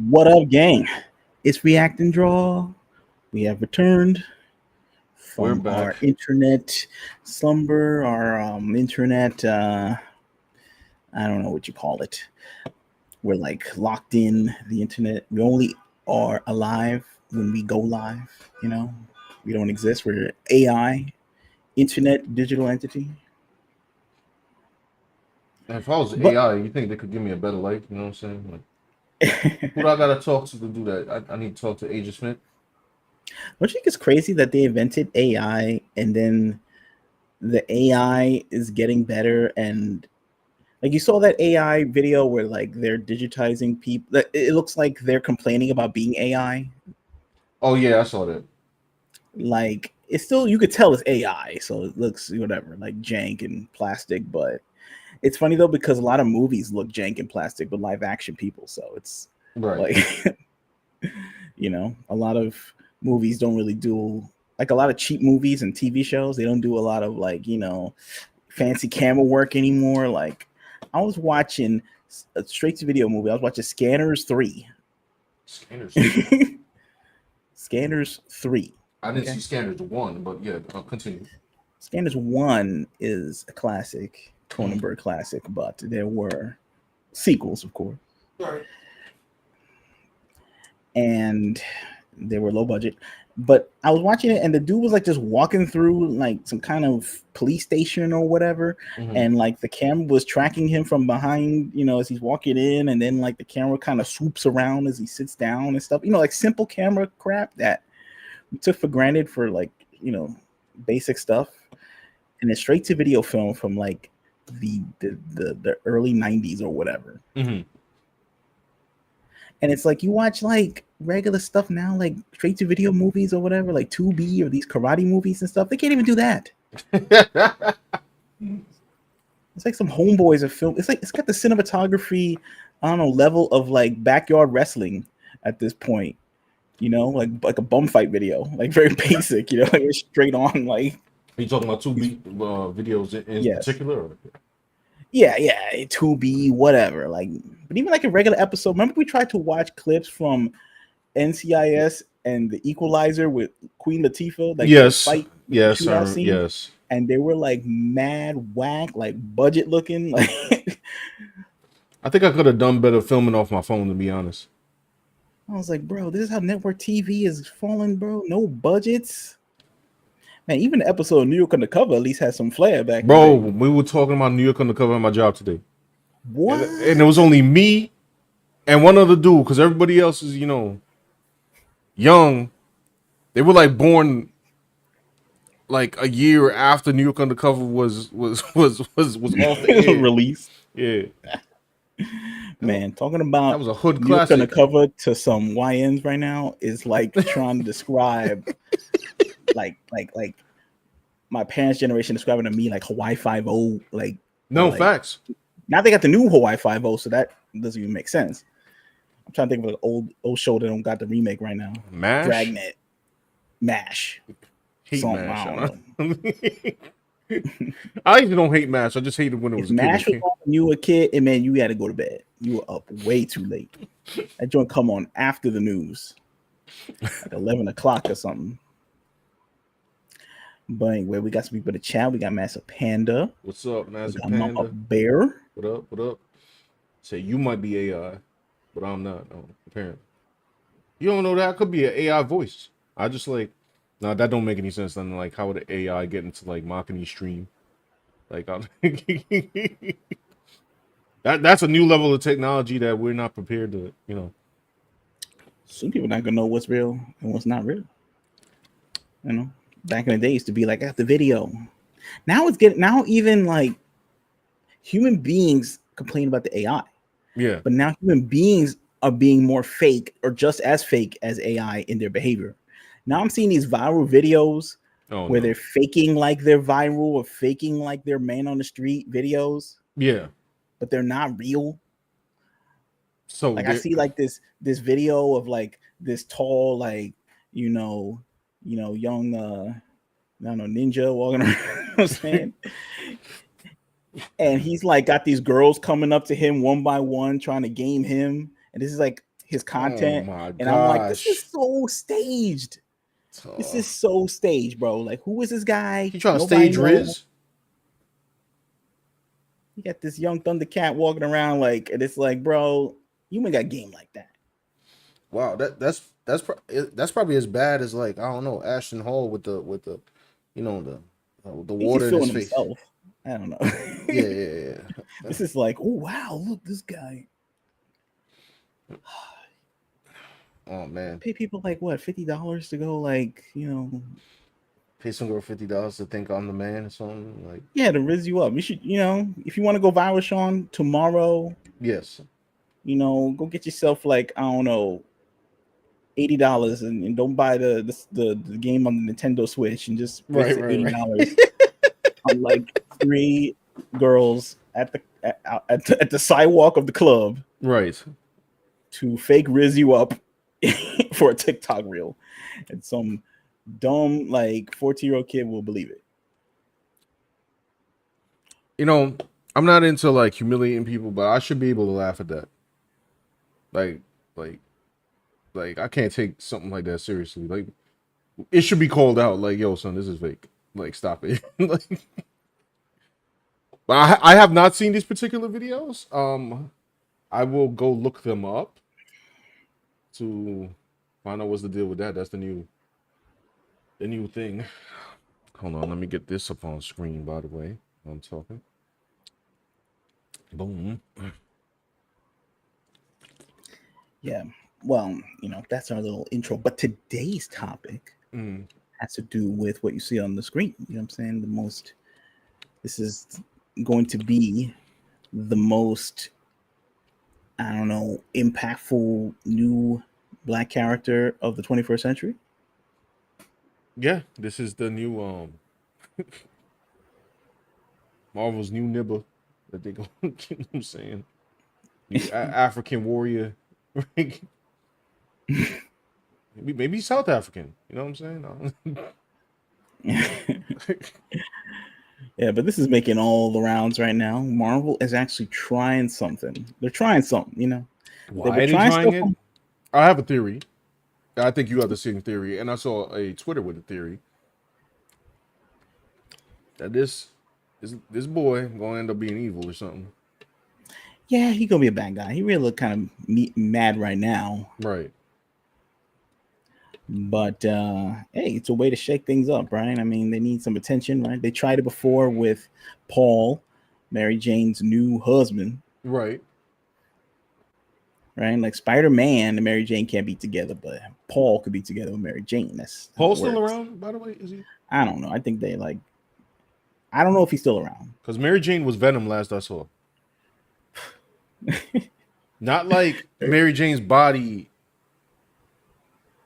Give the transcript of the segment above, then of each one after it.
What up, gang? It's React and Draw. We have returned We're from our back. internet slumber, our internet, I don't know what you call it. We're like locked in the internet. We only are alive when we go live, We don't exist. We're AI, internet, digital entity. And if I was But AI, you think they could give me a better life? You know what I'm saying? Like, who do I gotta talk to do that? I need to talk to Agent Smith. don't you think it's crazy that they invented AI and then the AI is getting better and like you saw that AI video where like they're digitizing people. It looks like they're complaining about being AI. Oh yeah, I saw that. Like it's still you could tell it's AI, so it looks whatever like jank and plastic. But it's funny though because a lot of movies look jank and plastic with live action people. So it's Right. like a lot of movies don't really do like a lot of cheap movies and TV shows. They don't do a lot of like fancy camera work anymore. Like I was watching a straight to video movie. I was watching Scanners 3. Scanners 3. Scanners 3. I didn't see Okay. Scanners 1, but yeah, I'll continue. Scanners 1 is a classic, Mm-hmm. Cronenberg classic, but there were sequels, of course. Right. And they were low budget. But I was watching it, and the dude was like just walking through like some kind of police station or whatever, Mm-hmm. and like the camera was tracking him from behind, as he's walking in, and then like the camera kind of swoops around as he sits down and stuff. Like simple camera crap that we took for granted for like basic stuff, and it's straight to video film from like the early '90s or whatever. Mm-hmm. And it's like you watch like regular stuff now, like straight to video movies or whatever, like 2B or these karate movies and stuff. They can't even do that. It's like some homeboys of film. It's like it's got the cinematography, I don't know, level of like backyard wrestling at this point. Like a bum fight video, like very basic. Like it's straight on. Like Are you talking about two these, beat videos in yes, particular? Or? yeah, 2B, whatever. Like, but even like a regular episode. Remember we tried to watch clips from NCIS and the Equalizer with Queen Latifah, like the Yes. fight Yes, shootout sir. scene, Yes. and they were like mad whack, like budget looking. Like I think I could have done better filming off my phone, to be honest. I was like, bro, this is how network TV is falling, bro. No budgets. Man, even the episode of New York Undercover at least had some flair back in the Bro, day. we were talking about New York Undercover at my job today. And it was What? only me and one other dude because everybody else is young. They were like born like a year after New York Undercover was off the air. Release. Yeah, Man, talking that about was a hood New York classic. Undercover to some YNs right now is like trying to describe like my parents' generation describing to me like Hawaii Five O, like or No like facts. now they got the new Hawaii Five O, so that doesn't even make sense. I'm trying to think of an old show that don't got the remake right now. Mash, Dragnet, Mash, hate something Mash. I don't know. I even don't hate Mash. I just hated when it If was a kid. Mash was on when you were a kid, and man, you had to go to bed. You were up way too late. That joint come on after the news, like 11 o'clock or something. But anyway, we got some people to chat. We got Massive Panda. What's up, We Nazi got Mama Panda? Bear. What up? What up? Say you might be AI, but I'm not. No, apparently. You don't know that I could be an AI voice. I just like, no, that don't make any sense. Then like, how would an AI get into like mocking stream? Like, that's a new level of technology that we're not prepared to. Some people not gonna know what's real and what's not real. Back in the day, it used to be like at the video. Now it's getting now even like human beings complain about the AI, Yeah. but now human beings are being more fake or just as fake as AI in their behavior. Now I'm seeing these viral videos Oh where no. they're faking like they're viral or faking like they're man on the street videos, Yeah. but they're not real. So Like I there. see like this video of like this tall like you know young I don't know ninja walking around. You know what I'm saying, and he's like got these girls coming up to him one by one trying to game him, and this is like his Oh content, my and I'm like, this is gosh. so staged. This Uh, is so staged, bro. Like, who is this guy? he trying to Nobody stage knows. Riz? You got this young Thundercat walking around like, and it's like, bro, you ain't got game like that. Wow, that's probably as bad as like I don't know Ashton Hall with the you know the He's just water in his feeling face. himself. I don't know. Yeah, yeah, yeah. This is like, oh wow, look, this guy. Oh man, Pay people like what, $50 to go, like, pay some girl $50 to think I'm the man or something like. yeah, to rizz you up. You should, if you want to go viral, Sean, tomorrow, Yes, go get yourself like, I don't know, $80, and don't buy the game on the Nintendo Switch, and just right, waste the right, $80 right. on like three girls at the sidewalk of the club Right. to fake rizz you up for a TikTok reel, and some dumb like 14-year-old kid will believe it. You know, I'm not into like humiliating people, but I should be able to laugh at that. Like, like, like I can't take something like that seriously. Like, it should be called out. Like, yo, son, this is fake. Like, stop it. Like, but I have not seen these particular videos. I will go look them up to find out what's the deal with that. That's the new thing. Hold on, let me get this up on screen. By the way, I'm talking. Boom. Yeah. Well, that's our little intro. But today's topic Mm. has to do with what you see on the screen. You know what I'm saying? This is going to be the most, I don't know, impactful new black character of the 21st century. Yeah, this is the new Marvel's new nibble that they go. You know what I'm saying? New African warrior. Maybe maybe South African. You know what I'm saying? Yeah, but this is making all the rounds right now. Marvel is actually trying something. They're trying something. They Why were are they trying trying stuff it? on. I have a theory. I think you have the same theory, and I saw a Twitter with a theory that this boy gonna end up being evil or something. Yeah, he gonna be a bad guy. He really look kind of mad right now. Right. But hey, it's a way to shake things up, right? I mean, they need some attention, right? They tried it before with Paul, Mary Jane's new husband, Right. right? Like Spider-Man and Mary Jane can't be together, but Paul could be together with Mary Jane. That's how it Paul's still works. around, by the way, is he? I don't know. I think they like. I don't know if he's still around. Because Mary Jane was Venom last I saw. Not like Mary Jane's body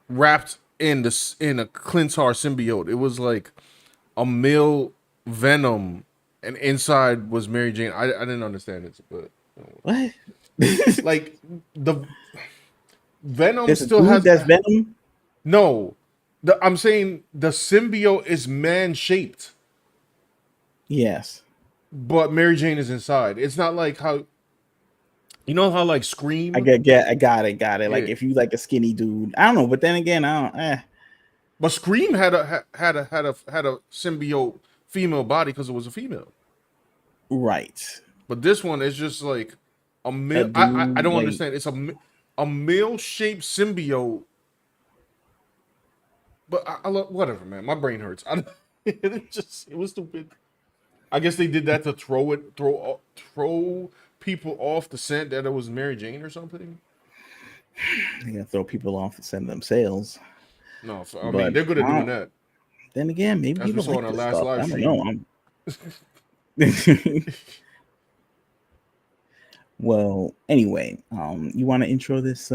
wrapped in a Clintar symbiote. It was like a male Venom, and inside was Mary Jane. I didn't understand it, but What? like the Venom There's a still dude has that's Venom. no. I'm saying the symbiote is man shaped, Yes, but Mary Jane is inside. It's not like how you know how like I Scream, I got it. Like yeah. if you like a skinny dude, I don't know. But then again, I don't. But Scream had a symbiote female body because it was a female. Right. But this one is just like a A male. I dude don't like understand. It's a male shaped symbiote. But I love whatever, man. My brain hurts. It was stupid. I guess they did that to throw people off the scent that it was Mary Jane or something. they gonna throw people off and send them sales. No, I mean But they're good at doing that, then again, maybe as we people saw in like our this last stuff. live I don't know. stream. Well, anyway, you want to intro this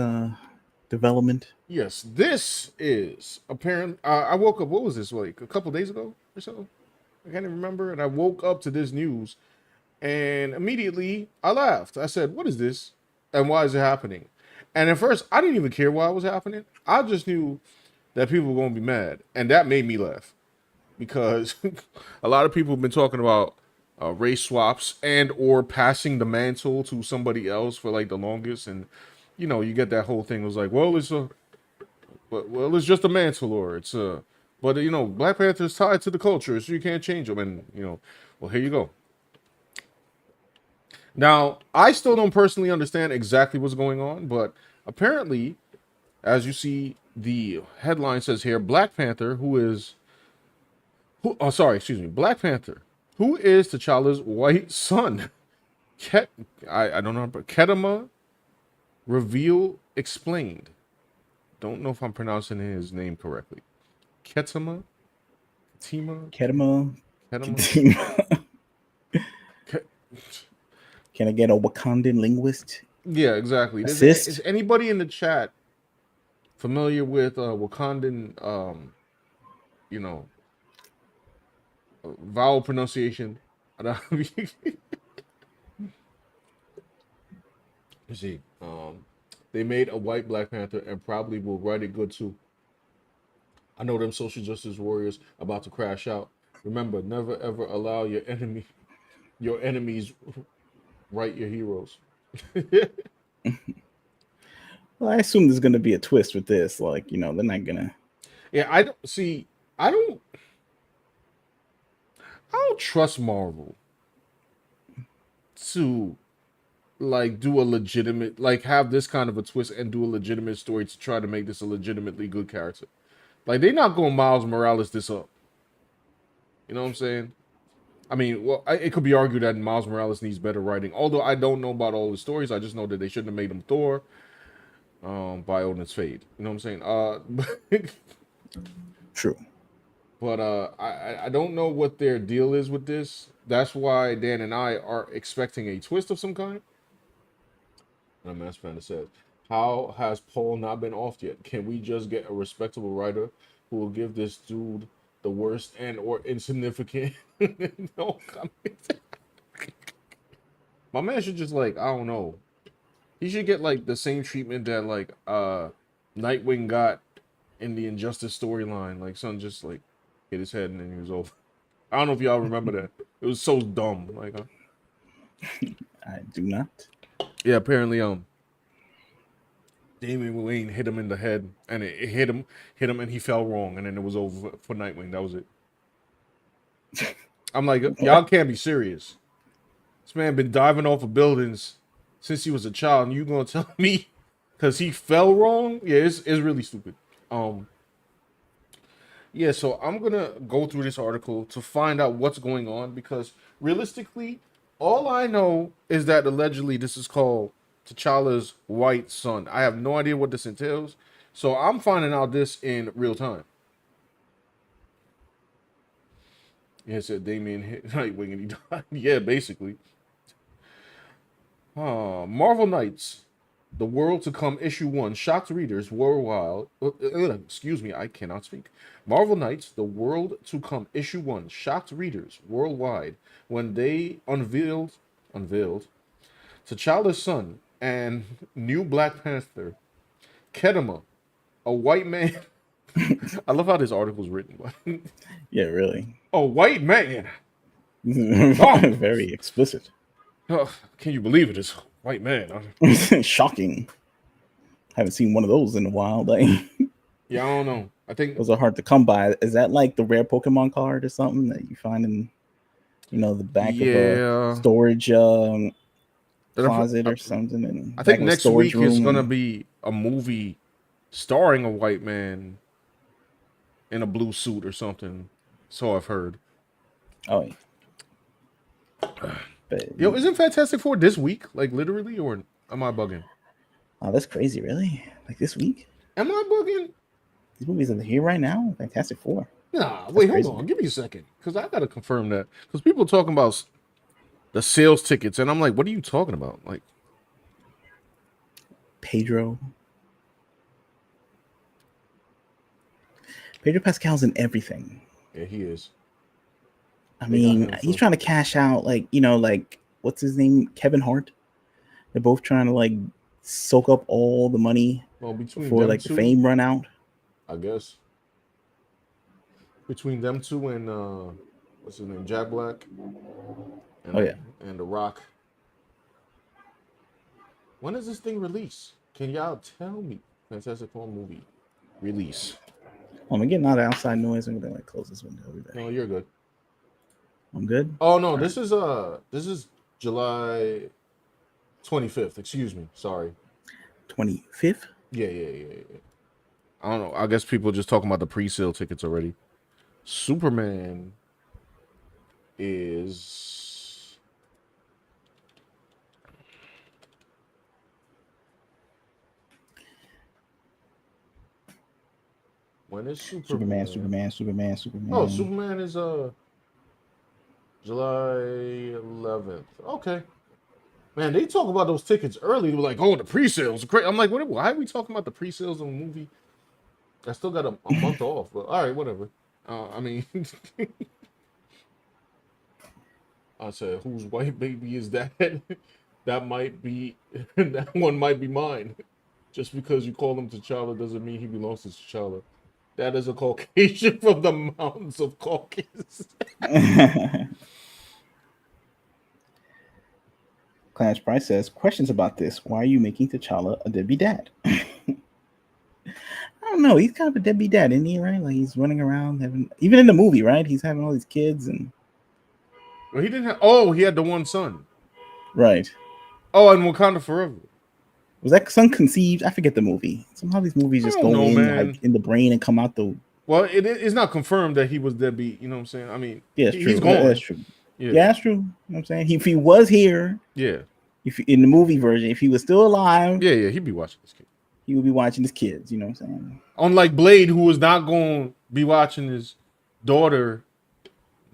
development? Yes, this is apparent. I woke up. What was this like a couple days ago or so? I can't even remember. And I woke up to this news, and immediately I laughed. I said, "What is this? And why is it happening?" And at first, I didn't even care why it was happening. I just knew that people were going to be mad, and that made me laugh because a lot of people have been talking about race swaps and or passing the mantle to somebody else for like the longest, and you know, you get that whole thing. It was like, well, it's just a mantle, or it's but you know, Black Panther is tied to the culture, so you can't change them. And you know, well, here you go. Now, I still don't personally understand exactly what's going on, but apparently, as you see, the headline says here, Black Panther, Black Panther, who is T'Challa's white son? Ket, I don't know, but Ketama reveal explained. Don't know if I'm pronouncing his name correctly. Ketama, Ketima, Kedema. Ketama. Ke- Can I get a Wakandan linguist yeah, exactly. Is assist? anybody in the chat familiar with Wakandan, you know, vowel pronunciation? You see, they made a white Black Panther and probably will write it good too. I know them social justice warriors about to crash out. Remember, never ever allow your enemies, write your heroes. Well, I assume there's going to be a twist with this. Like, you know, they're not gonna. Yeah, I don't see. I don't. I don't trust Marvel to like do a legitimate, like have this kind of a twist and do a legitimate story to try to make this a legitimately good character. Like they're not going Miles Morales this up. You know what I'm saying? I mean, well, it could be argued that Miles Morales needs better writing. Although I don't know about all the stories, I just know that they shouldn't have made him Thor by Odin's Fade. You know what I'm saying? True. But I don't know what their deal is with this. That's why Dan and I are expecting a twist of some kind. And Mass Panda says, "How has Paul not been off yet? Can we just get a respectable writer who will give this dude the worst and or insignificant?" No comment. My man should just like I don't know. He should get like the same treatment that like Nightwing got in the Injustice storyline. Like son just like hit his head and then he was over. I don't know if y'all remember that. It was so dumb. Like I do not. yeah, apparently Damian Wayne hit him in the head and it hit him and he fell wrong and then it was over for Nightwing. That was it. I'm like, y'all What? can't be serious. This man been diving off of buildings since he was a child, and you gonna tell me because he fell wrong? Yeah, it's really stupid. Um, yeah, so I'm gonna go through this article to find out what's going on because realistically, all I know is that allegedly this is called T'Challa's white son. I have no idea what this entails, so I'm finding out this in real time. Yeah, it said Damien hit Nightwing and he died. Yeah, basically. Marvel Knights, The World to Come Issue 1 shocked readers worldwide. Excuse me, I cannot speak. Marvel Knights, The World to Come Issue 1 shocked readers worldwide when they unveiled T'Challa's son and new Black Panther, Kedema, a white man. I love how this article is written. Yeah, really. A white man. Oh, Very explicit. oh, can you believe it? It's a white man. Shocking. Haven't seen one of those in a while. Like Yeah, I don't know. I think those are hard to come by. Is that like the rare Pokemon card or something that you find in, you know, the back of a yeah. storage closet I or something, and I back think of a next storage week is room? gonna And be a movie starring a white man in a blue suit or something. So I've heard. oh, yeah. But Yo, isn't Fantastic Four this week? Like literally, or am I bugging? oh, that's crazy. Really? Like this week? Am I bugging? These movies are here right now. Fantastic Four. Nah, That's wait, hold crazy. on. Give me a second, because I gotta confirm that. Because people are talking about the sales tickets, and I'm like, what are you talking about? Like, Pedro. Pedro Pascal's in everything. yeah, he is. I They got mean, him he's for trying to cash out, like, you know, like what's his name? Kevin Hart. They're both trying to like soak up all the money well between before them like the two, fame run out. I guess between them two and what's his name, Jack Black Oh yeah. and The Rock. When does this thing release? Can y'all tell me? Fantastic Four movie release. I'm getting all the outside noise. I'm gonna like close this window. I'll be back. No, you're good. I'm good. Oh no, All right. this is July 25th. Excuse me. Sorry. 25th. Yeah. I don't know. I guess people just talking about the pre-sale tickets already. Superman is when is Superman, Superman? Superman, Superman, Oh, Superman. Superman is July 11th. Okay. Man, they talk about those tickets early. They were like, oh, the pre-sales are great. I'm like, why are we talking about the pre-sales of a movie? I still got a month off, but all right, whatever. I mean, I said, whose white baby is that? That might be, that one might be mine. Just because you call him T'Challa doesn't mean he belongs to T'Challa. That is a Caucasian from the mountains of Caucasus. Clarence Price says, questions about this. Why are you making T'Challa a deadbeat dad? I don't know. He's kind of a deadbeat dad, isn't he? Right? Like he's running around having, even in the movie, right? He's having all these kids and Well, he didn't have. Oh, he had the one son. right. Oh, and Wakanda Forever. Was that son conceived? I forget the movie. Somehow these movies I just don't go know, in man. like in the brain and come out the. Well, it's not confirmed that he was deadbeat. You know what I'm saying? I mean, Yeah, it's he's true. That's gone. true. Yeah, Yeah, that's true. You know what I'm saying? If he was here, yeah, if in the movie version, if he was still alive, yeah. He'd be watching this kid. he would be watching his kids. You know what I'm saying? Unlike Blade, who was not going to be watching his daughter.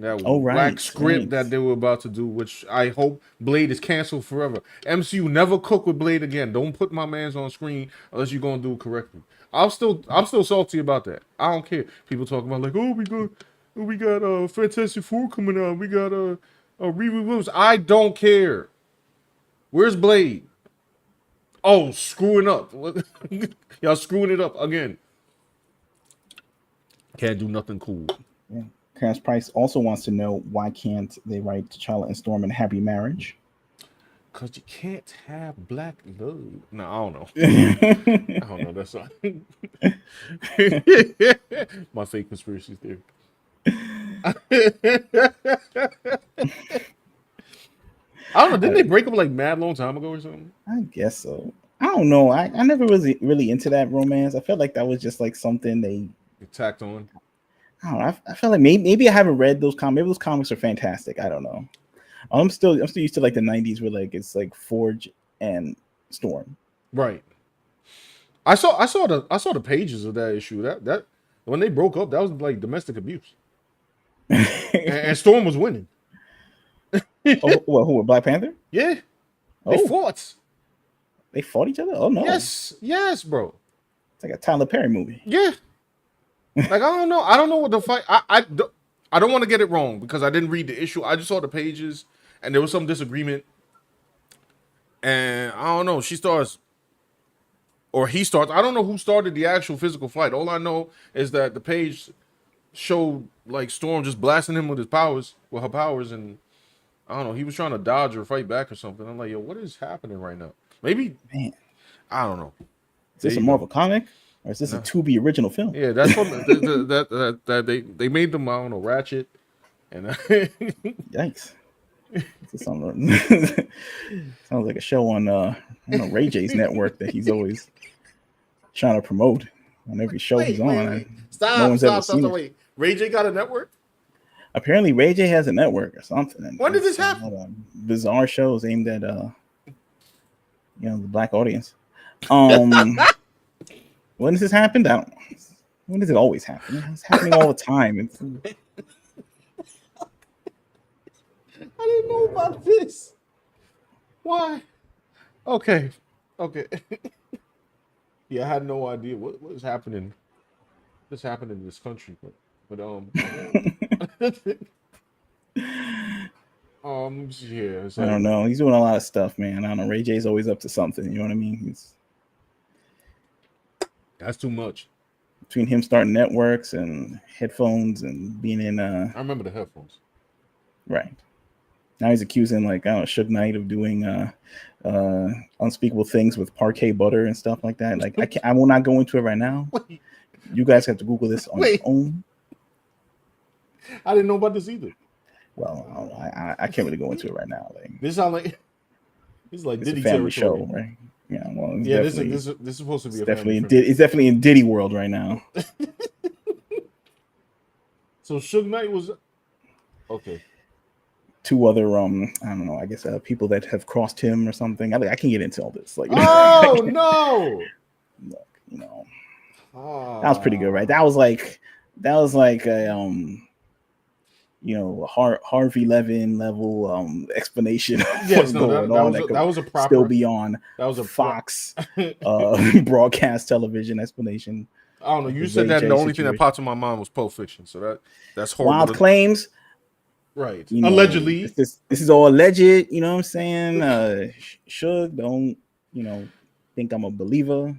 That Oh, whack right, script right. that they were about to do, which I hope Blade is canceled forever. MCU never cook with Blade again. Don't put my man's on screen unless you're gonna do it correctly. I'm still salty about that. I don't care. People talking about like, oh, we got Fantastic Four coming out. We got Riri. I don't care. Where's Blade? Oh, screwing up. Y'all screwing it up again. Can't do nothing cool. Yeah. Clarence Price also wants to know why can't they write T'Challa and Storm in a happy marriage? Cause you can't have black love. No, I don't know. I don't know. That's not my fake conspiracy theory. I don't know. Didn't they break up like mad long time ago or something? I guess so. I don't know. I never was really into that romance. I felt like that was just like something they. They tacked on. I don't know. I felt like maybe I haven't read those comics. Maybe those comics are fantastic. I don't know. I'm still used to like the '90s where like it's like Forge and Storm. Right. I saw the pages of that issue. That when they broke up, that was like domestic abuse. And Storm was winning. Oh, what? Who? Black Panther? Yeah. They Oh, fought. they fought each other. Oh no, Yes, bro. it's like a Tyler Perry movie. Yeah. Like I don't know. I don't know what the fight. I don't want to get it wrong because I didn't read the issue. I just saw the pages and there was some disagreement. And I don't know. She starts or he starts. I don't know who started the actual physical fight. All I know is that the page showed like Storm just blasting him with her powers, and I don't know. He was trying to dodge or fight back or something. I'm like, yo, what is happening right now? Maybe Man, I don't know. is There this a you go. Marvel comic or is this a No. Tubi original film? Yeah, that's from that they made them. I don't know, Ratchet, and Yikes! This is something sounds like a show on I don't know, Ray J's network that he's always trying to promote on every show he's on. No one's ever seen it. Wait. Ray J got a network? Apparently, Ray J has a network or something. And When did this it's happen? bizarre shows aimed at the black audience. When does this happen? I don't know. When does it always happen? It's happening all the time. It's, I didn't know about this. Why? Okay. Yeah, I had no idea what was happening. This happened in this country, but yeah, it's I don't like know. He's doing a lot of stuff, man. I don't know. Ray J's always up to something. You know what I mean? He's that's too much. between him starting networks and headphones and being in I remember the headphones. right. Now he's accusing like I don't know Suge Knight of doing unspeakable things with parquet butter and stuff like that. Like I will not go into it right now. Wait, You guys have to Google this on your wait. own. I didn't know about this either. Well, I can't really go into it right now. Like This sound like this is like it's a Diddy family show, territory. right? Yeah, well, it's Yeah, this definitely is this is supposed to be it's a family definitely friendly. it's definitely in Diddy world right now. So Suge Knight was okay. Two other I don't know, I guess people that have crossed him or something. I can get into all this. Like, Oh no! look, that was pretty good, right? Ah. That was like a Harvey Levin level explanation of Yes, what's no, going that on was that that could was a still proper be on that was a pro- Fox I broadcast television explanation don't know. of You the said Ray that, and the J only thing that situation. popped in my mind was Pulp Fiction. So that's horrible. Wild claims, Right. this Allegedly. is this is all alleged. You know what I'm saying? Suge, don't think I'm a believer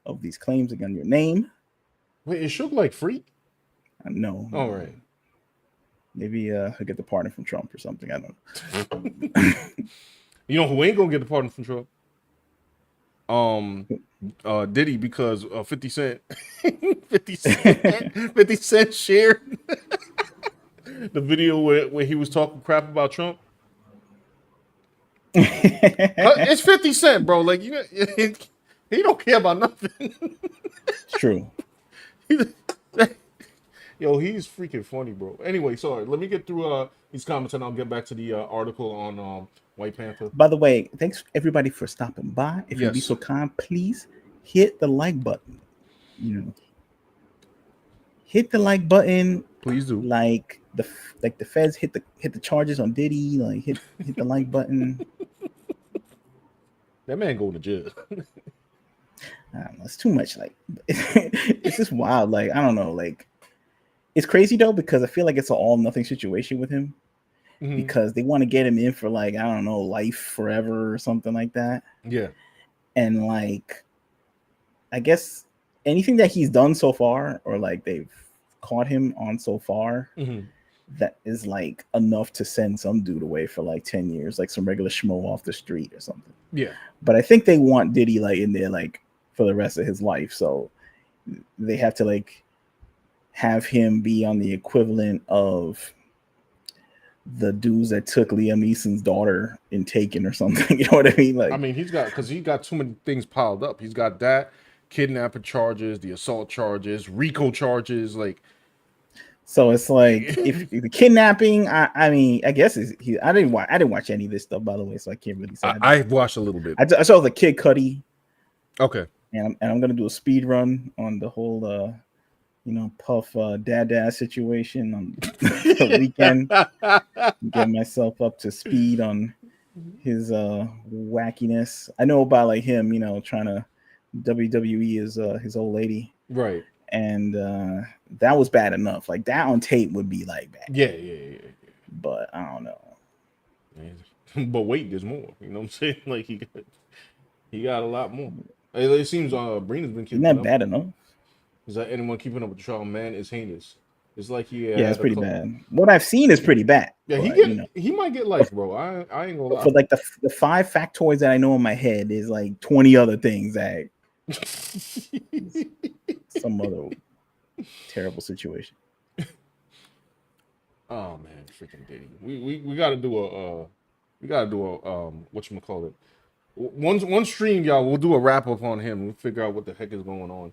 of these claims against your name. Wait, is Suge like free? No, All right. maybe he'll get the pardon from Trump or something. I don't know. You know who ain't gonna get the pardon from Trump? Diddy, because 50 Cent 50 Cent 50 Cent shared the video where he was talking crap about Trump. It's 50 Cent, bro. Like he don't care about nothing. It's true. Yo, he's freaking funny, bro. Anyway, sorry. Let me get through these comments and I'll get back to the article on White Panther. By the way, thanks everybody for stopping by. If you'd be Yes, so kind, please hit the like button. Hit the like button, please do. like the feds hit the charges on Diddy. Like hit the like button. That man going to jail. I don't know, it's too much. Like it's just wild. Like I don't know. Like it's crazy though because I feel like it's an all nothing situation with him Mhm. because they want to get him in for like I don't know life forever or something like that. Yeah. And like I guess anything that he's done so far or like they've caught him on so far Hmm. that is like enough to send some dude away for like 10 years, like some regular schmo off the street or something. Yeah. But I think they want Diddy like in there like for the rest of his life. So they have to like have him be on the equivalent of the dudes that took Liam Neeson's daughter in Taken or something. You know what I mean? I Like mean, because he got too many things piled up. He's got that kidnapping charges, the assault charges, RICO charges. Like, so it's like if the kidnapping, I mean, I guess I didn't watch any of this stuff by the way, so I can't really say. I watched a little bit. I saw the Kid Cudi, Okay. and I'm gonna do a speed run on the whole Puff dad situation on the weekend. Get myself up to speed on his wackiness. I know about like him, trying to WWE his old lady, Right. and that was bad enough. Like that on tape would be like bad, Yeah. but I don't know. But wait, there's more. You know what I'm saying? Like he got a lot more. It seems Brina's been Isn't keeping that up. bad enough? Is that anyone keeping up with the trial? Man, it's heinous. It's like he Yeah, it's had a pretty couple. bad. What I've seen is pretty bad, Yeah, but he might get life, bro. I ain't gonna for lie. like the five factoids that I know in my head is like 20 other things that some other terrible situation. Oh man, freaking Diddy. We gotta do a whatchamacallit. One stream, y'all, we'll do a wrap up on him. We'll figure out what the heck is going on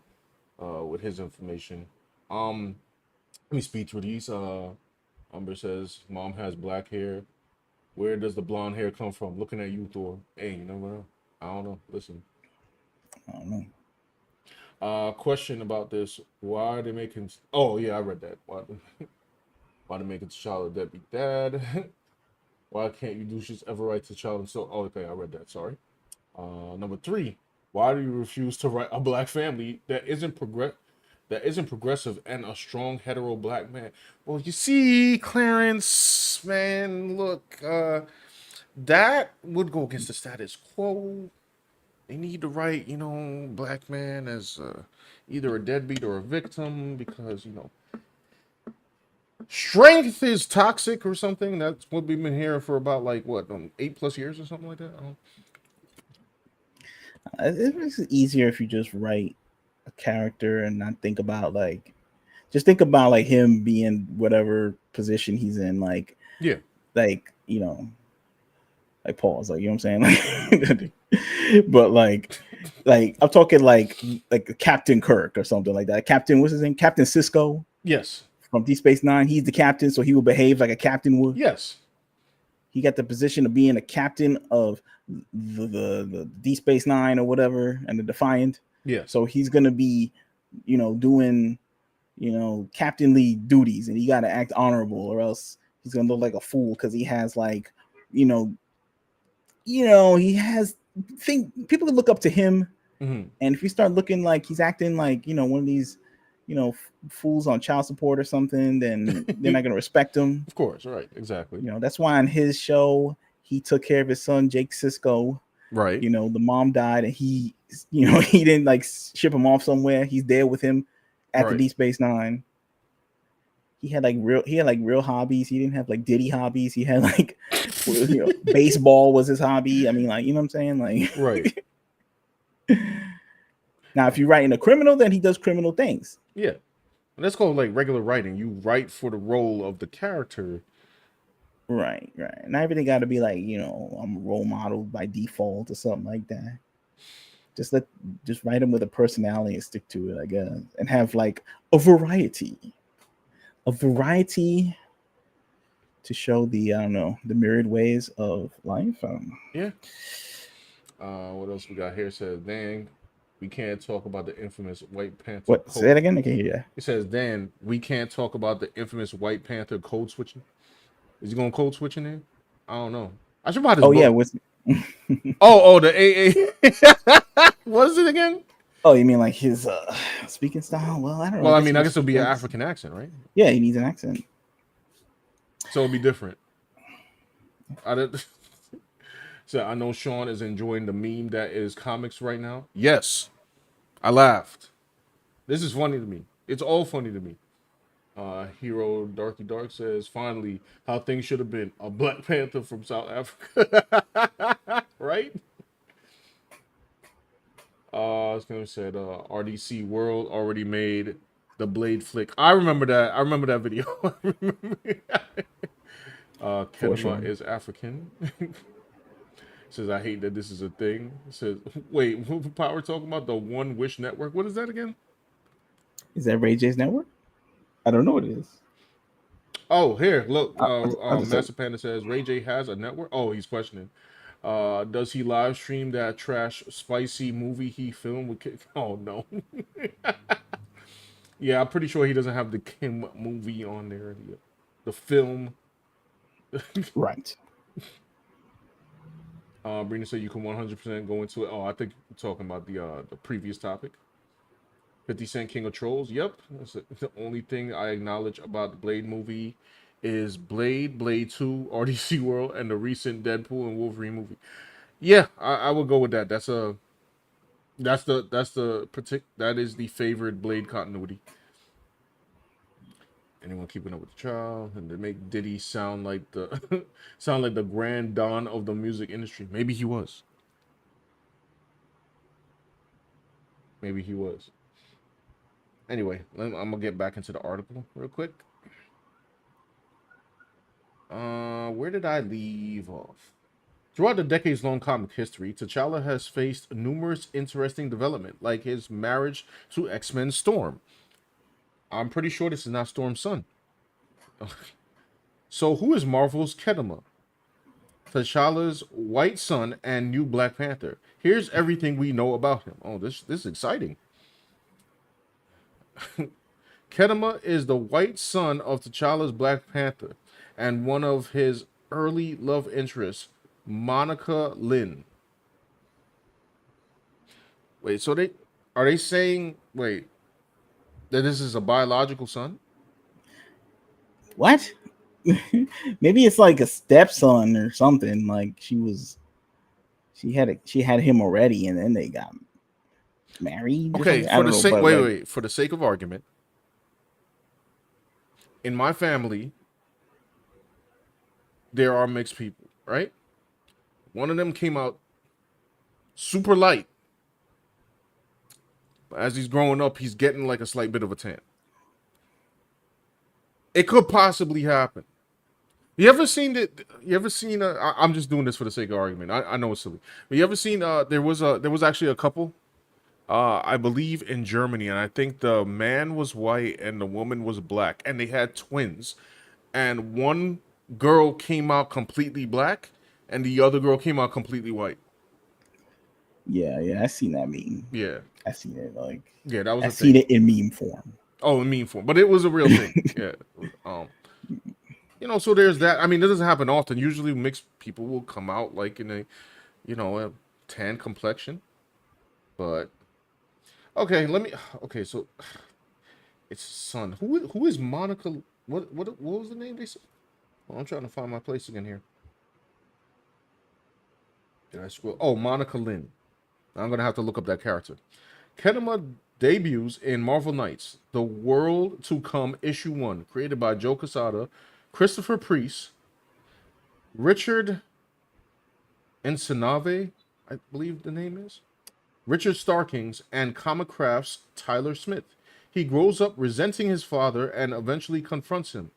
with his information. Let me speak through these. Umber says, Mom has black hair. Where does the blonde hair come from? Looking at you, Thor. Hey, you never know. I don't know. Listen. I don't know. Question about this. Why are they making oh yeah, I read that. Why they making T'Challa deadbeat dad? Why can't you do she's ever write to child and so okay, I read that, sorry. Number three, why do you refuse to write a black family that isn't progressive and a strong hetero black man? Well, you see, Clarence, man, look, that would go against the status quo. They need to write, black man as either a deadbeat or a victim because, Strength is toxic or something. That's what we've been hearing for about like what 8+ years or something like that. It makes it easier if you just write a character and not think about like just think about like him being whatever position he's in, Yeah. like like pause, like you know what I'm saying, like, but like I'm talking like Captain Kirk or something like that. Captain, what's his name? Captain Cisco Yes. from Deep Space Nine. He's the captain, so he will behave like a captain would. Yes. He got the position of being a captain of the Deep Space Nine or whatever, and the Defiant. Yes. So he's gonna be, doing, captainly duties, and he got to act honorable, or else he's gonna look like a fool because he has like, you know, he has think people can look up to him, Mm-hmm. and if you start looking like he's acting like one of these, fools on child support or something, then they're not gonna respect him. Of course. Right. Exactly. That's why on his show he took care of his son Jake Sisko. Right. The mom died, and he, he didn't like ship him off somewhere. He's there with him at the Right. Deep Space Nine. He had like real hobbies. He didn't have like Diddy hobbies. He had like, baseball was his hobby. I mean, like, you know what I'm saying? Right. Like, now if you're writing a criminal, then he does criminal things. Yeah. And that's called like regular writing. You write for the role of the character. Right, right. Not everything got to be like, I'm a role model by default or something like that. Just write him with a personality and stick to it, I guess, and have like a variety to show the, I don't know, the myriad ways of life. Yeah. What else we got here? It says, "Dan, we can't talk about the infamous White Panther What? Say code." it again. I can hear you. It says, "Dan, we can't talk about the infamous White Panther code switching." Is he going code switching there? I don't know. I should buy this Oh yeah, book. what's Oh, the AA. What is it again? Oh, you mean like his speaking style? Well, I don't know. Well, I I guess mean, he I was guess it'll be an like, African accent, right? yeah, he needs an accent. So it'll be different. I did. So I know Sean is enjoying the meme that is comics right now. Yes, I laughed. This is funny to me. It's all funny to me. Hero Darky Dark says, "Finally, how things should have been. A Black Panther from South Africa." Right? I was gonna say RDC World already made the Blade flick. I remember that. I remember that video. For Kedema sure. is African. Says, "I hate that this is a thing." Says, "Wait, what Power talking about the One Wish Network? What is that again?" Is that Ray J's network? I don't know what it is. Oh, here, look. I just said, Master Panda says Ray J has a network. Oh, he's questioning. Does he live stream that trash spicy movie he filmed with? Oh no. Yeah, I'm pretty sure he doesn't have the Kim movie on there. The film. right. Brina said you can 100% go into it. Oh, I think you're talking about the previous topic. 50 Cent King of Trolls. Yep. That's it. The only thing I acknowledge about the Blade movie is Blade 2, RDC World, and the recent Deadpool and Wolverine movie. Yeah, I would go with that. That is the favorite Blade continuity. Anyone keeping up with the trial and to make Diddy sound like the sound like the grand don of the music industry. Maybe he was. Maybe he was. Anyway, I'm gonna get back into the article real quick. Where did I leave off? Throughout the decades-long comic history, T'Challa has faced numerous interesting developments, like his marriage to X-Men Storm. I'm pretty sure this is not Storm's son. So, who is Marvel's Kedema? T'Challa's white son and new Black Panther. Here's everything we know about him. Oh, this is exciting. Kedema is the white son of T'Challa's Black Panther and one of his early love interests, Monica Lynn. Wait, so they saying that this is a biological son? What? Maybe it's like a stepson or something. Like she had him already, and then they got married or Okay, something. I don't know, but like, for the sake of argument, In my family, there are mixed people, right? One of them came out super light. But as he's growing up, he's getting like a slight bit of a tan. It could possibly happen. You ever seen it? You ever seen? I'm just doing this for the sake of argument. I know it's silly, but you ever seen? There was actually a couple. I believe in Germany, and I think the man was white and the woman was black, and they had twins, and one girl came out completely black, and the other girl came out completely white. Yeah, yeah, I seen that meme. Yeah, I seen it like yeah, that was I a seen thing. it in meme form. Oh, in meme form, but it was a real thing. Yeah. Um, so there's that. I mean, it doesn't happen often. Usually, mixed people will come out like in a tan complexion. But okay, let me. Okay, so it's son. Who is Monica? What was the name they said? Well, I'm trying to find my place again here. Did I scroll? Oh, Monica Lynn. I'm gonna have to look up that character. Kenema debuts in Marvel Knights: The World to Come Issue 1, created by Joe Quesada, Christopher Priest, Richard Ensenave, I believe the name is, Richard Starkings, and Comic Craft's Tyler Smith. He grows up resenting his father and eventually confronts him.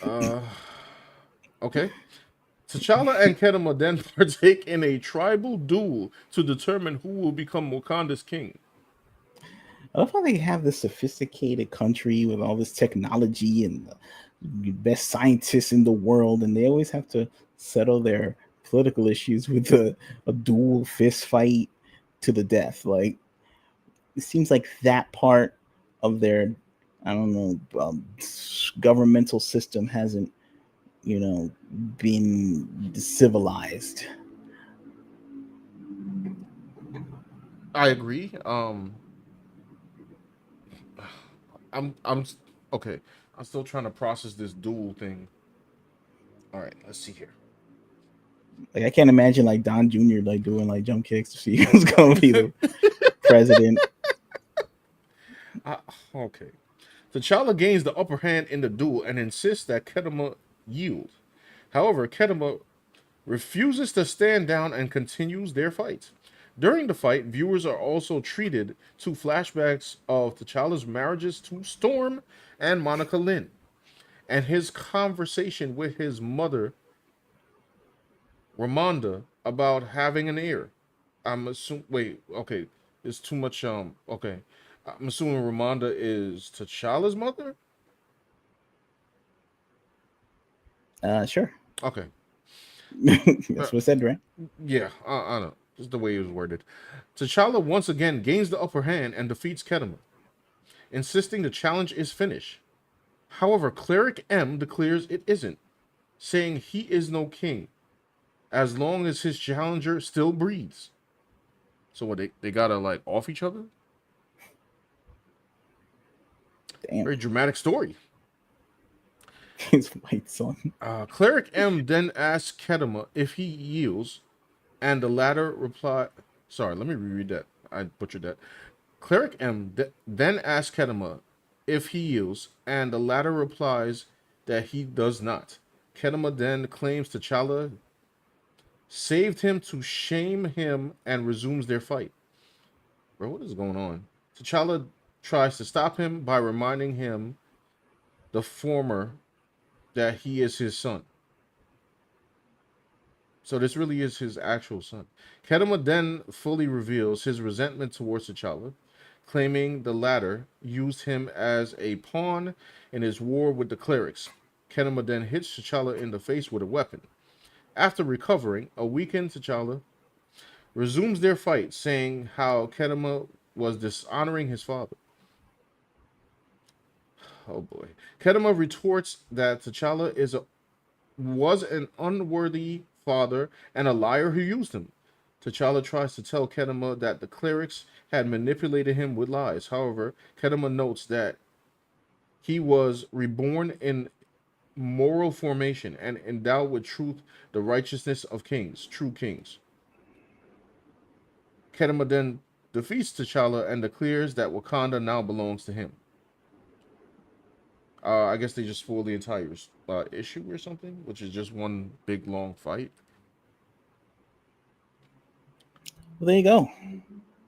Uh, okay. T'Challa and Kenema then partake in a tribal duel to determine who will become Wakanda's king. I love how they have this sophisticated country with all this technology and the best scientists in the world, and they always have to settle their political issues with a dual fist fight to the death. Like it seems like that part of their, I don't know, governmental system hasn't, been civilized. I agree. I'm okay. I'm still trying to process this duel thing. All right, let's see here. Like I can't imagine like Don Jr. like doing like jump kicks to see who's gonna be the president. I, okay. T'Challa gains the upper hand in the duel and insists that Kedema yield. However, Kedema refuses to stand down and continues their fight. During the fight, viewers are also treated to flashbacks of T'Challa's marriages to Storm and Monica Lynn, and his conversation with his mother, Ramonda, about having an heir. I'm assuming. Wait, okay. It's too much. Okay. I'm assuming Ramonda is T'Challa's mother. Sure. Okay. Uh, That's what I said, right? yeah, I don't know. Just the way it was worded. T'Challa once again gains the upper hand and defeats Kedema, insisting the challenge is finished. However, Cleric M declares it isn't, saying he is no king as long as his challenger still breathes. So what, they gotta like off each other? Damn. Very dramatic story. His white son. Cleric M then asks Kedema if he yields, and the latter reply. Sorry, let me reread that. I butchered that. Cleric M then asks Kedema if he yields, and the latter replies that he does not. Kedema then claims T'Challa saved him to shame him and resumes their fight. Bro, what is going on? T'Challa tries to stop him by reminding him, the former, that he is his son. So this really is his actual son. Kedema then fully reveals his resentment towards T'Challa, claiming the latter used him as a pawn in his war with the clerics. Kedema then hits T'Challa in the face with a weapon. After recovering, a weakened T'Challa resumes their fight, saying how Kedema was dishonoring his father. Oh boy. Kedema retorts that T'Challa was an unworthy father and a liar who used him. T'Challa tries to tell Kedema that the clerics had manipulated him with lies. However, Kedema notes that he was reborn in moral formation and endowed with truth, the righteousness of kings, true kings. Kedema then defeats T'Challa and declares that Wakanda now belongs to him. I guess they just spoiled the entire issue or something, which is just one big long fight. Well, there you go.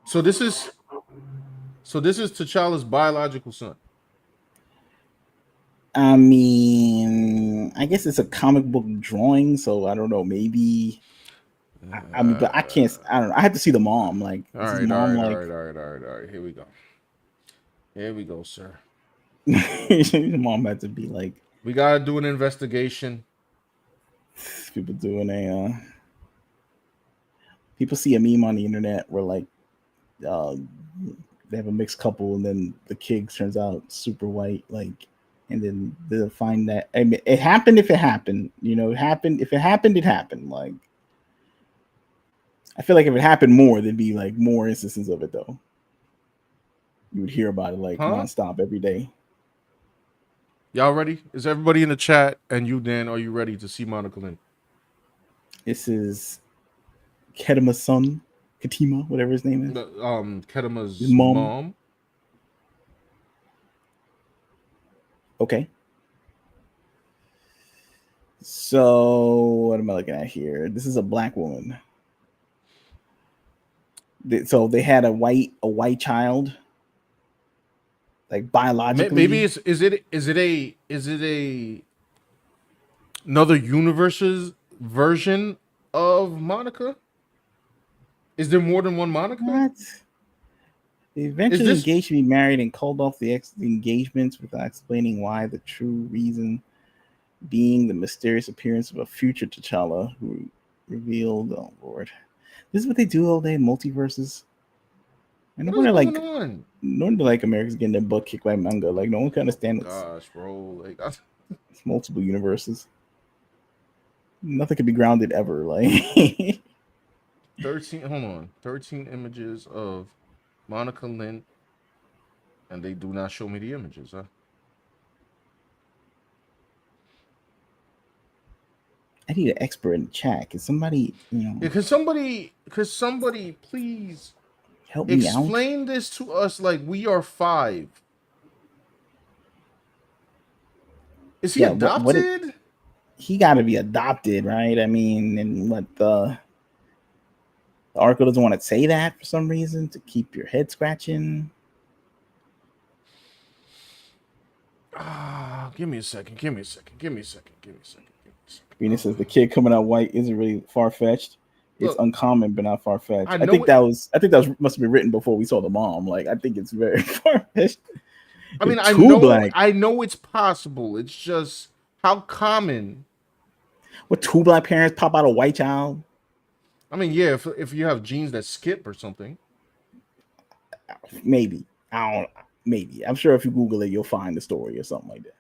So this is T'Challa's biological son. I mean, I guess it's a comic book drawing, so I don't know. Maybe I mean, but I can't. I don't know. I have to see the mom. Like, All is his right, all mom right, all like? right, all right, all right, all right. Here we go. Here we go, sir. His mom had to be like We gotta do an investigation. people doing a. People see a meme on the internet where like uh, they have a mixed couple, and then the kid turns out super white, like, and then they'll find that. I mean, it happened if it happened. It happened if it happened. It happened. Like, I feel like if it happened more, there'd be like more instances of it though. You would hear about it like Huh? nonstop every day. Y'all ready? Is everybody in the chat and you, Dan, are you ready to see Monica Lynn? This is Ketima's son, Katima, whatever his name is. His Ketama's mom. mom. Okay. So what am I looking at here? This is a black woman. So they had a white child, like Maybe biologically. it's is it a another universe's version of Monica? Is there more than one Monica? What? They Is eventually this engaged to be married and called off the engagements without explaining why. The true reason being the mysterious appearance of a future T'Challa who revealed. Oh Lord, this is what they do all day. Multiverses. And no what is wonder going like on? no wonder like America's getting their butt kicked by manga. Like no one can understand Gosh, bro. Like it's multiple universes. Nothing can be grounded ever. Like 13, hold on. 13 images of Monica Lynn, and they do not show me the images, huh? I need an expert in the chat. Can somebody, Yeah, could somebody please help me out? explain this to us like we are five? Is he Yeah, what it adopted? he got to be adopted, right? I mean, and what the article doesn't want to say that for some reason to keep your head scratching. Ah, give me a second. Give me a second. Give me a second. Give me a second. Give me a second. Venus says the kid coming out white isn't really far fetched. It's Look, uncommon, but not far fetched. I I know think it. that was I think that was must have been written before we saw the mom. Like I think it's very far fetched. I They're mean, too black. I know it's possible. It's just how common. What two black parents pop out a white child? I mean, yeah, if you have genes that skip or something. Maybe. I don't. Maybe. I'm sure if you Google it, you'll find the story or something like that.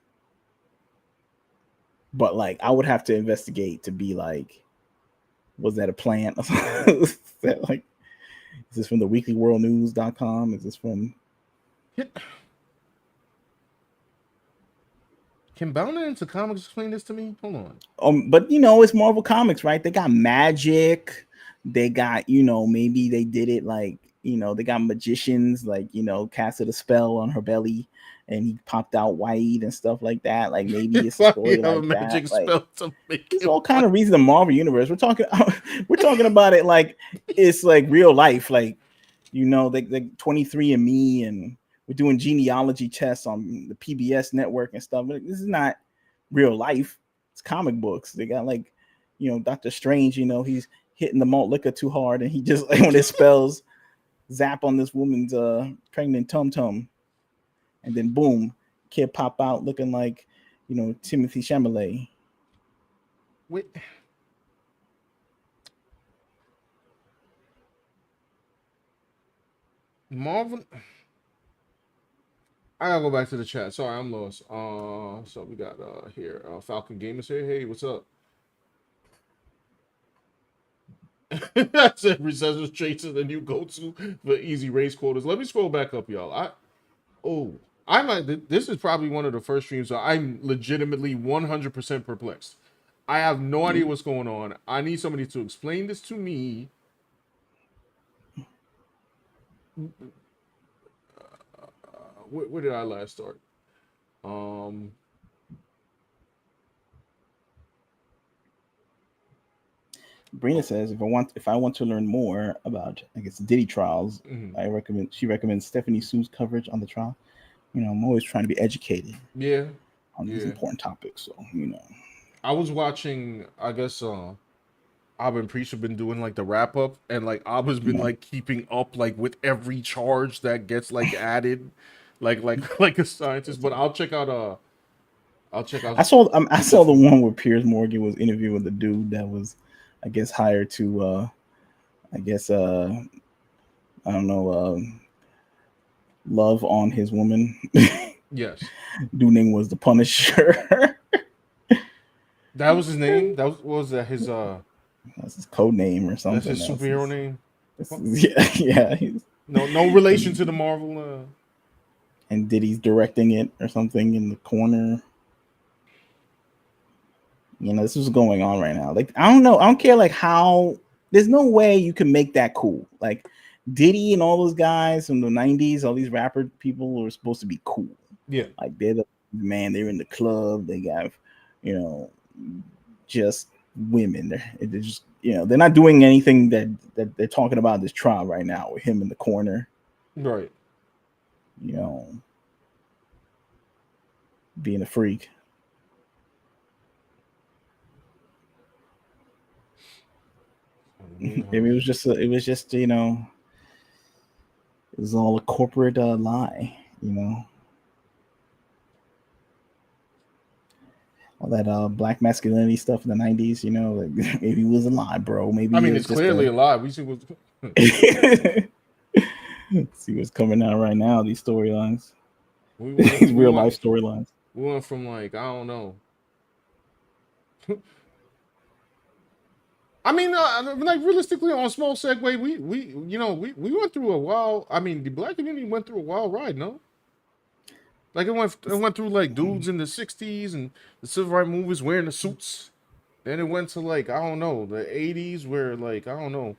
But like, I would have to investigate to be like, was that a plant? Is that like, is this from the weeklyworldnews.com? Is this from Can Bound into Comics explain this to me? Hold on. but it's Marvel Comics, right? They got magic. They got, maybe they did it like, they got magicians, like, casted a spell on her belly and he popped out white and stuff like that. Like maybe it's a Why do you story have a like that. magic Like spell to make there's it all kind white? of reasons in the Marvel universe. We're talking about it like it's like real life. Like, like 23 and Me, and we're doing genealogy tests on the PBS network and stuff. But this is not real life. It's comic books. They got like, Doctor Strange, he's hitting the malt liquor too hard and he just like when it spells zap on this woman's pregnant tum tum, and then boom, kid pop out looking like, Timothy Chalamet. Wait. Marvel. I gotta go back to the chat. Sorry, I'm lost. So we got here Falcon Gamers here. Hey, what's up? That's every recessive traits is the new go-to for easy race quotas. Let me scroll back up, y'all. I might. This is probably one of the first streams where I'm legitimately 100% perplexed. I have no idea what's going on. I need somebody to explain this to me. Where did I last start? Brina says if I want to learn more about I guess Diddy trials, she recommends Stephanie Sue's coverage on the trial. I'm always trying to be educated Yeah, on these yeah. important topics. So I was watching. I guess Ab and Preach have been doing like the wrap up, and like Ab has been like keeping up like with every charge that gets like added, like a scientist. But I'll check out. I'll check out. I saw the one where Piers Morgan was interviewing the dude that was, I guess, hired to, I guess, I don't know, love on his woman. Yes. Dude name was the Punisher. That was his name. That was what was that his That's his code name or something. That's his superhero name. Yeah. No relation to the Marvel. And Diddy's directing it or something in the corner. This is going on right now. Like, I don't know. I don't care like how. There's no way you can make that cool. Like Diddy and all those guys from the '90s, all these rapper people were supposed to be cool. Yeah. Like they're they're in the club. They got, just women. They're just, they're not doing anything that they're talking about this trial right now with him in the corner. Right. Being a freak. Maybe it was just it was all a corporate lie, all that black masculinity stuff in the '90s, like maybe it was a lie, bro. Maybe I mean, it's clearly a lie. We see what's see what's coming out right now. These storylines, these real life storylines. We went from like I don't know. I mean, like realistically, on a small segue, we went through a while. I mean, the black community went through a wild ride, no? Like it went through like dudes in the '60s and the civil rights movements wearing the suits. Then it went to like I don't know the '80s where like I don't know,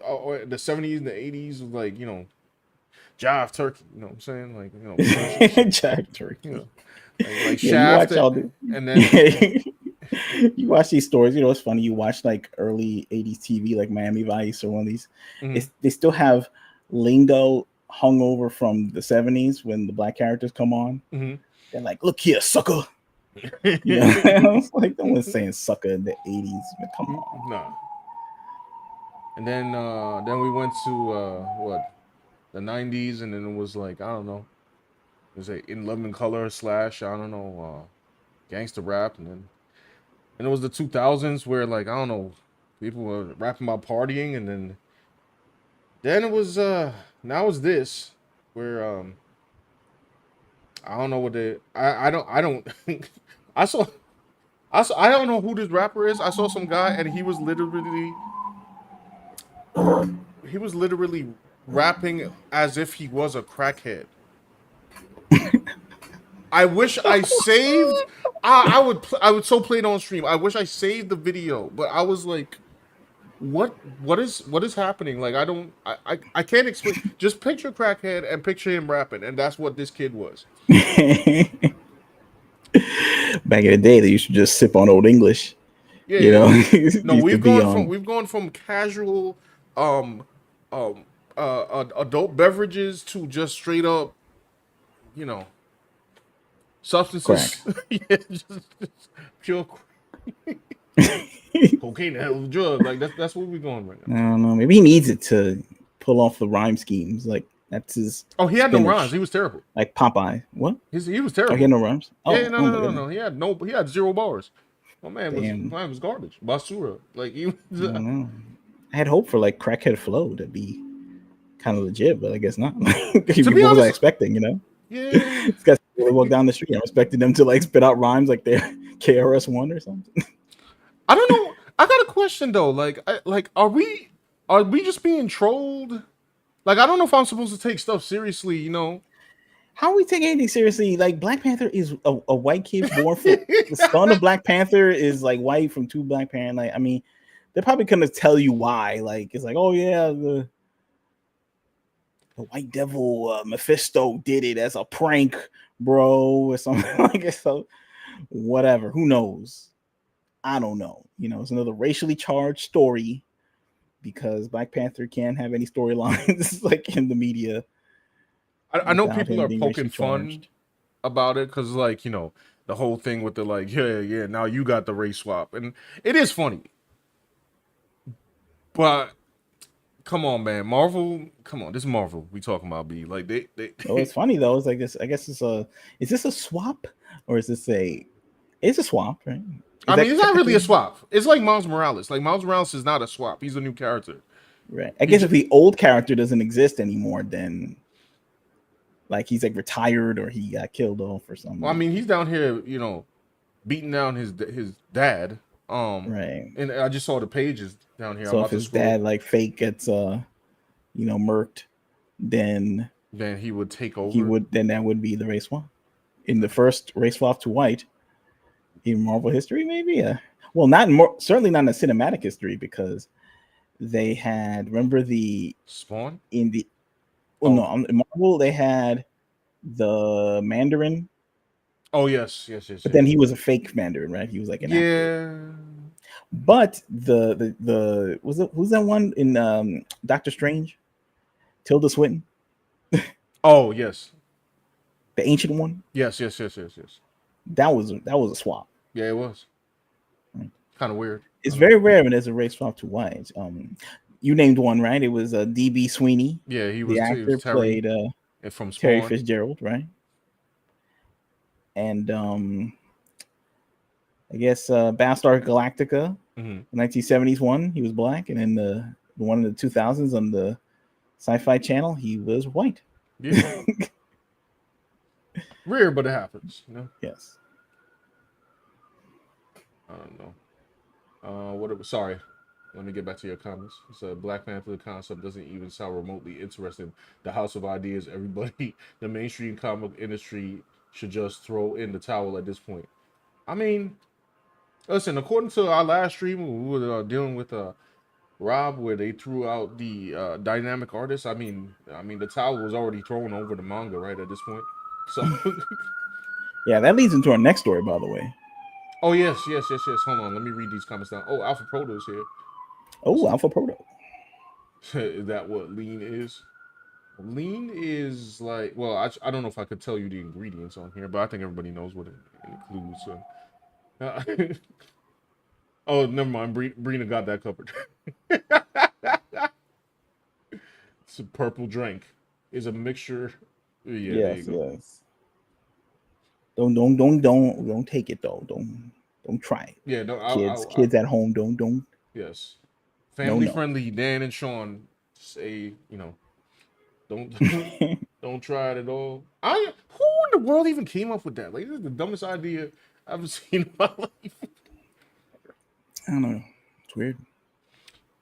or the '70s and the '80s was like Jive Turkey. You know what I'm saying? Like Jive Turkey. Like Shaft, and then. You watch these stories, it's funny. You watch like early '80s TV, like Miami Vice or one of these. They still have lingo hung over from the '70s when the black characters come on. They're like, "Look here, sucker." It's like no one's saying "sucker" in the '80s. But come on. Nah. And then we went to what the '90s, and then it was like I don't know. It was In Love and Color / I don't know, gangster rap, and it was the 2000s where like I don't know, people were rapping about partying, and then it was now it's this where I don't know what I don't I saw I don't know who this rapper is. I saw some guy and he was literally rapping as if he was a crackhead. I wish I saved. I would so play it on stream. I wish I saved the video, but I was like, what is happening? Like I can't explain. Just picture crackhead and picture him rapping, and that's what this kid was. Back in the day, they used to just sip on Old English. Yeah. No, we've gone from casual adult beverages to just straight up, substances. Yeah, just pure cocaine, a hell of a drug. Like that's where we're going right now. I don't know. Maybe he needs it to pull off the rhyme schemes. Like that's his. Oh, he had no rhymes. He was terrible. Like Popeye. What? He was terrible. Oh, he had no rhymes. Oh, yeah, no. He had 0 bars. My man was garbage. Basura. Like he was. I had hope for like crackhead flow to be kind of legit, but I guess not. To be honest, was I expecting? Yeah. These guys walk down the street. I'm expecting them to like spit out rhymes like they're KRS-One or something. I don't know. I got a question though. Like, are we just being trolled? Like, I don't know if I'm supposed to take stuff seriously. How are we taking anything seriously? Like, Black Panther is a white kid born from the son of Black Panther is like white from 2 black parents. Like, I mean, they're probably gonna tell you why. Like, it's like, oh yeah, the white devil Mephisto did it as a prank, bro, or something like it. So, whatever. Who knows? I don't know. It's another racially charged story because Black Panther can't have any storylines like in the media I know without people him are being poking racially fun charged. about it because, like, the whole thing with the like, yeah, now you got the race swap, and it is funny, but come on, man, Marvel, come on, this is Marvel we talking about. B like they Oh, it's funny though. It's like this. I guess is this a swap or is this a? It's a swap, right? Is I mean, that it's not really a technically swap. It's like Miles Morales. Like Miles Morales is not a swap. He's a new character. right? I He guess if j- the old character doesn't exist anymore, then like he's like retired or he got killed off or I something. mean, he's down here, beating down his dad. Right. And I just saw the pages down here. I'm So if about to his scroll. dad like fake gets murked, then Then he would take he over. would then that would be the race swap. In the first race swap to white in Marvel history, maybe. Yeah. Well, not in certainly not in the cinematic history because they had remember the Spawn. in the well Oh, no in Marvel they had the Mandarin, oh yes. but then he was a fake Mandarin, right? He was like an actor. Yeah. But the who's that one in Doctor Strange? Tilda Swinton, Oh yes. the ancient one. Yes. That was a swap. Yeah, it was Right? kind of weird. I It's don't know. very rare when there's a race swap to white. You named one, right? It was DB Sweeney. Yeah, The he was actor Terry played from Terry Spawn. Fitzgerald, right? And I guess Battlestar Galactica, Hmm. 1970s one, he was black, and then the one in the 2000s on the Sci-Fi Channel, he was white. Yeah, rare, but it happens. Yes. I don't know. What? Sorry. Let me get back to your comments. It said Black Panther concept doesn't even sound remotely interesting. The House of Ideas, everybody, the mainstream comic industry should just throw in the towel at this point. I mean, listen, according to our last stream, we were dealing with Rob, where they threw out the dynamic artist. I mean, the towel was already thrown over the manga right at this point. So, Yeah, that leads into our next story, by the way. oh yes. Hold on, let me read these comments down. Oh, Alpha Proto is here. Let's Oh, see. Alpha Proto. Is that what lean is? Lean is like, well, I don't know if I could tell you the ingredients on here, but I think everybody knows what it includes. So. Oh, never mind. Brina got that covered. It's a purple drink. Is a mixture. Yeah, there you Yes, go. yes. Don't take it though. Don't try it. Yeah, no, Kids at home, don't. yes. No, Family no. friendly. Dan and Sean say, don't don't try it at all. Who in the world even came up with that? Like, this is the dumbest idea I've ever seen in my life. I don't know. It's weird.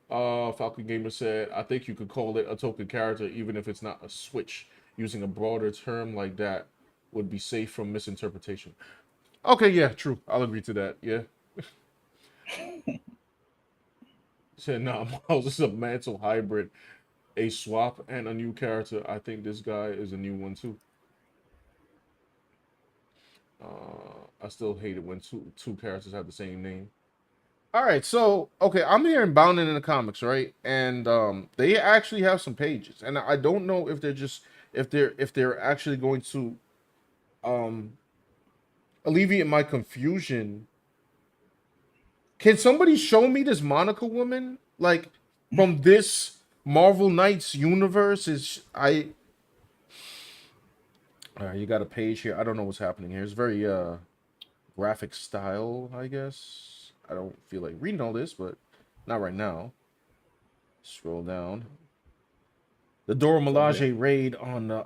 Falcon Gamer said, I think you could call it a token character even if it's not a switch. Using a broader term like that would be safe from misinterpretation. Okay, yeah, true. I'll agree to that. Yeah. Said, nah, Miles is a mantle hybrid, a swap, and a new character. I think this guy is a new one too. I still hate it when two characters have the same name. All right, so okay, I'm here in Bounding in the comics, right? And they actually have some pages, and I don't know if they're just if they're actually going to um alleviate my confusion. Can somebody show me this Monica woman like from this Marvel Knights universe? Is I You got a page here. I don't know what's happening here. It's very graphic style, I guess. I don't feel like reading all this, but not right now. Scroll down. The Dora It's all good. Milaje raid on the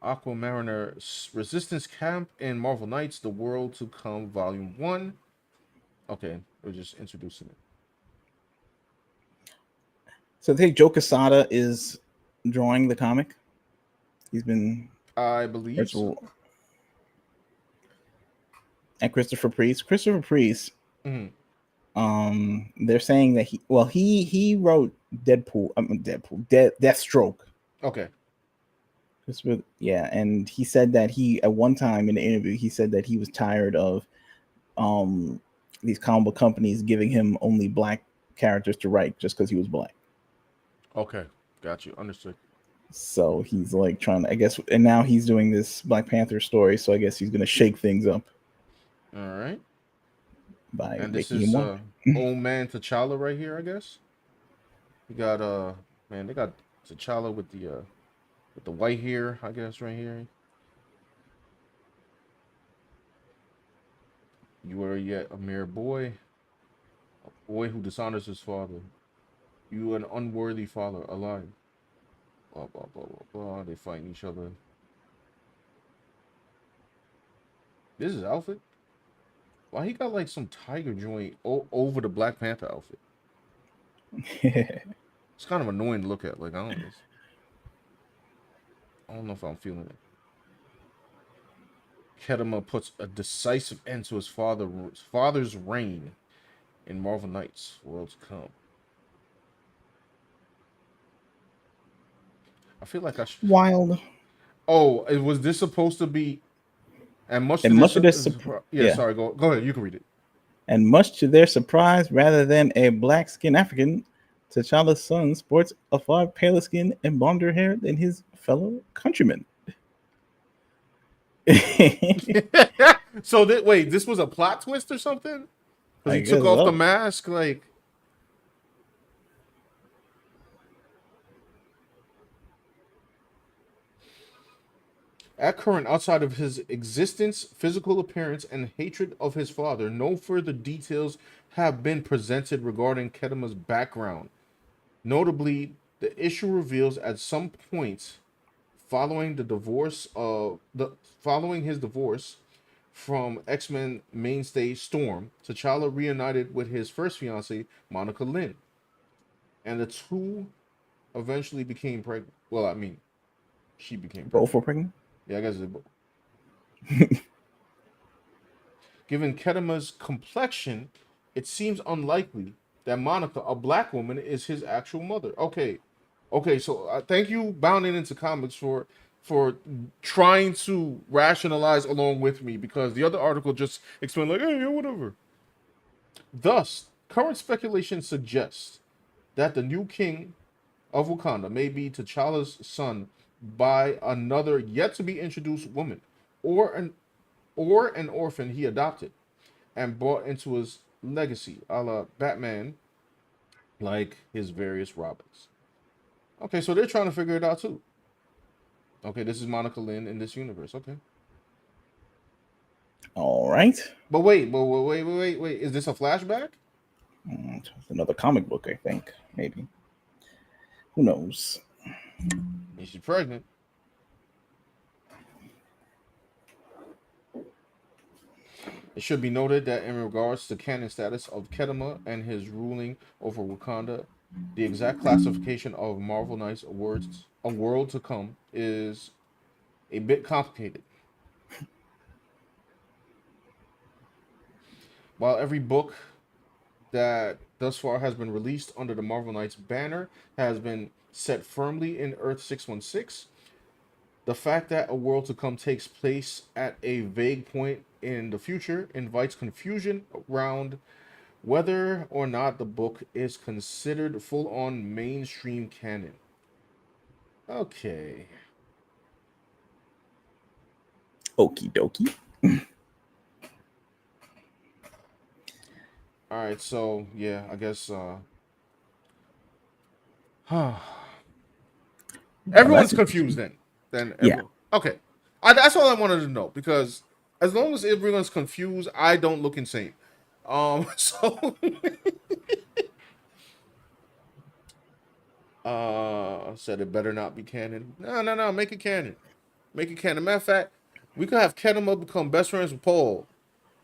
Aquamariner Resistance Camp in Marvel Knights: The World to Come, Volume 1. Okay, we're just introducing it. So I think Joe Quesada is drawing the comic. He's been I believe so. and Christopher Priest. Christopher Priest. Mhm. They're saying that he wrote Deathstroke. Okay. Yeah, and he said that he at one time in the interview he said that he was tired of um these comic book companies giving him only black characters to write just because he was black. Okay, got you. Understood. So he's like trying to, I guess, and now he's doing this Black Panther story. So I guess he's gonna shake things up All right. by And this making him is white. old man T'Challa right here, I guess. You got man, they got T'Challa with the white hair, I guess, right here. You are yet a mere boy, a boy who dishonors his father. You an unworthy father, alive. Blah blah blah blah blah. They fighting each other. This is outfit. Why he got like some tiger joint over the Black Panther outfit? It's kind of annoying to look at. Like I don't know if I'm feeling it. Kedema puts a decisive end to his father's reign in Marvel Knights World to Come. I feel like I should. Wild. Oh, was this supposed to be? And much to And much this, of their yeah. yeah, Sorry, go ahead. You can read it. and much to their surprise, rather than a black-skinned African, T'Challa's son sports a far paler skin and blonder hair than his fellow countrymen. So wait, this was a plot twist or something? Because I he took guess off the so. mask, like. At current, outside of his existence, physical appearance, and hatred of his father, no further details have been presented regarding Kedema's background. Notably, the issue reveals at some point following following his divorce from X-Men mainstay Storm, T'Challa reunited with his first fiancée, Monica Lynn, and the two eventually became pregnant. Well, I mean, she became Both pregnant. were pregnant. Yeah, I guess given Kedema's complexion, it seems unlikely that Monica, a black woman, is his actual mother. Okay. So thank you, Bounding into Comics, for trying to rationalize along with me because the other article just explained like, hey, yeah, whatever. Thus, current speculation suggests that the new king of Wakanda may be T'Challa's son by another yet to be introduced woman, or an orphan he adopted and brought into his legacy, a la Batman, like his various Robins. Okay, so they're trying to figure it out too. Okay, this is Monica Lynn in this universe. Okay, All right. but wait. Is this a flashback? It's another comic book, I think. Maybe. Who knows? Is she pregnant? It should be noted that in regards to canon status of Kedema and his ruling over Wakanda, the exact classification of Marvel Knights awards A World to Come is a bit complicated. While every book that thus far has been released under the Marvel Knights banner has been set firmly in Earth 616, the fact that A World to Come takes place at a vague point in the future invites confusion around whether or not the book is considered full-on mainstream canon. Okay. Okie dokie. All right, so yeah, I guess Well, everyone's that's confused interesting. then. Then Yeah. everyone. Okay. That's all I wanted to know because as long as everyone's confused, I don't look insane. So said it better not be canon. No, make it canon. Make it canon. Matter of fact, we could have Kenema become best friends with Paul,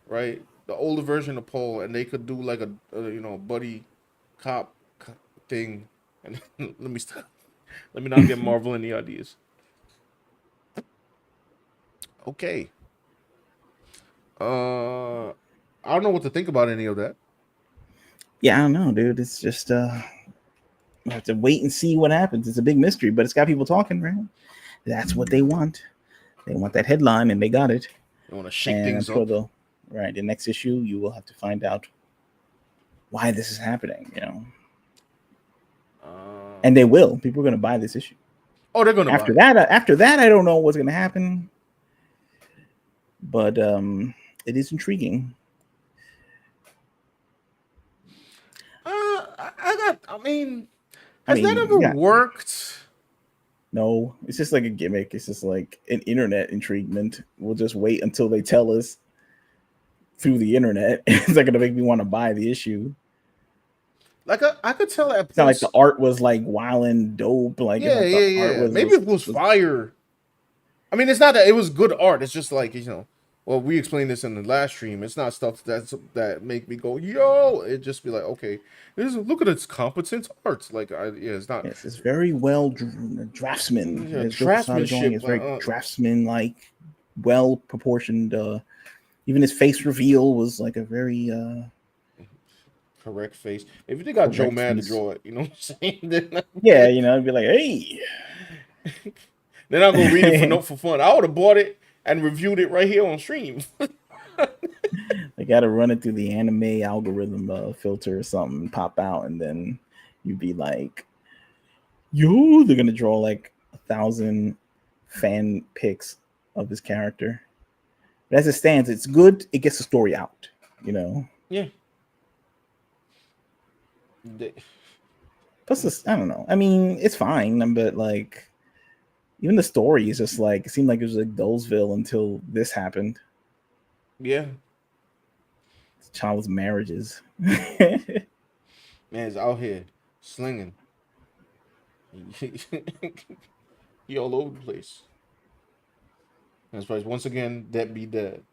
right? The older version of Paul, and they could do like a buddy cop thing. And let me stop. Let me not get Marvel any ideas. Okay. I don't know what to think about any of that. Yeah, I don't know, dude. It's just we have to wait and see what happens. It's a big mystery, but it's got people talking, right? That's what they want. They want that headline, and they got it. You want to shake And I'm things sure up? they'll right? The next issue, you will have to find out why this is happening. And they will. People are going to buy this issue. Oh, they're gonna buy After it. that, I don't know what's going to happen, but it is intriguing. I mean, I has that mean, ever yeah, worked? no, it's just like a gimmick. It's just like an internet intriguement. We'll just wait until they tell us through the internet. It's not going to make me want to buy the issue. Like I could tell at It's not like the points. art was like wild and dope. Like it's Yeah, not the yeah, art yeah. was Maybe it was was fire. I mean, it's not that it was good art. It's just like Well, we explained this in the last stream. It's not stuff that make me go yo. It just be like, okay, look at its competent art. Like, it's not yes, it's very well draftsman. yeah, As Joe Quesada drawing, draftsmanship. it's very draftsman like, well proportioned. Even his face reveal was like a very Correct face. If they got Joe correct Mad to face. draw it, you know what I'm saying? Then, Yeah, it'd be like, hey, then I'll go read it for fun. I would have bought it and reviewed it right here on stream. they got to run it through the anime algorithm filter or something, pop out, and then you'd be like, yo, they're gonna draw like 1,000 fan pics of this character. But as it stands, it's good. It gets the story out. Yeah. Plus, I don't know. I mean, it's fine, but like, even the story is just like it seemed like it was like Dolesville until this happened. Yeah. Child's marriages. Man's out here slinging. He all over the place. That's right. Once again, that be dead.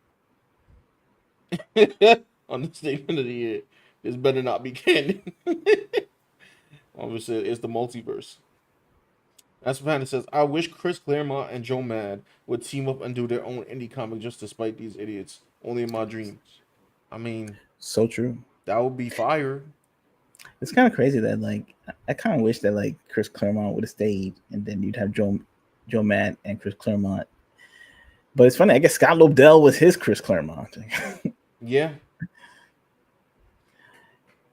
On the statement of the year, this better not be canon. Obviously, it's the multiverse. That's what says. I wish Chris Claremont and Joe Mad would team up and do their own indie comic just to spite these idiots. Only in my dreams. I mean, So true. that would be fire. It's kind of crazy that like I kind of wish that like Chris Claremont would have stayed, and then you'd have Joe Mad and Chris Claremont. But it's funny. I guess Scott Lobdell was his Chris Claremont. Yeah.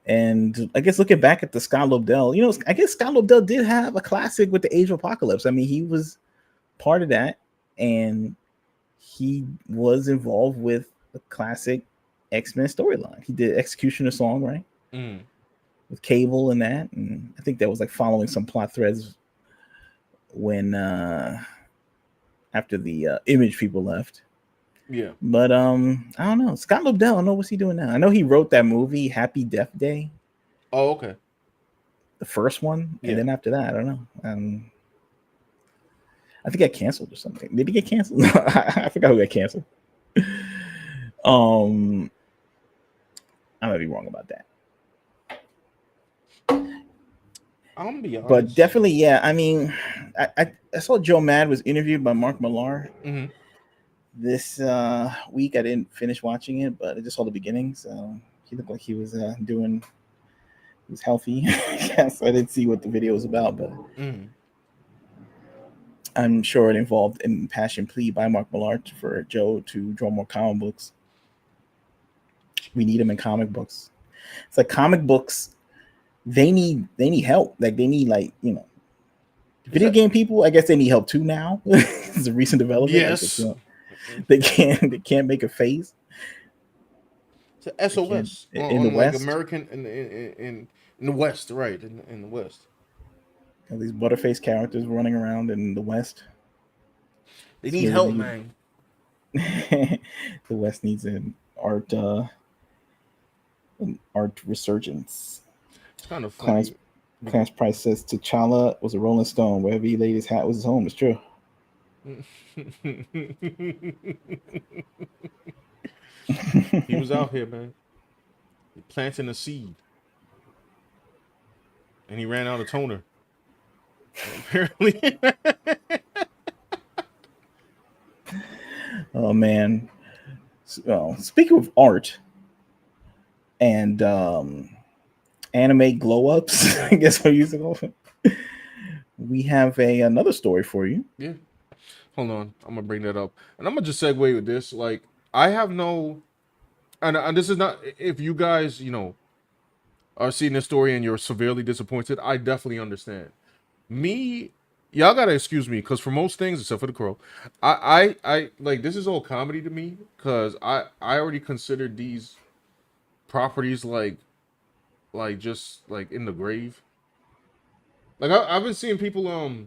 And I guess looking back at the Scott Lobdell, I guess Scott Lobdell did have a classic with the Age of Apocalypse. I mean, he was part of that, and he was involved with the classic X-Men storyline. He did Executioner song, right? Mm. With Cable and that. And I think that was like following some plot threads when after the Image people left. Yeah. But I don't know. Scott Lobdell, I don't know what's he doing now. I know he wrote that movie Happy Death Day. Oh, okay. The first one, Yeah. and then after that, I don't know. I think it got canceled or something. Did it get canceled? I forgot who got canceled. I might be wrong about that. I'm gonna be honest. But definitely, yeah. I mean, I saw Joe Mad was interviewed by Mark Millar this week. I didn't finish watching it, but I just saw the beginning. So he looked like he was he was healthy. Yes, I didn't see what the video was about, but I'm sure it involved an impassioned plea by Mark Millar for Joe to draw more comic books. We need him in comic books. It's like comic books. They need help. Like they need video game people. I guess they need help too now. It's a recent development. Yes. They can't make a face. It's a SOS in the like West. American in the West, right? In the West. These butterface characters running around in the West. They need help, man. The West needs an art resurgence. It's kind of funny. Clarence Price says T'Challa was a Rolling Stone. Wherever he laid his hat was his home. It's true. He was out here, man. He planting a seed. And he ran out of toner. Apparently. Oh man. Well, speaking of art and anime glow ups, I guess we're using it. We have another story for you. Yeah. Hold on. I'm gonna bring that up. And I'm gonna just segue with this. Like, I have no and this is not, if you guys, are seeing this story and you're severely disappointed, I definitely understand. Me, y'all gotta excuse me, because for most things except for the crow, I like, this is all comedy to me, because I already considered these properties like just like in the grave. Like I've been seeing people hold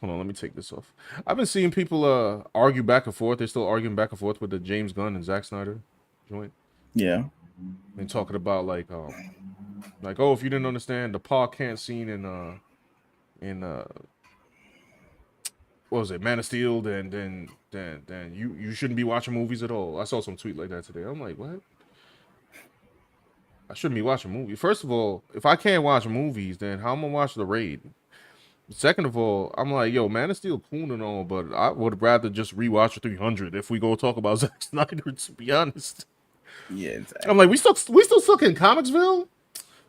on, let me take this off. I've been seeing people argue back and forth. They're still arguing back and forth with the James Gunn and Zack Snyder joint. Yeah. And talking about like, oh, if you didn't understand the Paul Kent scene in what was it, Man of Steel, then you shouldn't be watching movies at all. I saw some tweet like that today. I'm like, what? I shouldn't be watching movies. First of all, if I can't watch movies, then how am I gonna watch The Raid? Second of all, I'm like, yo, Man of Steel cool and all, but I would rather just rewatch 300 if we go talk about Zack Snyder, to be honest. Yeah, I'm exactly. like, we still stuck in Comicsville?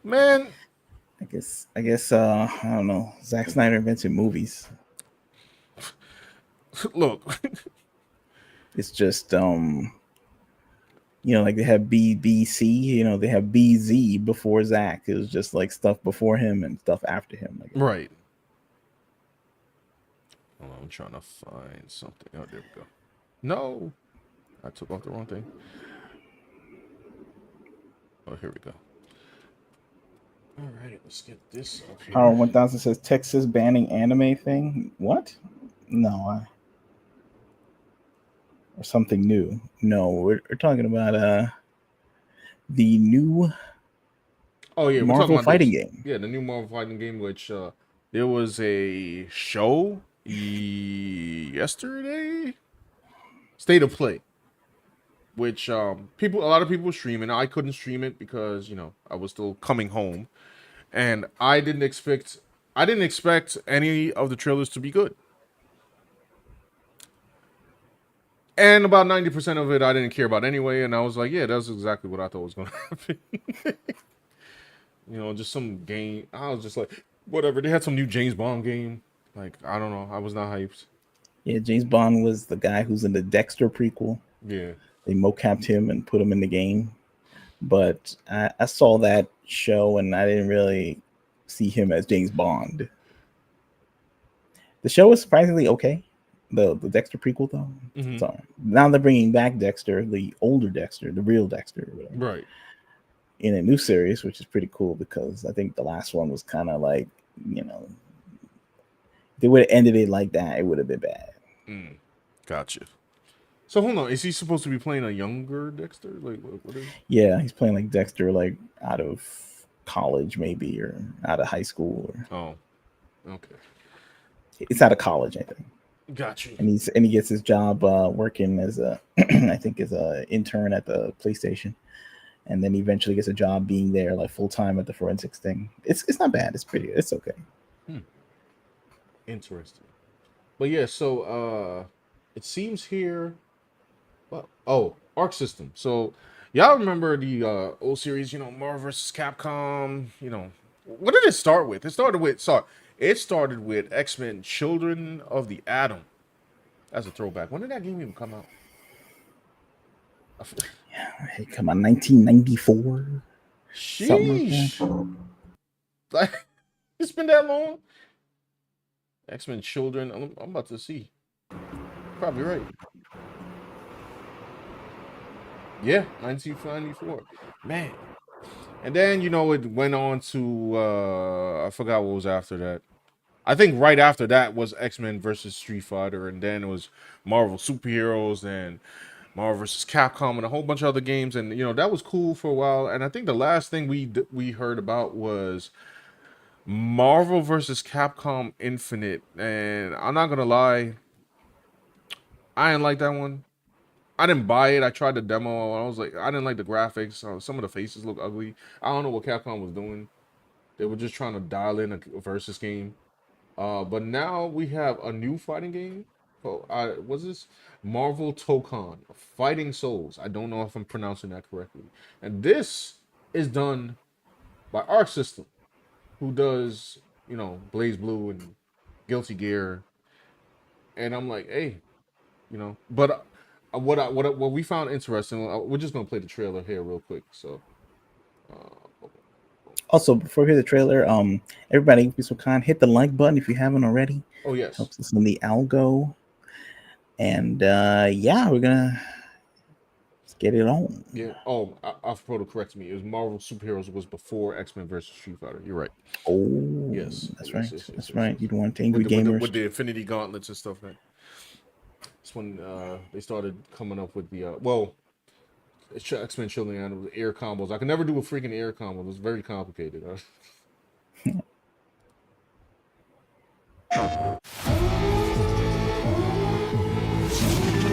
Man, I guess I don't know. Zack Snyder invented movies. look, It's just like they have BBC, they have BZ before Zack. It was just like stuff before him and stuff after him. Like, right. Hold on, I'm trying to find something. Oh, there we go. No, I took off the wrong thing. Oh, here we go. All right, let's get this up Power here. 1000 says Texas banning anime thing. What? No, or something new. No, we're talking about the new Oh yeah, we're talking Marvel about fighting this. game. Yeah, the new Marvel fighting game, which there was a show yesterday, State of Play, which a lot of people were streaming. I couldn't stream it because I was still coming home, and I didn't expect any of the trailers to be good. And about 90% of it I didn't care about anyway, and I was like, yeah, that's exactly what I thought was gonna happen. Just some game. I was just like, whatever. They had some new James Bond game. Like, I don't know. I was not hyped. Yeah, James Bond was the guy who's in the Dexter prequel. Yeah. They mocapped him and put him in the game. But I saw that show and I didn't really see him as James Bond. The show was surprisingly okay. The Dexter prequel though. Mm-hmm. So now they're bringing back Dexter, the older Dexter, the real Dexter, or whatever, Right. in a new series, which is pretty cool because I think the last one was kind of like, if they would have ended it like that, it would have been bad. Gotcha. So hold on. Is he supposed to be playing a younger Dexter? Like, what is? Yeah, he's playing like Dexter, like out of college maybe, or out of high school, or Oh, okay. it's out of college, I think. Gotcha. And he gets his job working as a I think as a intern at the PlayStation, and then he eventually gets a job being there like full time at the forensics thing. It's not bad. It's okay. Interesting. But yeah, so it seems here. Well, oh, Arc System. So y'all remember the old series? Marvel vs. Capcom. What did it start with? It started with X-Men: Children of the Atom. That's a throwback. When did that game even come out? Hey, come on, 1994, something like Sheesh. that. Like, it's been that long. X-Men: Children. I'm about to see. Probably right. Yeah, 1994. Man. And then it went on to I forgot what was after that. I think right after that was X-Men versus Street Fighter, and then it was Marvel Superheroes and Marvel versus Capcom and a whole bunch of other games, and that was cool for a while. And I think the last thing we heard about was Marvel versus Capcom Infinite, and I'm not gonna lie, I didn't like that one. I didn't buy it. I tried the demo. And I was like, I didn't like the graphics. Some of the faces look ugly. I don't know what Capcom was doing. They were just trying to dial in a versus game. But now we have a new fighting game. Oh, what's this? Marvel Tokon, Fighting Souls. I don't know if I'm pronouncing that correctly. And this is done by Arc System, who does, Blaze Blue and Guilty Gear. And I'm like, hey, but what we found interesting. We're just gonna play the trailer here real quick. So, Also, before we hear the trailer, everybody, be so kind, hit the like button if you haven't already. oh yes, Helps us in the algo. And yeah, we're gonna let's get it on. yeah. Oh, I forgot to correct me. It was Marvel Superheroes was before X-Men versus Street Fighter. You're right. Oh, Yes, that's yes, right. yes, yes, That's yes, right. yes. You don't want angry With gamers. with the Infinity Gauntlets and stuff. That's when they started coming up with the X-Men Chilling and with air combos. I could never do a freaking air combo. It was very complicated.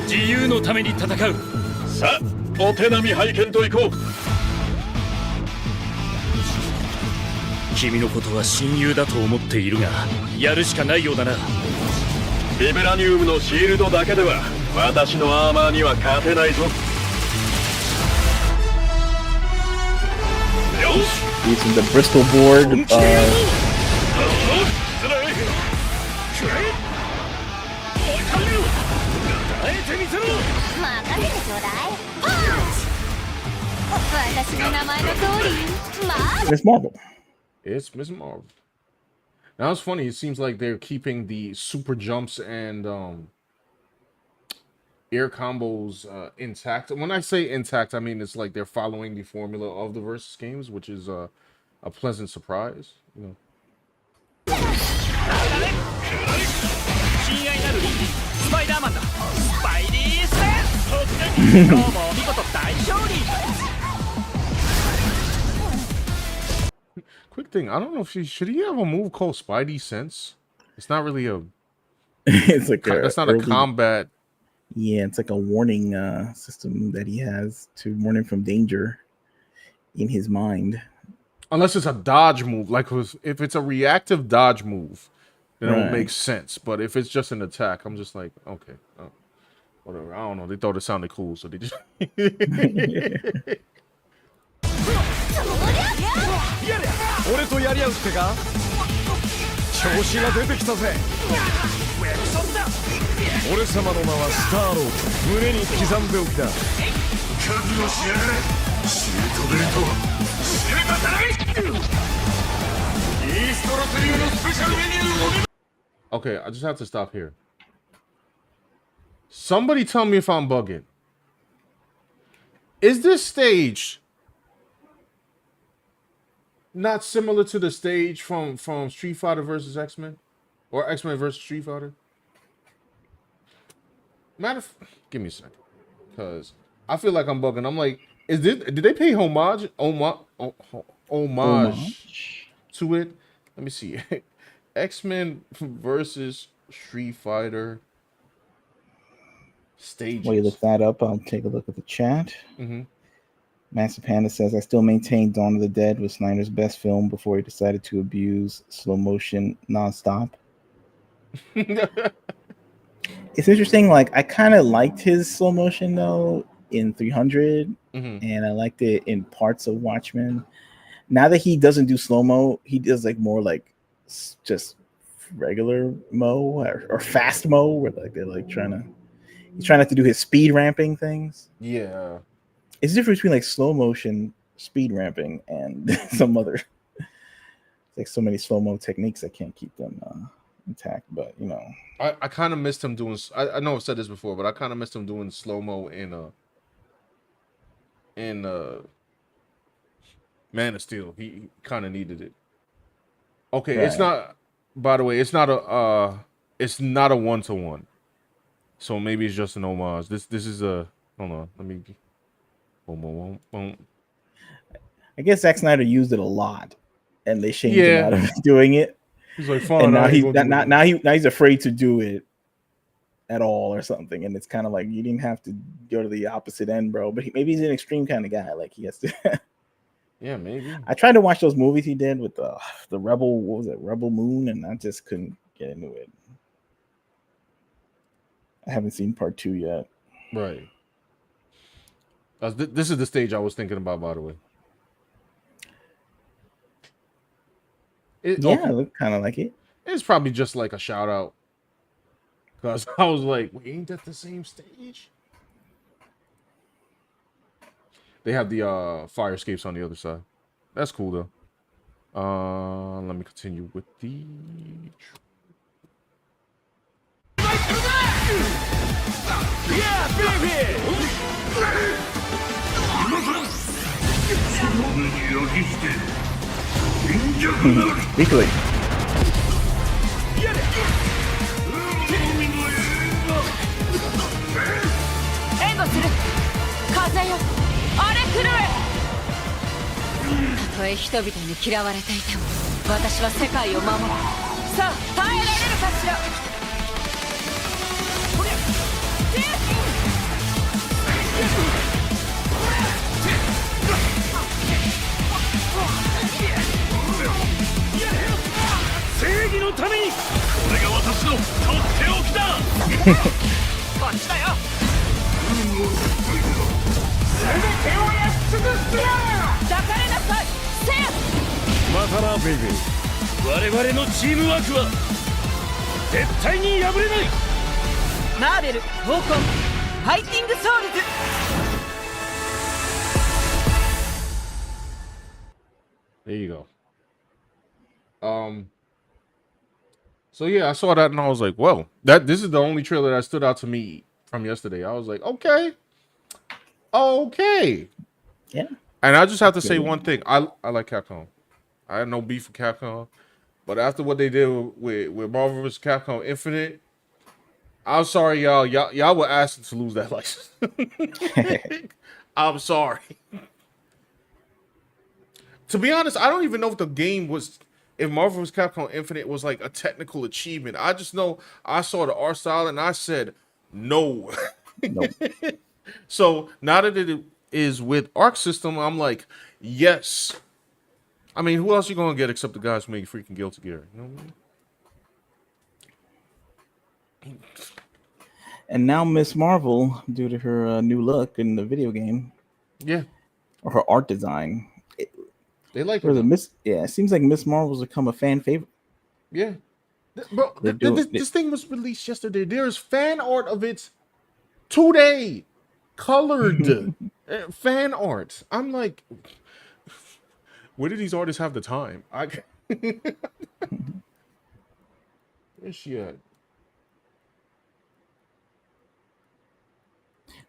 自由のために戦う。さあ、お手並み拝見といこう。君のことは親友だと思っているが、やるしかないようだな。ビブラニウムのシールドだけでは私のアーマーには勝てないぞ。よし。 Using the Bristol board. 私の名前の通り、Miss Marvel. It's Miss Marvel. Now it's funny. It seems like they're keeping the super jumps and air combos intact. And when I say intact, I mean it's like they're following the formula of the versus games, which is a pleasant surprise. You know. 親愛なるリンディ、スパイダーマンだ。スパイディーステン。今日も見事大勝利。 Quick thing, I don't know if should he have a move called Spidey Sense? It's not really a. It's like That's not a combat. Yeah, it's like a warning system that he has to warn him from danger in his mind. Unless it's a dodge move, like if it's a reactive dodge move, then it Right. would make sense. But if it's just an attack, I'm just like, okay, whatever. I don't know. They thought it sounded cool, so they just. 俺とやり合うってか調子が出てきたぜ俺様の名はスターロード胸に刻んでおきだ覚悟しやがれシュートベルトシュートサラミイーストロスリーのスペシャルメニューを見 Okay, I just have to stop here. Somebody tell me if I'm bugging. Is this stage not similar to the stage from Street Fighter versus X-Men? Or X-Men versus Street Fighter? Give me a second. Because I feel like I'm bugging. I'm like, did they pay homage to it? Let me see. X-Men versus Street Fighter stages. While you look that up, I'll take a look at the chat. Mm-hmm. Massive Panda says, I still maintain Dawn of the Dead was Snyder's best film before he decided to abuse slow motion nonstop. It's interesting. Like, I kind of liked his slow motion, though, in 300, and I liked it in parts of Watchmen. Now that he doesn't do slow-mo, he does, like, more, like, just regular mo or fast mo, where, like, they're, like, he's trying not to do his speed ramping things. Yeah. It's the difference between like slow motion speed ramping and some other like so many slow mo techniques. I can't keep them intact, but you know, I kind of missed him doing. I know I've said this before, but I kind of missed him doing slow mo in Man of Steel. He kind of needed it. Okay, Right. It's not. By the way, it's not a 1-to-1. So maybe it's just an homage. This is a. Hold on, let me. Boom. I guess Zack Snyder used it a lot, and they shamed him Yeah. out of doing it. He's like, fine. And now I ain't gonna do it. now he's afraid to do it at all or something. And it's kind of like you didn't have to go to the opposite end, bro. But maybe he's an extreme kind of guy. Like he has to. Yeah, maybe. I tried to watch those movies he did with the Rebel. What was it, Rebel Moon? And I just couldn't get into it. I haven't seen part 2 yet. Right. This is the stage I was thinking about, by the way. It looked kind of like it. It's probably just like a shout out. Because I was like, wait, ain't that the same stage? They have the fire escapes on the other side. That's cool though. Let me continue with the. Yeah, baby! Weakly. 援護する風よ荒れ狂えたとえ人々に嫌われていても私は世界を守るさあ耐えられるかしら正義のためにこれが私のとっておきだこっちだよ全てを焼き尽くす抱かれなさいせやまたなベイベー我々のチームワークは絶対に破れないマーベル闘魂ファイティングソウルズ There you go. So yeah, I saw that and I was like, well, this is the only trailer that stood out to me from yesterday. I was like, okay. Yeah. And I just have to say one thing. I like Capcom. I had no beef with Capcom. But after what they did with Marvel vs. Capcom Infinite, I'm sorry, y'all. Y'all were asking to lose that license. I'm sorry. To be honest, I don't even know if the game was, if Marvel vs. Capcom Infinite was like a technical achievement. I just know I saw the art style and I said no. Nope. So now that it is with Arc System, I'm like, yes. I mean, who else you gonna get except the guys who make freaking Guilty Gear? You know what I mean? And now Miss Marvel, due to her new look in the video game, Yeah, or her art design, they like or it. the Miss. Yeah, it seems like Miss Marvel's become a fan favorite. Yeah, bro. This thing was released yesterday. There's fan art of it today, colored fan art. I'm like, where do these artists have the time? Where's she at?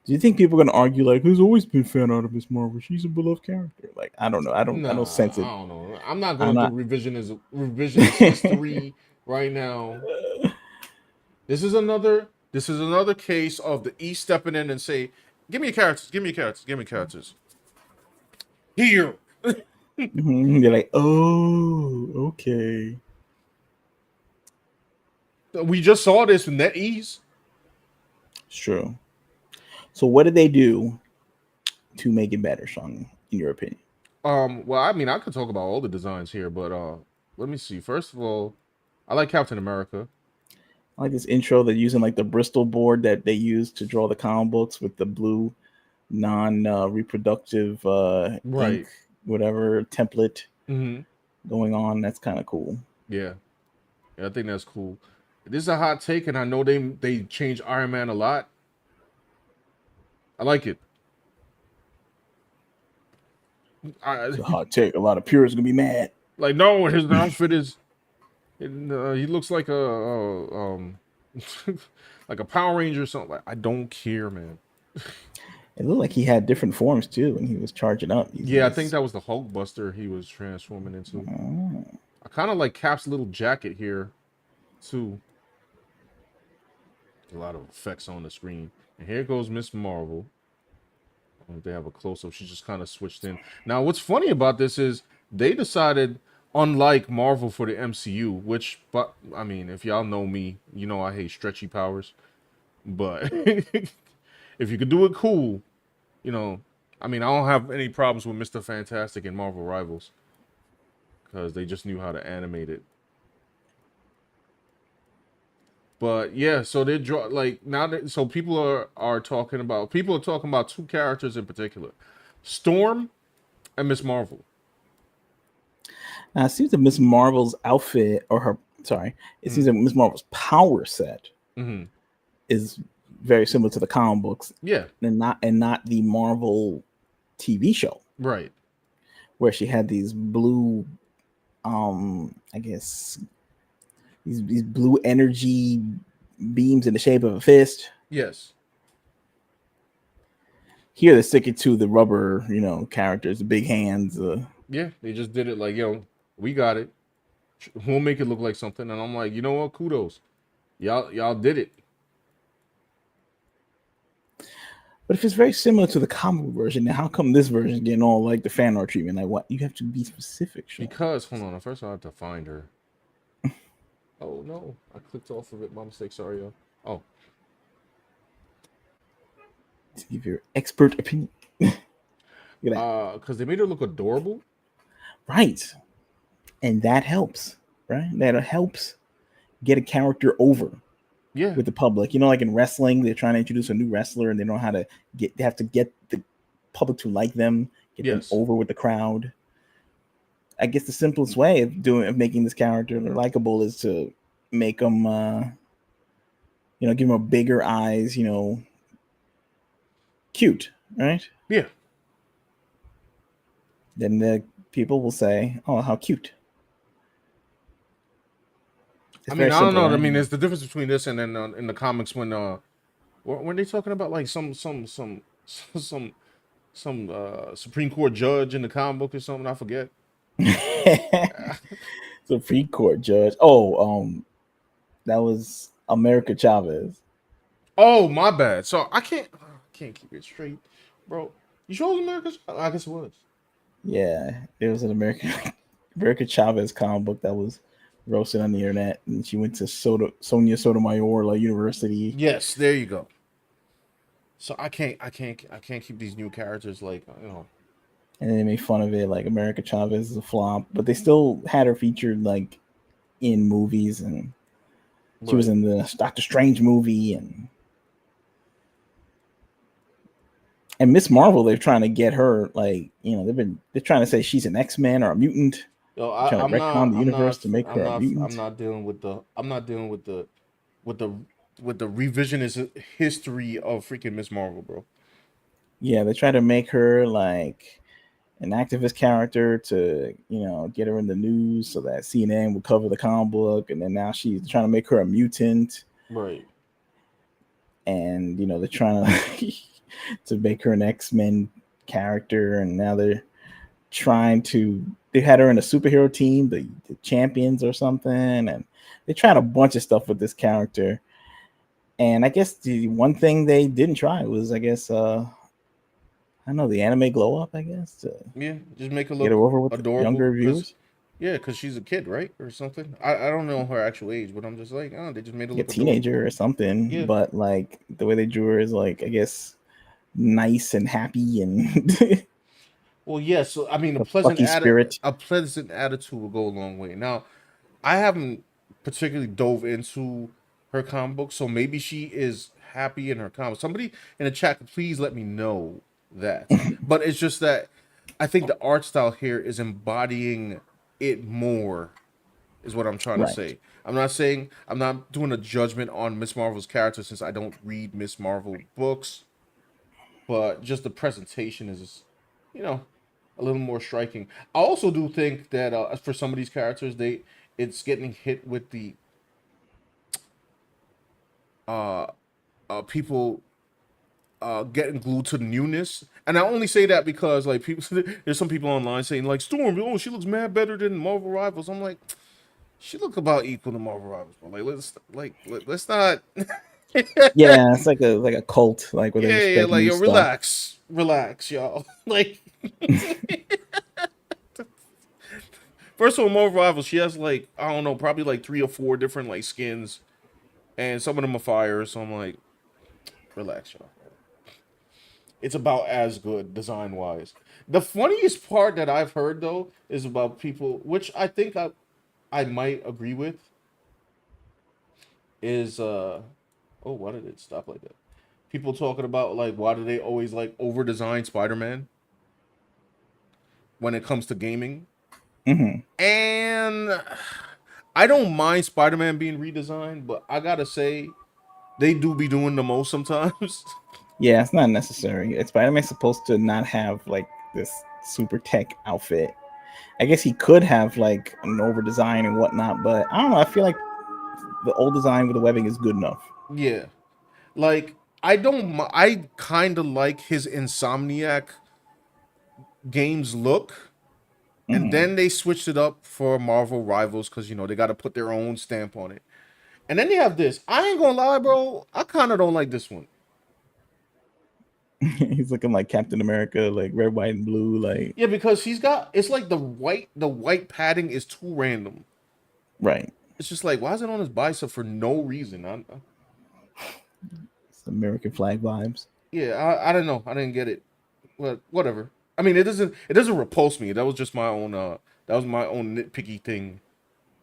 Do you think people are gonna argue like, "There's always been fan art of Miss Marvel. She's a beloved character." Like, I don't know. I don't sense it. I don't know. I'm not going to do revisionist history right now. This is another case of the E stepping in and say, "Give me your characters. Give me your characters. Give me characters." Here. They're like, "Oh, okay." We just saw this with NetEase. It's true. So, what did they do to make it better, Sean? In your opinion? Well, I mean, I could talk about all the designs here, but let me see. First of all, I like Captain America. I like this intro. They're using like the Bristol board that they use to draw the comic books with the blue, non-reproductive Right. ink, whatever template Mm-hmm. going on. That's kind of cool. Yeah, I think that's cool. This is a hot take, and I know they change Iron Man a lot. I like it. It's a hot take. A lot of purists are gonna be mad. Like, no, his outfit is. He looks like a like a Power Ranger or something. Like, I don't care, man. It looked like he had different forms too, and he was charging up. Yeah, I think that was the Hulk Buster he was transforming into. Oh. I kind of like Cap's little jacket here, too. A lot of effects on the screen. And here goes Miss Marvel. They have a close-up. She just kind of switched in. Now, what's funny about this is they decided, unlike Marvel for the MCU, but I mean, if y'all know me, you know I hate stretchy powers. But if you could do it cool, you know, I mean, I don't have any problems with Mr. Fantastic and Marvel Rivals because they just knew how to animate it. But yeah, so they draw like now that so people are talking about two characters in particular, Storm and Miss Marvel. Now, it seems that Miss Marvel's outfit, it seems that Miss Marvel's power set is very similar to the comic books. Yeah, and not the Marvel TV show Right. where she had these blue, I guess these blue energy beams in the shape of a fist. Yes. Here they're sticking to the rubber, characters, the big hands. Yeah, they just did it like, yo, we got it. We'll make it look like something. And I'm like, you know what? Kudos. Y'all did it. But if it's very similar to the comic version, then how come this version is getting all like the fan art treatment? Like, what? You have to be specific, Sean. Because, hold on, first I have to find her. Oh, no. I clicked off of it. My mistake. Sorry, yo. Oh. To give your expert opinion. Because they made her look adorable. Right. And that helps, right? That helps get a character over. Yeah. With the public, like in wrestling, they're trying to introduce a new wrestler, and they know how to they have to get the public to like them, get them over with the crowd. I guess the simplest way of making this character likable is to make them, give them a bigger eyes, cute, right? Yeah. Then the people will say, "Oh, how cute." I mean, I don't know. I mean, there's the difference between this and then in the comics when weren't they talking about like some Supreme Court judge in the comic book or something? I forget. Supreme Court judge. Oh, that was America Chavez. Oh, my bad. So I can't keep it straight, bro. You sure it was America? I guess it was. Yeah, it was an America Chavez comic book that was roasted on the internet, and she went to Sonia Sotomayor University. Yes, there you go. So I can't keep these new characters like. And they made fun of it, like America Chavez is a flop, but they still had her featured like in movies, and she was in the Doctor Strange movie, and Miss Marvel. They're trying to get her they're trying to say she's an X-Men or a mutant. Yo, I'm not dealing with the revisionist history of freaking Miss Marvel, bro. Yeah, they try to make her like an activist character to, get her in the news so that CNN would cover the comic book, and then now she's trying to make her a mutant. Right. And they're trying to to make her an X-Men character, and now they had her in a superhero team, the Champions or something, and they tried a bunch of stuff with this character. And I guess the one thing they didn't try was, I guess, I don't know, the anime glow up, I guess. Just make her look get her over with adorable. Younger viewers. Yeah, because she's a kid, right? Or something. I don't know her actual age, but I'm just like, they just made her look a teenager adorable. Or something. Yeah. But like the way they drew her is like, I guess, nice and happy and well, yeah, so I mean a pleasant attitude will go a long way. Now, I haven't particularly dove into her comic book, so maybe she is happy in her comic. Somebody in the chat, please let me know that. But it's just that I think the art style here is embodying it more, is what I'm trying to say. I'm not doing a judgment on Miss Marvel's character since I don't read Miss Marvel books, but just the presentation is, a little more striking. I also do think that for some of these characters, it's getting hit with the people getting glued to the newness, and I only say that because like there's some people online saying like Storm, she looks mad better than Marvel Rivals. I'm like, she look about equal to Marvel Rivals, but let's not. Yeah, it's like a cult, like where yeah, like yo, relax, y'all. Like, first of all, Marvel Rivals, she has like I don't know, probably like 3 or 4 different like skins, and some of them are fire. So I'm like, relax, y'all. It's about as good design wise. The funniest part that I've heard though is about people, which I think I might agree with, is why did it stop like that? People talking about like why do they always like over design Spider-Man when it comes to gaming? Mm-hmm. And I don't mind Spider-Man being redesigned, but I gotta say they do be doing the most sometimes. Yeah, it's not necessary. Spider-Man's supposed to not have like this super tech outfit. I guess he could have like an over design and whatnot, but I don't know. I feel like the old design with the webbing is good enough. Yeah, like I don't. I kind of like his Insomniac games look, and Mm-hmm. then they switched it up for Marvel Rivals because you know they got to put their own stamp on it. And then they have this. I ain't gonna lie, bro. I kind of don't like this one. He's looking like Captain America, like red, white, and blue. Like, Yeah, because he's got. It's like the white padding is too random. right. It's just like, why is it on his bicep for no reason? It's American flag vibes. Yeah, I don't know. I didn't get it. But whatever. I mean, it doesn't repulse me. That was just my own that was my own nitpicky thing.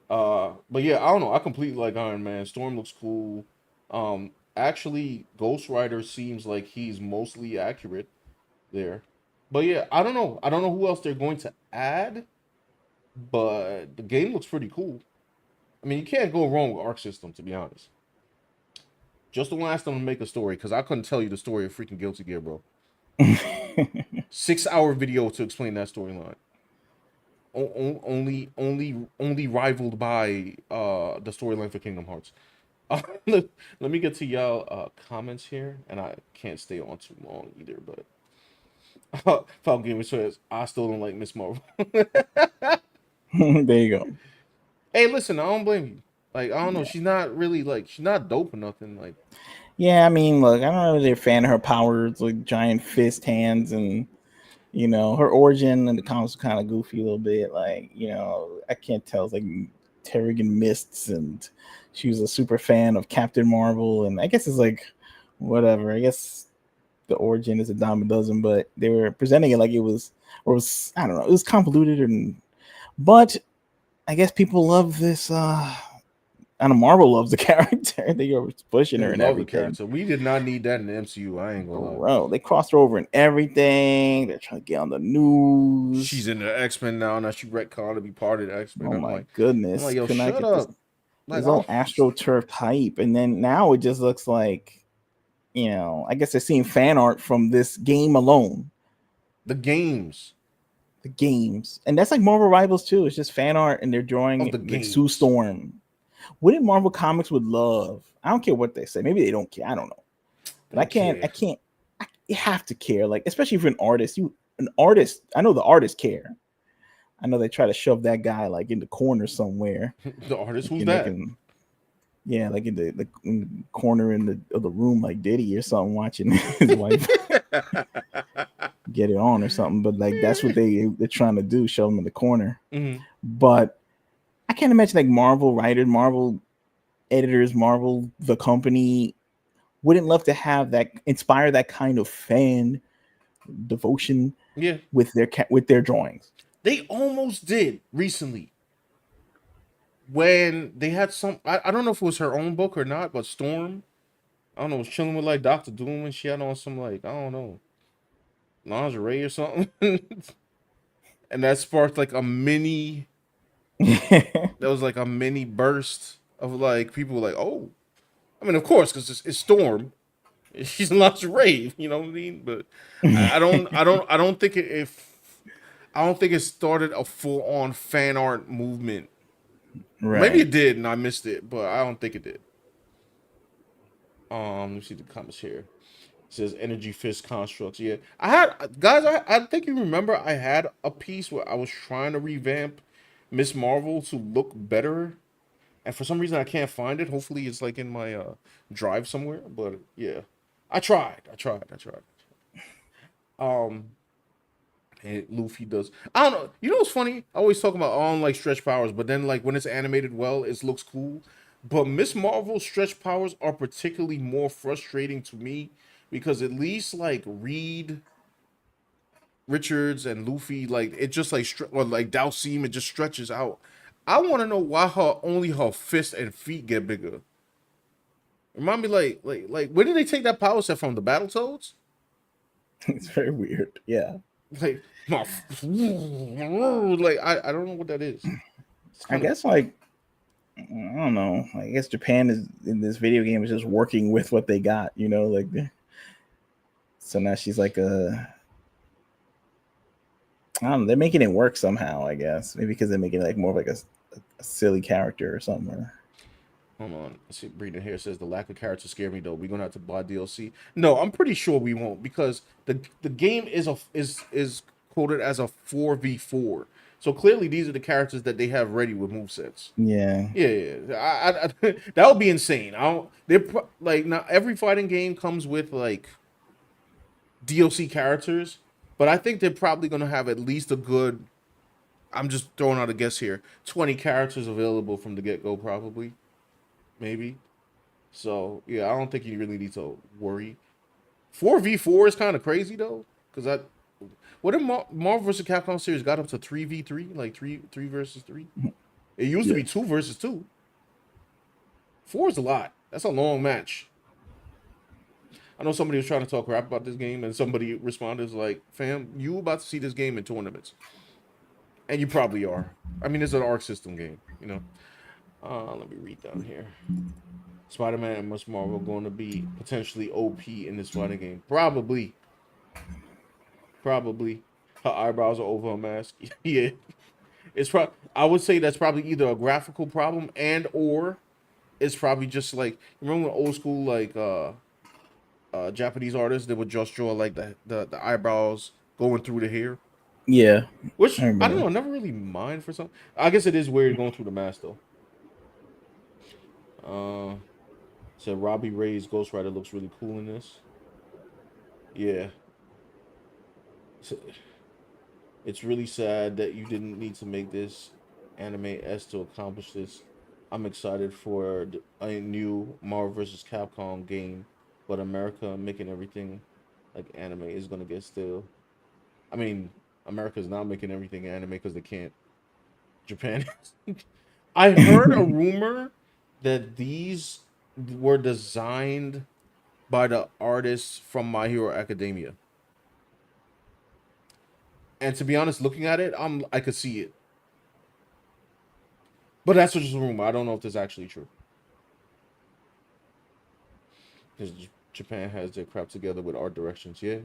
But yeah, I don't know. I completely like Iron Man. Storm looks cool. Actually, Ghost Rider seems like he's mostly accurate there. But yeah, I don't know. I don't know who else they're going to add, but the game looks pretty cool. I mean, you can't go wrong with Arc System, to be honest. Just don't ask them to make a story, because I couldn't tell you the story of freaking Guilty Gear, bro. 6-hour video to explain that storyline. Only rivaled by the storyline for Kingdom Hearts. Let me get to y'all comments here, and I can't stay on too long either. But Falcon Gamer says I still don't like Miss Marvel. There you go. Hey, listen, I don't blame you. Like, I don't know, she's not really like she's not dope or nothing. Like, Yeah, I mean, look, I don't know if they're a fan of her powers, like giant fist hands, and her origin and the comics are kind of goofy a little bit. Like, I can't tell. It's like Terrigan Mists, and she was a super fan of Captain Marvel, and I guess it's like whatever. I guess the origin is a dime a dozen, but they were presenting it like it was, or was I don't know, it was convoluted, but I guess people love this. I know Marvel loves the character. They were pushing they her and love the everything. character. We did not need that in the MCU. I ain't gonna lie. Bro, they crossed her over and everything. They're trying to get on the news. She's in the X-Men now. Now she retconned to be part of the X-Men. Oh my goodness. Yo, Couldn't I shut get this? up. Like, This old AstroTurf hype. And then now it just looks like, I guess they're seeing fan art from this game alone. the games. The games. And that's like Marvel Rivals too. It's just fan art and they're drawing Of the like Sue games. Storm. Wouldn't Marvel Comics would love? I don't care what they say. Maybe they don't care. I don't know. But you have to care. Like, especially if you're an artist. I know the artists care. I know they try to shove that guy like in the corner somewhere. The artist, Like, who's that? Yeah, like in the corner of the room, like Diddy or something, watching his wife get it on or something. But like that's what they're trying to do, shove him in the corner. Mm-hmm. But I can't imagine like Marvel writers, Marvel editors, Marvel the company wouldn't love to have that inspire that kind of fan devotion. Yeah, with their drawings. they almost did recently when they had some. I don't know if it was her own book or not, but Storm, I don't know, was chilling with like Doctor Doom, and she had on some like, I don't know, lingerie or something, and that sparked like a mini. That was like a mini burst of like people were like, oh, I mean, of course, because it's Storm. She's in lingerie, you know what I mean? But I don't think I don't think it started a full on fan art movement. Right. Maybe it did and I missed it, but I don't think it did. Let me see the comments here. It says energy fist constructs. Yeah, I had guys. I think you remember I had a piece where I was trying to revamp Miss Marvel to look better, and for some reason I can't find it. Hopefully it's like in my drive somewhere. But yeah, I tried. And Luffy does. I don't know. You know what's funny? I always talk about like stretch powers, but then like when it's animated well, it looks cool. But Miss Marvel's stretch powers are particularly more frustrating to me because at least like Reed Richards and Luffy, like it just like or like Dalsim, it just stretches out. I want to know why only her fists and feet get bigger. Remind me, like where did they take that power set from? The Battletoads? It's very weird. Yeah. Like my, like I don't know what that is. I guess like I don't know. I guess Japan is in this video game is just working with what they got. Like So now she's like a. I don't know. They're making it work somehow. I guess maybe because they're making it like more of like a silly character or something. Hold on. Let's see. Breeder here says the lack of character scared me though. We're gonna have to buy DLC. No, I'm pretty sure we won't because the game is quoted as a 4v4. So clearly these are the characters that they have ready with movesets. Yeah. Yeah. That would be insane. I don't. Like not every fighting game comes with like DLC characters, but I think they're probably gonna have at least a good. I'm just throwing out a guess here. 20 characters available from the get go, probably, maybe. So yeah, I don't think you really need to worry. 4v4 is kind of crazy though, because what if Marvel vs. Capcom series got up to 3v3, like three versus three? It used to be 2 versus 2. 4 is a lot. That's a long match. I know somebody was trying to talk crap about this game, and somebody responded like, "Fam, you about to see this game in tournaments, and you probably are. I mean, it's an arc system game, you know." Let me read down here. Spider-Man and Ms. Marvel going to be potentially OP in this fighting game. Probably. Her eyebrows are over her mask. Yeah. I would say that's probably either a graphical problem and or it's probably just like remember when old school like Japanese artists they would just draw like the eyebrows going through the hair. Yeah. Which I I don't remember. know, I never really mind for some. I guess it is weird going through the mask though. So Robbie Ray's Ghost Rider looks really cool in this. Yeah. It's really sad that you didn't need to make this anime S to accomplish this. I'm excited for a new Marvel vs. Capcom game, but America making everything like anime is gonna get still. I mean, America's not making everything anime because they can't. Japan. I heard a rumor that these were designed by the artists from My Hero Academia. And to be honest, looking at it, I could see it. But that's just a rumor. I don't know if this is actually true. Because Japan has their crap together with art directions, yeah.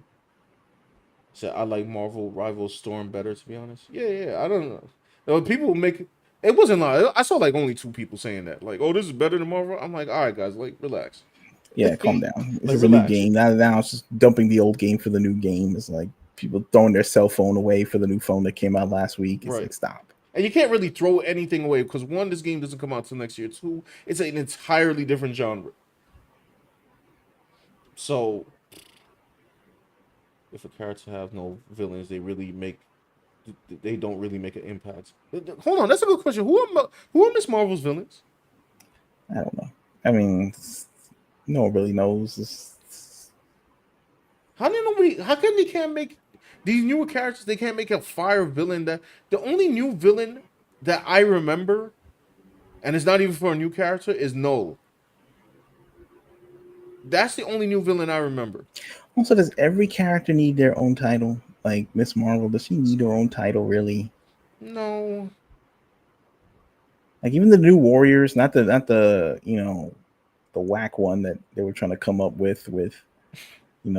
So I like Marvel Rivals Storm better, to be honest. Yeah. I don't know. People make it wasn't like I saw like only 2 people saying that. Like, oh, this is better than Marvel. I'm like, all right, guys, like relax. Yeah, calm down. This Like, is a new relax. game. Now it's just dumping the old game for the new game. It's like people throwing their cell phone away for the new phone that came out last week. It's Right. like stop. And you can't really throw anything away because 1, this game doesn't come out till next year. 2, it's an entirely different genre. So if a character have no villains, they don't really make an impact. Hold on, that's a good question. Who are Miss Marvel's villains? I don't know. I mean, no one really knows. How come they can't make these newer characters? They can't make a fire villain. That the only new villain that I remember, and it's not even for a new character, is Null. That's the only new villain I remember. Also, does every character need their own title? Like Miss Marvel, does she need her own title really? No. Like even the new Warriors, not the the whack one that they were trying to come up with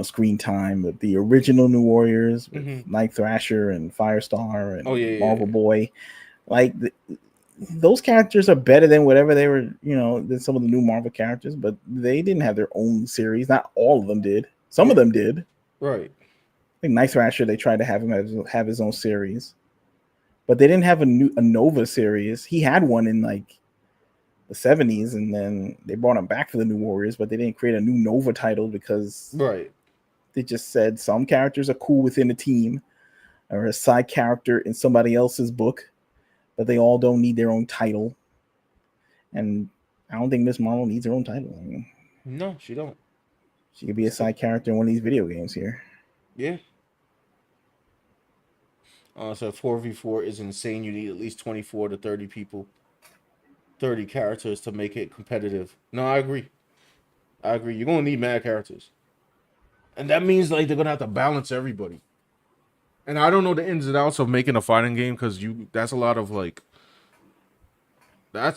screen time, but the original New Warriors with Night Thrasher and Firestar and Marvel Boy, like those characters are better than whatever they were, than some of the new Marvel characters, but they didn't have their own series. Not all of them did. Some of them did. Right. I think Night Thrasher, they tried to have him have his own series, but they didn't have a Nova series. He had one in like the 70s, and then they brought him back for the new Warriors, but they didn't create a new Nova title because they just said some characters are cool within a team or a side character in somebody else's book, but they all don't need their own title. And I don't think Miss Marvel needs her own title. I mean, no, she don't. She could be a side character in one of these video games here. Yeah. So 4v4 is insane. You need at least 24 to 30 people, 30 characters to make it competitive. No, I agree. You're going to need mad characters. And that means like they're going to have to balance everybody. And I don't know the ins and outs of making a fighting game because that's a lot of like, I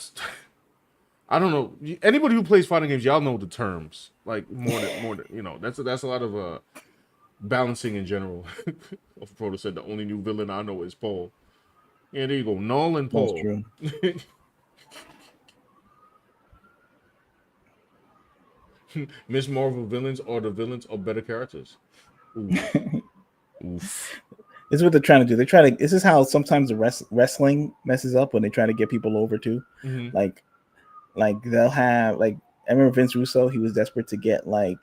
don't know. Anybody who plays fighting games, y'all know the terms. Like more than that's a lot of balancing in general. Frodo said the only new villain I know is Paul. Yeah, there you go. Null and That's Paul. true. Miss Marvel villains are the villains of better characters. Oof. Oof. This is what they're trying to do. They try to. This is how sometimes the wrestling messes up when they try to get people over too. Mm-hmm. Like they'll have like I remember Vince Russo. He was desperate to get like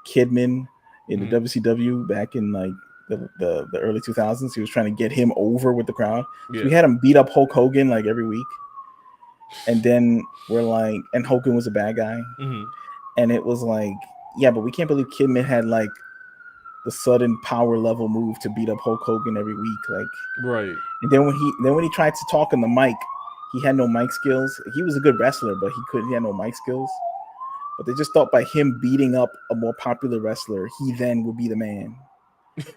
Kidman in the WCW back in like the early 2000s. He was trying to get him over with the crowd. Yeah. So we had him beat up Hulk Hogan like every week, and then we're like, and Hogan was a bad guy, and it was like, yeah, but we can't believe Kidman had like the sudden power level move to beat up Hulk Hogan every week, like Right. And then when he tried to talk on the mic, he had no mic skills. He was a good wrestler, but he had no mic skills. But they just thought by him beating up a more popular wrestler, he then would be the man.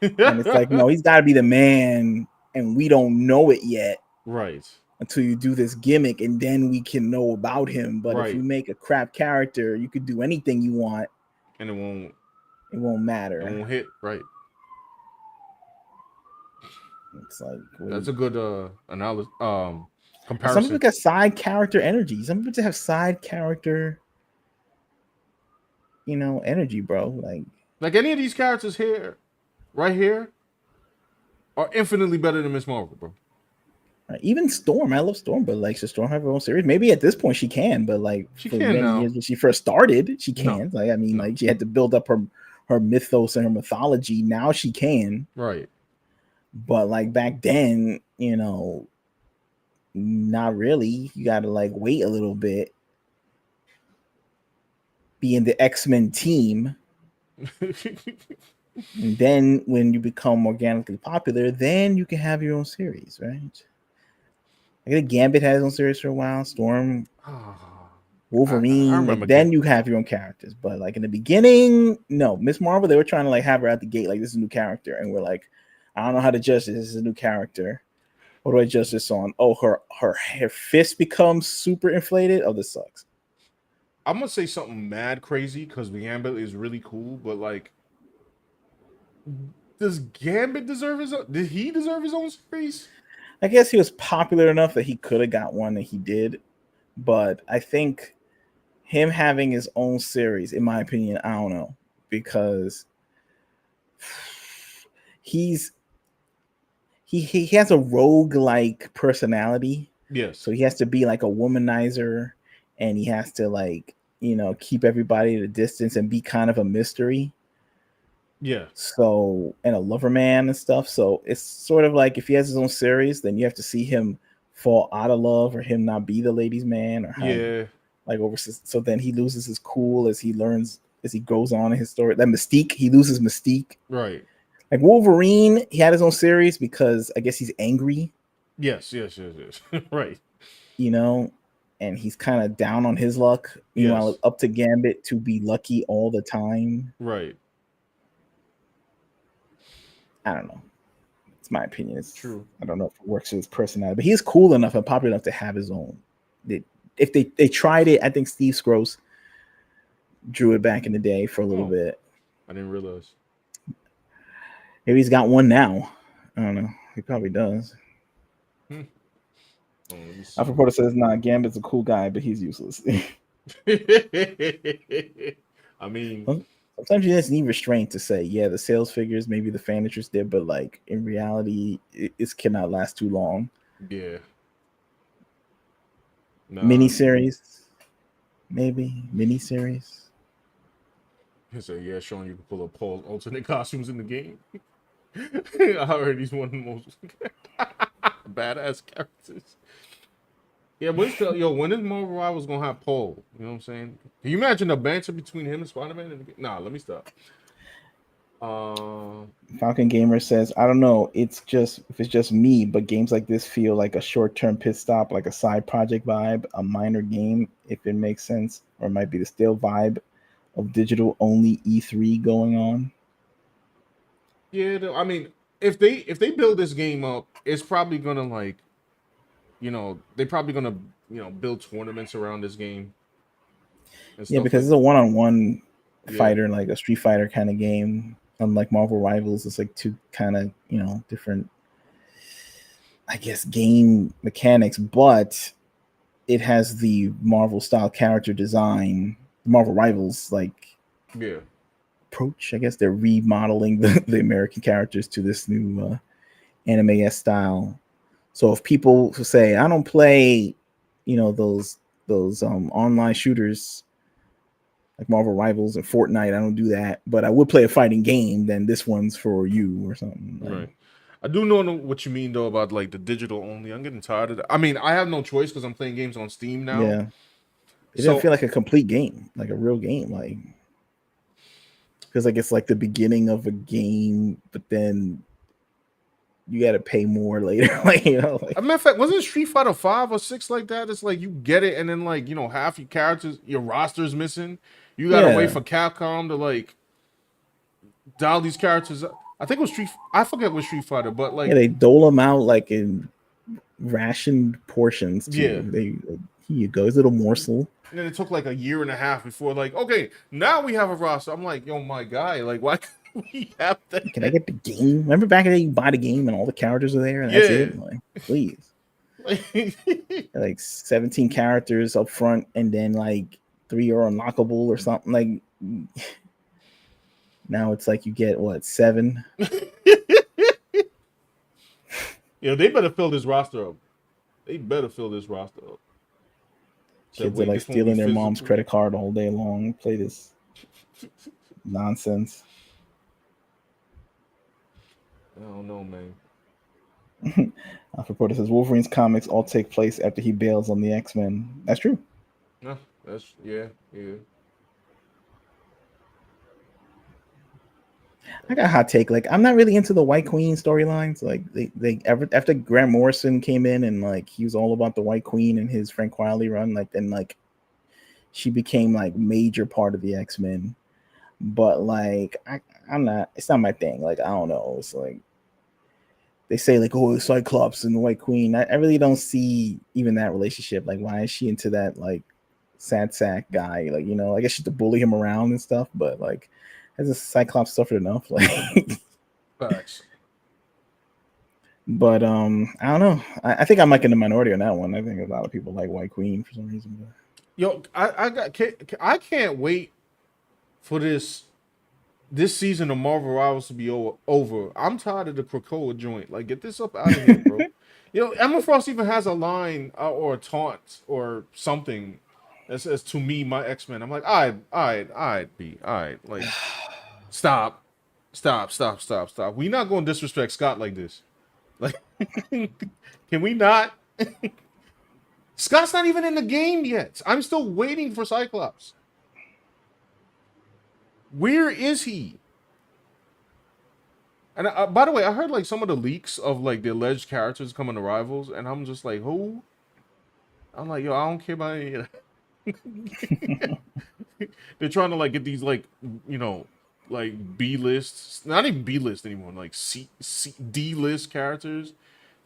And it's like, no, he's got to be the man, and we don't know it yet. Right. Until you do this gimmick, and then we can know about him. But if you make a crap character, you could do anything you want, and it won't matter. It won't hit. Right. It's like that's a good analysis. Comparison. Some people got side character energy. Some people have side character, energy, bro. Like any of these characters here, right here, are infinitely better than Miss Marvel, bro. Even Storm, I love Storm, but like, should Storm have her own series? Maybe at this point she can, but like she for can many now. years when she first started, she can't. No. Like, I mean, like she had to build up her mythos and her mythology. Now she can, right? But like back then, not really. You got to like wait a little bit. Be in the X-Men team. And then when you become organically popular, then you can have your own series, right? Like Gambit has his own series for a while. Storm, Wolverine. I remember then you have your own characters. But like in the beginning, no. Miss Marvel, they were trying to like have her at the gate, like this is a new character, and we're like, I don't know how to judge this. This is a new character. What do I judge this on? Oh, her fist becomes super inflated. Oh, this sucks. I'm gonna say something mad crazy because Gambit is really cool, but like, does Gambit deserve his own? Did he deserve his own series? I guess he was popular enough that he could have got one, and he did. But I think him having his own series, in my opinion, I don't know, because he has a rogue-like personality. Yes. So he has to be like a womanizer, and he has to like, keep everybody at a distance and be kind of a mystery. Yeah. So, and a lover man and stuff. So it's sort of like if he has his own series, then you have to see him fall out of love or him not be the ladies' man or how, like over. So then he loses his cool as he goes on in his story. That mystique, he loses mystique. Right. Like Wolverine, he had his own series because I guess he's angry. Yes. Right. And he's kind of down on his luck. Meanwhile, it's up to Gambit to be lucky all the time. Right. I don't know. It's my opinion. It's true. I don't know if it works with his personality, but he's cool enough and popular enough to have his own. If they tried it, I think Steve Scrooge drew it back in the day for a little bit. I didn't realize. Maybe he's got one now. I don't know. He probably does. Alpha Porter says, "Nah, Gambit's a cool guy, but he's useless." I mean, sometimes you just need restraint to say, yeah, the sales figures, maybe the fan interest did, but like in reality, it cannot last too long. Yeah. No. Miniseries, maybe miniseries. So yeah, Sean, you can pull up Paul's alternate costumes in the game. I heard he's one of the most badass characters. Yeah, but when is Marvel Rivals gonna have Paul? You know what I'm saying? Can you imagine the banter between him and Spider-Man? Nah, let me stop. Falcon Gamer says, I don't know. If it's just me, but games like this feel like a short-term pit stop, like a side project vibe, a minor game, if it makes sense, or it might be the still vibe of digital only E3 going on. Yeah, I mean, if they build this game up, it's probably gonna like, they're probably gonna build tournaments around this game. Yeah, because it's a one-on-one fighter, like a Street Fighter kind of game. Unlike Marvel Rivals, it's like two kind of different, I guess, game mechanics, but it has the Marvel style character design. Marvel Rivals Yeah. approach. I guess they're remodeling the American characters to this new anime style. So if people say I don't play, those online shooters like Marvel Rivals and Fortnite, I don't do that, but I would play a fighting game, then this one's for you or something. Right. I do know what you mean though about like the digital only. I'm getting tired of that. I mean, I have no choice because I'm playing games on Steam now. Yeah. It didn't feel like a complete game, like a real game, like because like it's like the beginning of a game, but then you got to pay more later. Like, As a matter of fact, wasn't Street Fighter 5 or 6 like that? It's like you get it, and then like half your characters, your roster's missing. You gotta wait for Capcom to like dial these characters up. I think it was I forget what Street Fighter, but like they dole them out like in rationed portions too. Yeah. Here you go, this little morsel. And then it took like a year and a half before like, okay, now we have a roster. I'm like, yo, my guy, like, why can't we have that? Can I get the game? Remember back in the day, you buy the game and all the characters are there, and that's it. Like, please. Like 17 characters up front, and then like 3 are unlockable or something. Like now it's like you get what 7. They better fill this roster up. They better fill this roster up. Kids are like stealing their mom's credit card all day long. Play this nonsense. I don't know, man. Alpha Porter says Wolverine's comics all take place after he bails on the X-Men. That's true. No, that's yeah. I got a hot take. Like, I'm not really into the White Queen storylines. Like, they after Grant Morrison came in and like he was all about the White Queen and his Frank Wiley run. Like, then like she became like major part of the X-Men. But like, I'm not. It's not my thing. Like, I don't know. It's like they say like, oh, Cyclops and the White Queen. I really don't see even that relationship. Like, why is she into that like sad sack guy? Like, I guess she's to bully him around and stuff. But like, has a Cyclops suffered enough? Like, facts. But I don't know. I think I'm like in the minority on that one. I think a lot of people like White Queen for some reason. But... Yo, I can't wait for this season of Marvel Rivals to be over. I'm tired of the Krakoa joint. Like, get this up out of here, bro. Emma Frost even has a line or a taunt or something that says to me, my X-Men. I'm like, all right. Like, stop. We not going to disrespect Scott like this. Like, can we not? Scott's not even in the game yet. I'm still waiting for Cyclops. Where is he? And by the way, I heard like some of the leaks of like the alleged characters coming to Rivals, and I'm just like, who? I'm like, yo, I don't care about any of that. They're trying to like get these like, like B lists, not even B list anymore, like D list characters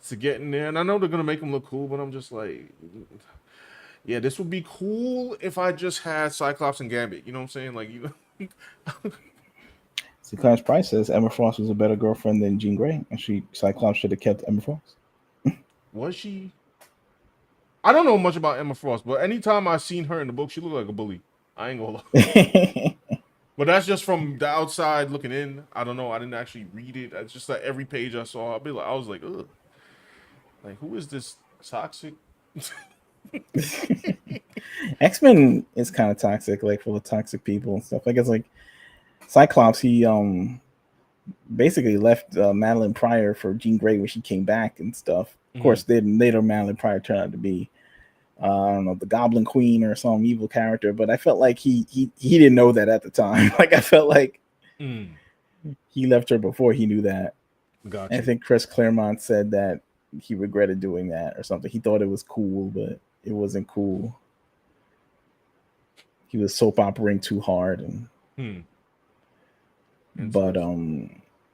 to get in there. And I know they're gonna make them look cool, but I'm just like, yeah, this would be cool if I just had Cyclops and Gambit. You know what I'm saying? Like, Cyclops Price says Emma Frost was a better girlfriend than Jean Grey, and Cyclops should have kept Emma Frost. Was she? I don't know much about Emma Frost, but anytime I've seen her in the book, she looked like a bully. I ain't gonna lie. But that's just from the outside looking in. I don't know. I didn't actually read it. It's just like every page I saw, I was like, ugh. Like, who is this toxic? X-Men is kind of toxic, like full of toxic people and stuff. Like, it's like Cyclops, he basically left Madeline Pryor for Jean Grey when she came back and stuff. Of course, then later Madeline Pryor turned out to be I don't know, the Goblin Queen or some evil character, but I felt like he didn't know that at the time. Like, I felt like he left her before he knew that. Gotcha. I think Chris Claremont said that he regretted doing that or something. He thought it was cool, but it wasn't cool. He was soap operating too hard, and but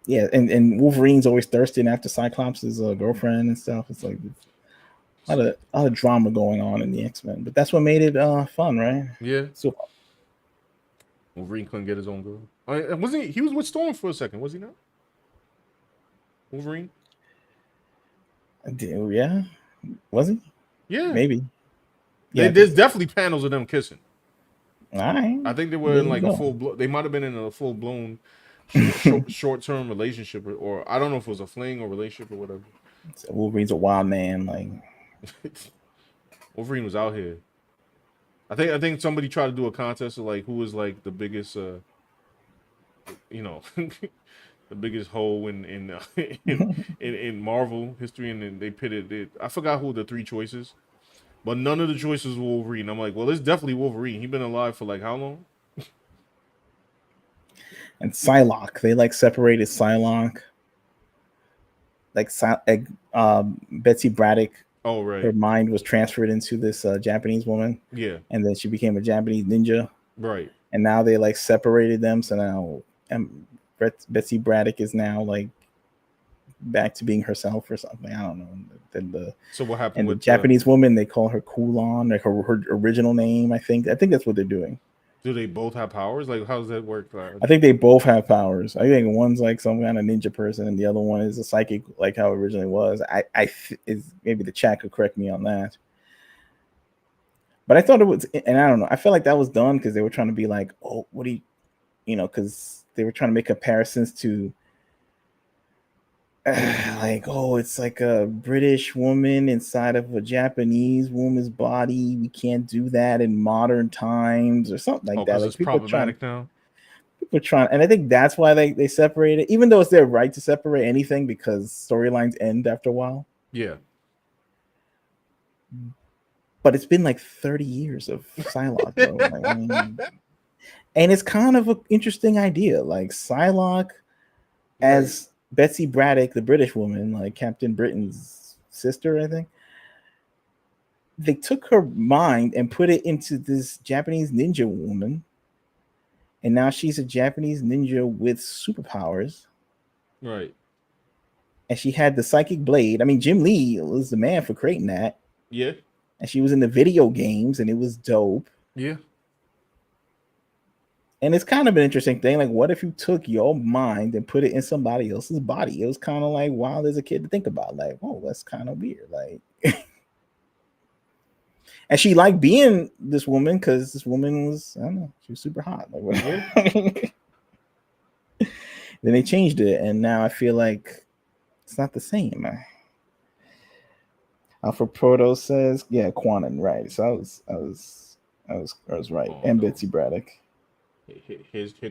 yeah, and Wolverine's always thirsting after Cyclops' girlfriend and stuff. It's like a lot of drama going on in the X-Men, but that's what made it fun, right? Yeah. So Wolverine couldn't get his own girl. Wasn't he? He was with Storm for a second, was he not? Wolverine. Yeah, was he? Yeah. Maybe. Yeah, There's definitely panels of them kissing. all right. I think they were There in you like a go. they might have been in a full blown short term relationship, or I don't know if it was a fling or relationship or whatever. So Wolverine's a wild man. Like, Wolverine was out here. I think somebody tried to do a contest of like who was like the biggest, the biggest hole in Marvel history, and then they pitted it. I forgot who the three choices, but none of the choices were Wolverine. I'm like, well, it's definitely Wolverine. He's been alive for like how long? and Psylocke, they like separated Psylocke. Like, Betsy Braddock, Oh her right, mind was transferred into this Japanese woman, yeah, and then she became a Japanese ninja. right. And now they like separated them. So now Betsy Braddock is now like back to being herself or something. I don't know. So what happened And the with Japanese woman, they call her Kulon, like her original name. I think that's what they're doing. do they both have powers? Like, how does that work? I think they both have powers. I think one's like some kind of ninja person, and the other one is a psychic, like how it originally was. Is maybe the chat could correct me on that. But I thought it was, and I don't know. I feel like that was done because they were trying to be like, oh, what do you, because they were trying to make comparisons to, like, oh, it's like a British woman inside of a Japanese woman's body. We can't do that in modern times or something like that. because Like it's problematic now. people trying, and I think that's why they separate it, even though it's their right to separate anything because storylines end after a while. Yeah, But it's been like 30 years of Psylocke, bro. Like, I mean, and it's kind of an interesting idea, like Psylocke as Betsy Braddock, the British woman, like Captain Britain's sister, I think. They took her mind and put it into this Japanese ninja woman, and now she's a Japanese ninja with superpowers. right. And she had the psychic blade. I mean, Jim Lee was the man for creating that. Yeah, And she was in the video games, and it was dope. yeah. And it's kind of an interesting thing. Like, what if you took your mind and put it in somebody else's body? It was kind of like wild as a kid to think about. Like, oh, that's kind of weird. Like, and she liked being this woman because this woman was, I don't know, she was super hot. Like, whatever. Then they changed it, and now I feel like it's not the same. Alpha Proto says, yeah, Quanon, right? So I was right. Oh, And no. Betsy Braddock. Here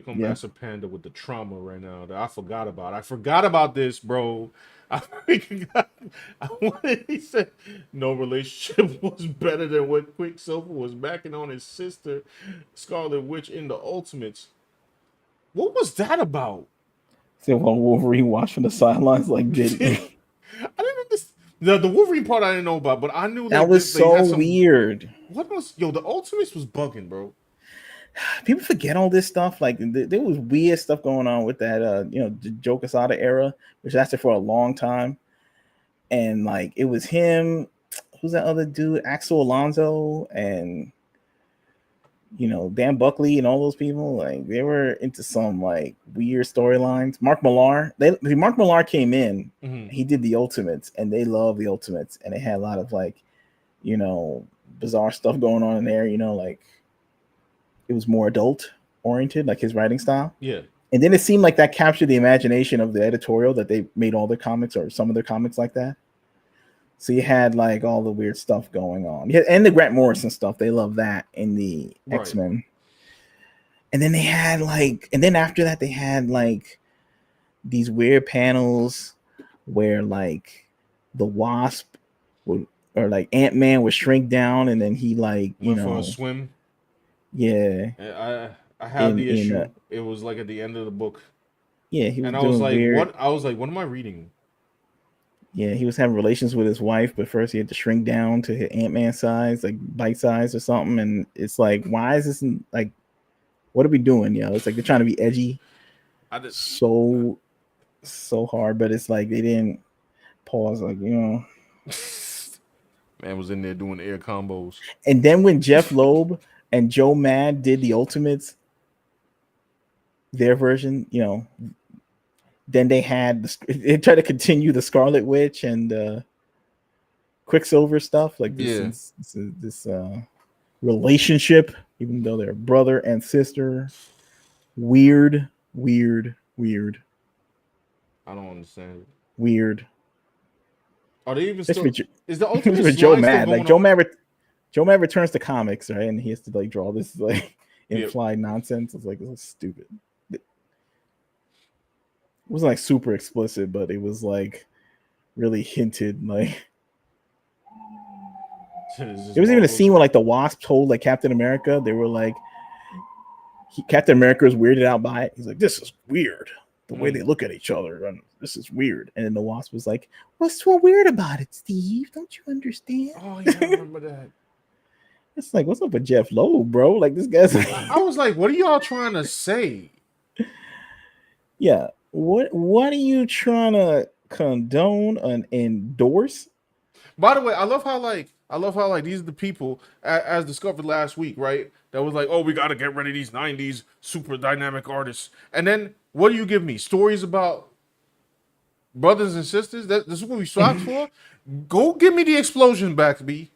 comes Yeah. Master Panda with the trauma right now that I forgot about. I forgot about this, bro. He said no relationship was better than what Quicksilver was backing on his sister, Scarlet Witch, in the Ultimates. What was that about? So while Wolverine watched from the sidelines, like, did I didn't understand. The Wolverine part I didn't know about, but I knew like, that was they had so weird. What was the Ultimates was bugging, bro. People forget all this stuff. Like, there was weird stuff going on with that, the Joe Quesada era, which lasted for a long time. And like, it was him. Who's that other dude? Axel Alonso and Dan Buckley and all those people. Like, they were into some like weird storylines. Mark Millar. Mark Millar came in. Mm-hmm. He did the Ultimates, and they loved the Ultimates, and they had a lot of like, bizarre stuff going on in there. Like, it was more adult oriented, like his writing style. Yeah. And then it seemed like that captured the imagination of the editorial, that they made all their comics or some of their comics like that. So you had like all the weird stuff going on. Yeah, and the Grant Morrison stuff. They love that in the X-Men. And then they had and then after that they had like these weird panels where like the Wasp would, or like Ant-Man would shrink down, and then he like, went for a swim. Yeah. I have the issue. It was like at the end of the book. Yeah, he was and I doing was like, weird. what? I was like, what am I reading? Yeah, he was having relations with his wife, but first he had to shrink down to his Ant-Man size, like bite size or something. And it's like, why is this like, what are we doing, yo? It's like they're trying to be edgy so hard, but it's like they didn't pause, like, Man was in there doing air combos. And then when Jeff Loeb and Joe Mad did the Ultimates, their version, then they tried to continue the Scarlet Witch and Quicksilver stuff, like this relationship, even though they're brother and sister. Weird. I don't understand it. Weird. Are they even still? Is the Ultimate Ultimate Joe Slide mad? still Like going Joe Mad returns to comics, right? And he has to like draw this like Yep. implied nonsense. It's like, this is stupid. It wasn't like super explicit, but it was like really hinted. Like there was even a scene where like the Wasp told like Captain America, they were like, Captain America was weirded out by it. He's like, this is weird. The way they look at each other, and this is weird. And then the Wasp was like, what's so weird about it, Steve? Don't you understand? Oh yeah, I remember that. It's like, what's up with Jeff Loeb, bro? Like, this guy's like, I was like, what are y'all trying to say? Yeah. What are you trying to condone and endorse? By the way, I love how these are the people as discovered last week, right? That was like, oh, we got to get rid of these 90s super dynamic artists. And then what do you give me? Stories about brothers and sisters? This is what we swapped for? Go give me the explosion back, B.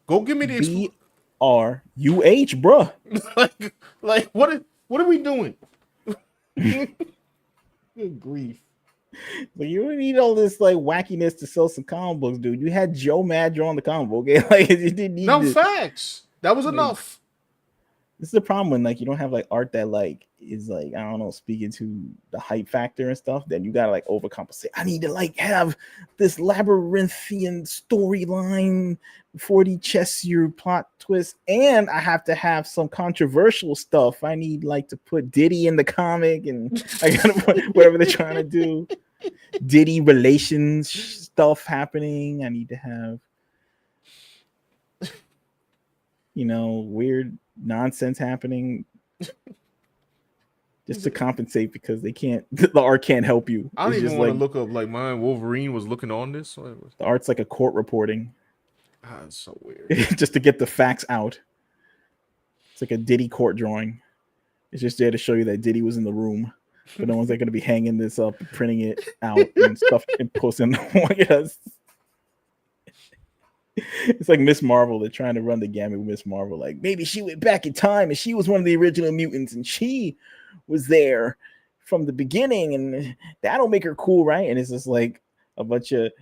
Go give me the explosion. BRUH, bruh. like what are we doing? Good grief. But you don't need all this like wackiness to sell some comic books, dude. You had Joe Mad drawing the comic book. Okay? Like, you didn't need facts. That was enough. This is the problem when like you don't have like art that like is like, I don't know, speaking to the hype factor and stuff. Then you gotta like overcompensate. I need to like have this labyrinthian storyline, 40 chess your plot twist, and I have to have some controversial stuff. I need like to put Diddy in the comic, and I gotta put whatever they're trying to do. Diddy relations stuff happening. I need to have, weird nonsense happening just to compensate, because they can't, the art can't help you. I don't even want to look up like mine. Wolverine was looking on this. The art's like a court reporting. It's so weird. Just to get the facts out. It's like a Diddy court drawing. It's just there to show you that Diddy was in the room, but no one's like going to be hanging this up, printing it out and stuff and posting. It's like Miss Marvel. They're trying to run the gamut with Miss Marvel. Like, maybe she went back in time and she was one of the original mutants and she was there from the beginning, and that'll make her cool, right? And it's just like a bunch of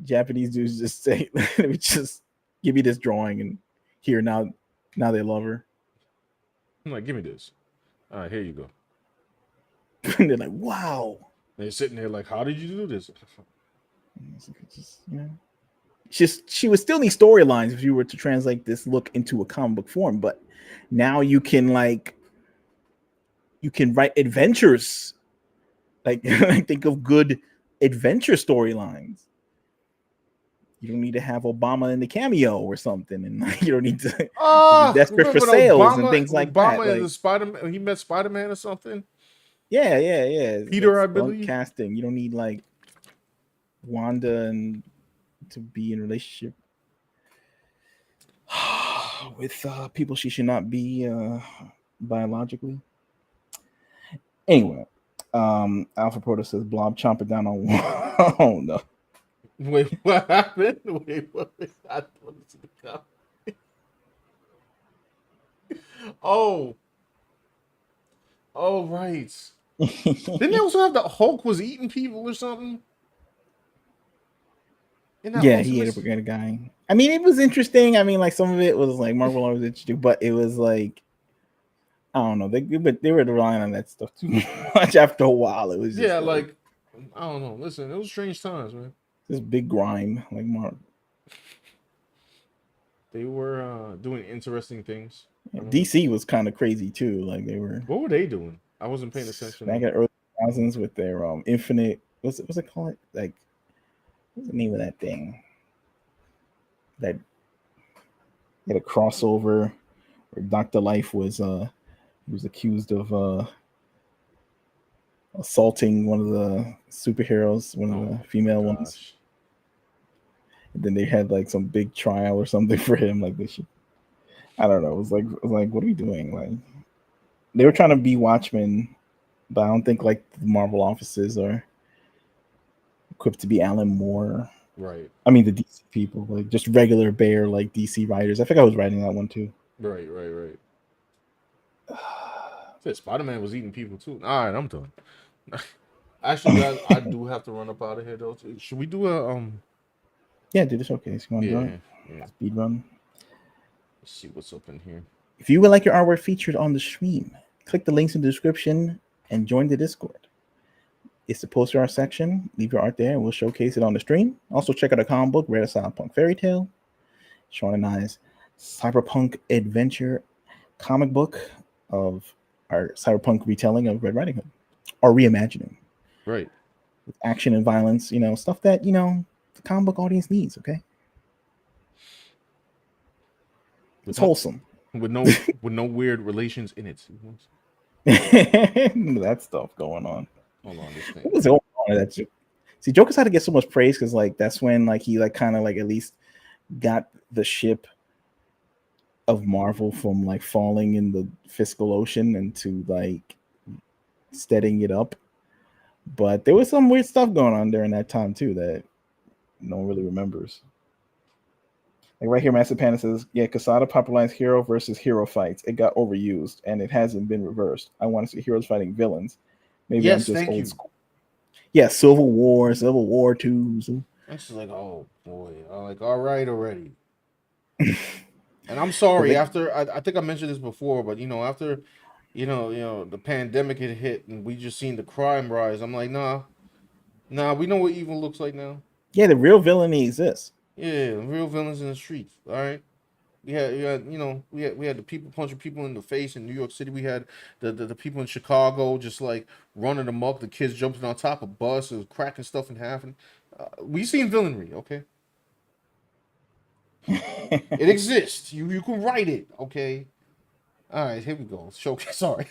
Japanese dudes just say, let me just give me this drawing, and here now they love her. I'm like, give me this. All right, here you go. And they're like, wow. They're sitting there like, how did you do this? She would still need storylines if you were to translate this look into a comic book form, but now you can write adventures. Like, think of good adventure storylines. You don't need to have Obama in the cameo or something, and you don't need to be desperate for sales and things like that. Obama is Spider-Man. He met Spider-Man or something. Yeah. Peter, I believe. Casting. You don't need like Wanda and to be in a relationship with people she should not be biologically. Anyway, Alpha Proto says Blob chomping down on oh no. Wait, what happened? Wait, what? I want to see the comment. Oh, right. Didn't they also have the Hulk was eating people or something? Yeah, he ate a guy. I mean, it was interesting. I mean, like some of it was like Marvel always interesting, but it was like, I don't know. They were relying on that stuff too much after a while. It was just I don't know. Listen, it was strange times, man. This big grime, like Mark. They were doing interesting things. DC was kind of crazy too. Like they were. What were they doing? I wasn't paying attention. Back at early 2000s with their Infinite. What's it called? Like, what's the name of that thing? That had a crossover where Dr. Life was he was accused of assaulting one of the superheroes, one of the female ones. And then they had like some big trial or something for him. Like this shit. I don't know. It was like, what are we doing? Like they were trying to be Watchmen but I don't think like the Marvel offices are equipped to be Alan Moore. Right. I mean the DC people, like just regular bare like DC writers. I think I was writing that one too. Right. Said Spider-Man was eating people too. All right, I'm done. Actually, guys, I do have to run up out of here though. Should we do a Yeah, do the showcase. You want to do it? Yeah. Speed run. Let's see what's up in here. If you would like your artwork featured on the stream, click the links in the description and join the Discord. It's the poster art section. Leave your art there and we'll showcase it on the stream. Also, check out our comic book, Rare Cyberpunk Fairy Tale. Sean and I's cyberpunk adventure comic book of our cyberpunk retelling of Red Riding Hood, or reimagining. Right. With action and violence, stuff that, the comic book audience needs, okay? It's wholesome. With no weird relations in it. That stuff going on. Hold on, this thing. What was going on that? See, Joker's had to get so much praise because like that's when like he like kind of like at least got the ship of Marvel from like falling in the fiscal ocean into like steadying it up. But there was some weird stuff going on during that time too that no one really remembers. Like right here, Master Panda says, yeah, Quesada popularized hero versus hero fights. It got overused and it hasn't been reversed. I want to see heroes fighting villains. Maybe yes, I'm just thank old you. school. Yeah, Civil War 2. It's like, oh boy. I'm like, all right already. And I'm sorry, after I think I mentioned this before, but after the pandemic had hit and we just seen the crime rise, I'm like, nah, we know what evil looks like now. Yeah, the real villainy exists. Yeah, real villains in the streets. All right. We had we had the people punching people in the face in New York City. We had the people in Chicago just like running amok. The kids jumping on top of buses, cracking stuff in half. And we seen villainy. Okay, it exists. You can write it. Okay. All right, here we go. Showcase. Sorry.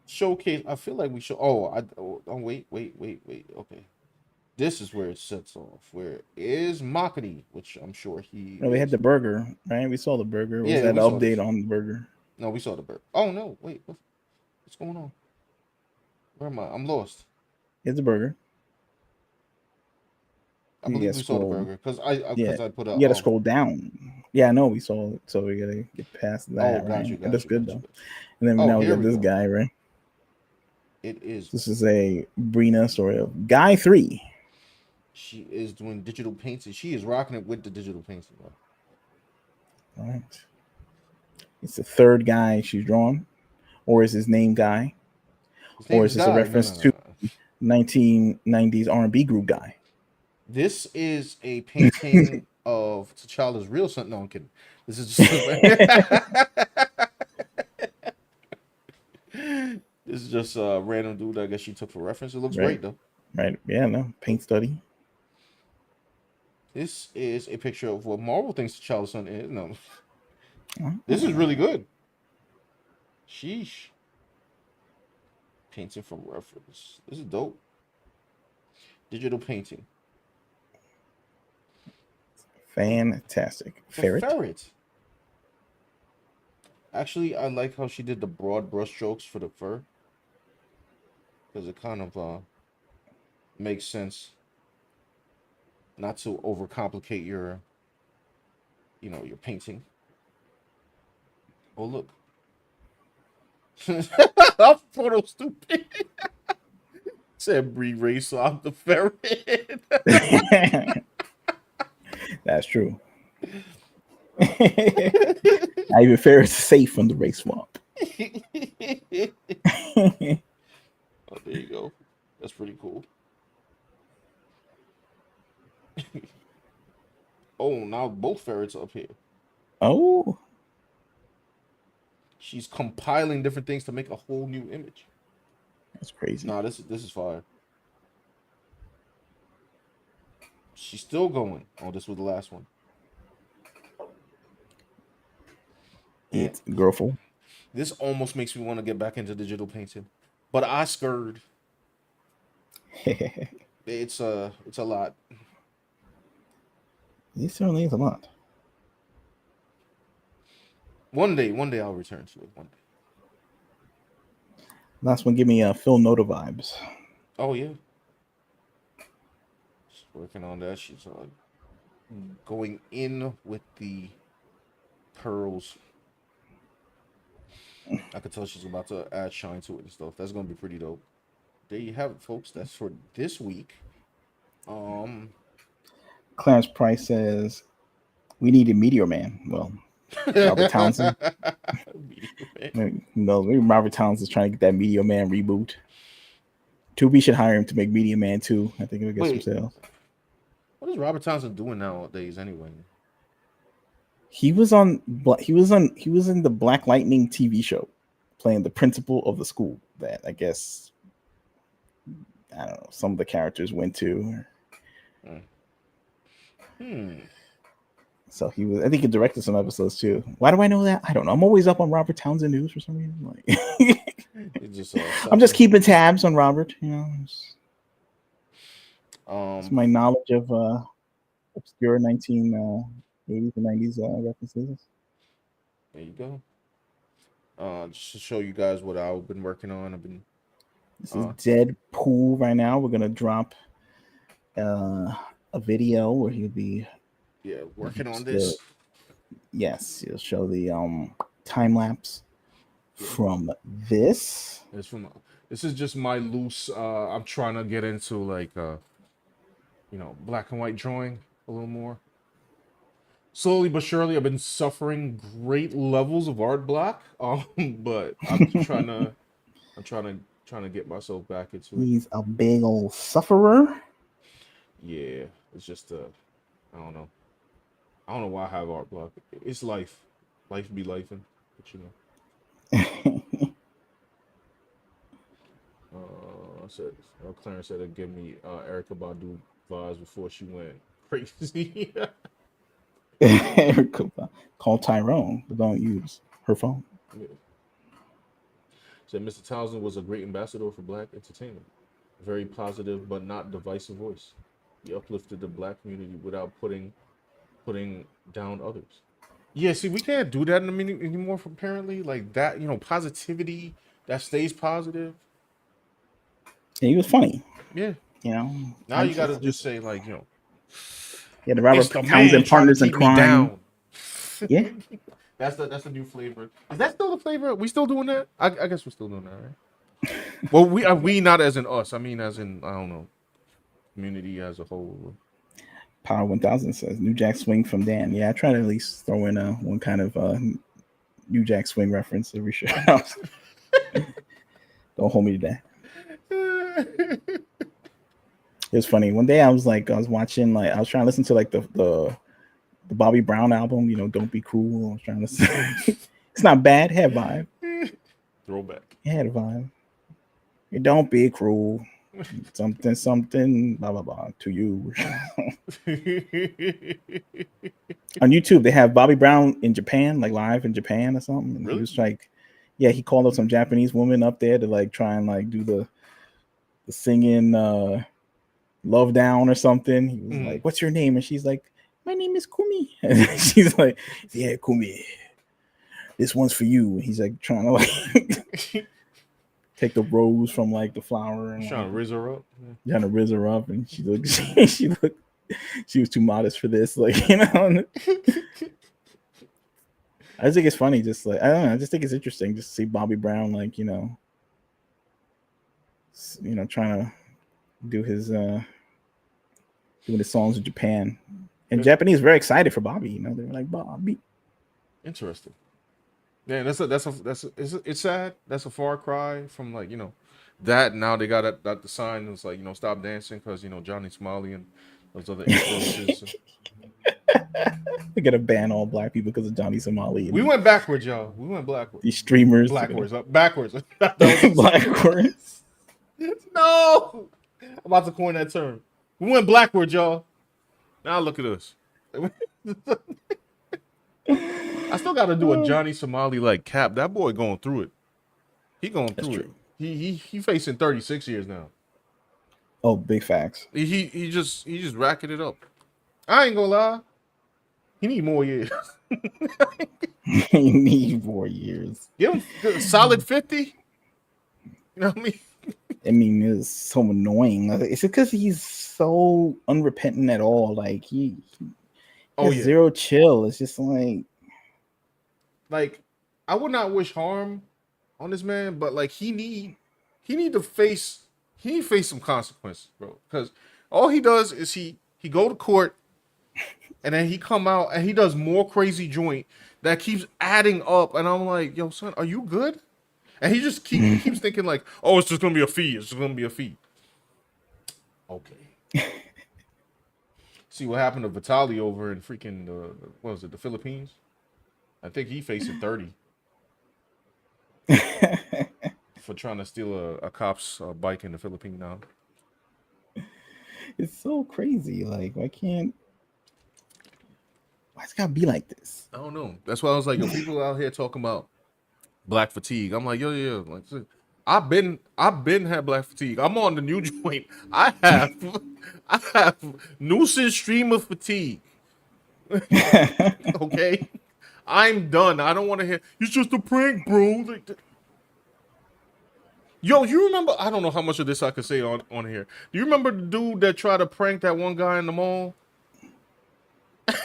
Showcase. I feel like we should. Wait. Okay. This is where it sets off. Where is Makani, which I'm sure he. No, we had the burger, right? We saw the burger. Was that an update on the burger? No, we saw the burger. Oh no! Wait, what's going on? Where am I? I'm lost. It's a burger. I believe we saw the burger because I put up. You got to scroll down. Yeah, I know we saw it, so we gotta get past that. Oh, got you. That's good though. And then now we got this guy, right? It is. This is a Brina story of Guy 3. She is doing digital painting. She is rocking it with the digital painting. All right. It's the third guy she's drawn, or is his name Guy, or is this a reference to 1990s R&B group Guy? This is a painting of T'Challa's real son. No, I'm kidding. This is just. This is just a random dude. I guess she took for reference. It looks great though. Right. Yeah. No paint study. This is a picture of what Marvel thinks T'Challa's son is. No. This is really good. Sheesh. Painting from reference. This is dope. Digital painting. Fantastic. Ferret. Actually, I like how she did the broad brush strokes for the fur. Because it kind of makes sense. Not to overcomplicate your painting. Oh, look. I'm photo stupid. Said Bree Race off the ferret. That's true. Not even ferrets safe from the race swamp. Oh, there you go. That's pretty cool. Oh, now both ferrets are up here. Oh. She's compiling different things to make a whole new image. That's crazy. Nah, this is fire. She's still going. Oh, this was the last one. It's girlful. This almost makes me want to get back into digital painting, but I scared. It's a lot. It certainly is a lot. One day I'll return to it. One day. Last one, give me Phil Noda vibes. Oh yeah. She's working on that. She's going in with the pearls. I could tell she's about to add shine to it and stuff. That's gonna be pretty dope. There you have it, folks. That's for this week. Clarence Price says we need a Meteor Man. Well, Robert Townsend. No, maybe Robert Townsend is trying to get that Meteor Man reboot. Tubi should hire him to make Meteor Man 2. I think it'll get some sales. What is Robert Townsend doing nowadays anyway? He was in the Black Lightning TV show, playing the principal of the school that I guess I don't know some of the characters went to. So he was. I think he directed some episodes too. Why do I know that? I don't know. I'm always up on Robert Townsend news for some reason. Like, I'm just keeping tabs on Robert. You know, it's my knowledge of obscure 1980s and 90s references. There you go. Just to show you guys what I've been working on. This is Deadpool right now. We're gonna drop a video where he'll be working on this. Yes, he'll show the time lapse from this. This is just my loose. I'm trying to get into like black and white drawing a little more. Slowly but surely, I've been suffering great levels of art block. But I'm trying to get myself back into it. He's a big old sufferer. Yeah, it's just I don't know. I don't know why I have art block. It's life. Life be lifing, but you know. Clarence said it'd give me Erykah Badu vibes before she went crazy. Call Tyrone, but don't use her phone. Yeah. Said Mr. Townsend was a great ambassador for black entertainment. Very positive but not divisive voice. He uplifted the black community without putting down others. Yeah, see, we can't do that anymore apparently. Like that, positivity that stays positive. Yeah, he was funny. Yeah. Now you gotta just say yeah, the Robert Townsend partners in crime. Yeah. That's the new flavor. Is that still the flavor? We still doing that? I guess we're still doing that, right? Well, we not as in us. I mean, as in I don't know, community as a whole. Power 1000 says New Jack Swing from Dan. Yeah, I try to at least throw in one kind of New Jack Swing reference every show. Don't hold me to that. It was funny. One day I was watching, I was trying to listen to the Bobby Brown album, Don't Be Cruel. I was trying to listen. It's not bad. It had a vibe. Throwback. It had a vibe. Don't be cruel. Something, blah, blah, blah, to you. On YouTube, they have Bobby Brown in Japan, like live in Japan or something. And really? He was like, yeah, he called up some Japanese woman up there to try and do the singing Love Down or something. He was like, what's your name? And she's like, my name is Kumi. And she's like, yeah, Kumi, this one's for you. And he's like trying to take the rose from the flower and trying to riz her up. Trying to riz her up, and she was too modest for this. I just think it's funny. Just I don't know. I just think it's interesting just to see Bobby Brown trying to do his doing his songs in Japan. And Japanese very excited for Bobby. They were like, Bobby. Interesting. Yeah, it's sad. That's a far cry from that. Now they got the sign that's stop dancing because Johnny Smiley and those other influences. They gotta ban all black people because of Johnny Somali. We went backwards, y'all. We went backwards. These streamers. Backwards. Backwards. No! I'm about to coin that term. We went backwards, y'all. Now look at us. I still got to do a Johnny Somali cap. That boy going through it. He going through it. He facing 36 years now. Oh, big facts. He just racking it up. I ain't gonna lie. He need more years. He need more years. Give him a solid 50. You know what I mean? I mean, it's so annoying. Like, it's because he's so unrepentant at all. Like he Oh has yeah. zero chill. It's just like Like, I would not wish harm on this man, but like he need to face some consequences, bro. Because all he does is he go to court and then he come out and he does more crazy joint that keeps adding up, and I'm like, yo, son, are you good? And he keeps thinking like, oh, it's just gonna be a fee. It's just gonna be a fee. Okay. See what happened to Vitali over in freaking what was it, the Philippines? I think he facing 30 for trying to steal a cop's bike in the Philippines now. it's so crazy. Like, why it's gotta be like this? I don't know. That's why I was like, yo, people out here talking about black fatigue. I'm like, yo, yeah, like I've been had black fatigue. I'm on the new joint. I have nuisance streamer fatigue. Okay, I'm done. I don't want to hear it's just a prank, bro. Like, yo, you remember? I don't know how much of this I could say on here. Do you remember the dude that tried to prank that one guy in the mall?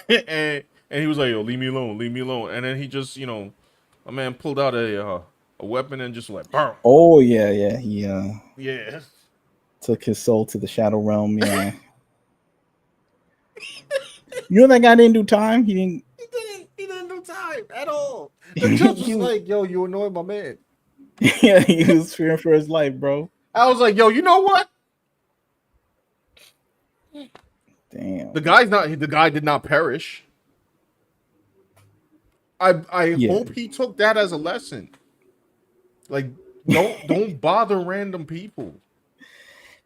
and he was like, yo, leave me alone, leave me alone. And then he just, a man pulled out a weapon and just like, BAM! Oh yeah. He Yeah. took his soul to the shadow realm. Yeah. You know that guy didn't do time. He didn't. He didn't do time at all. The judge was like, yo, you annoyed my man. Yeah, he was fearing for his life, bro. I was like, yo, you know what? Damn. The guy did not perish. I hope he took that as a lesson. Like, don't bother random people.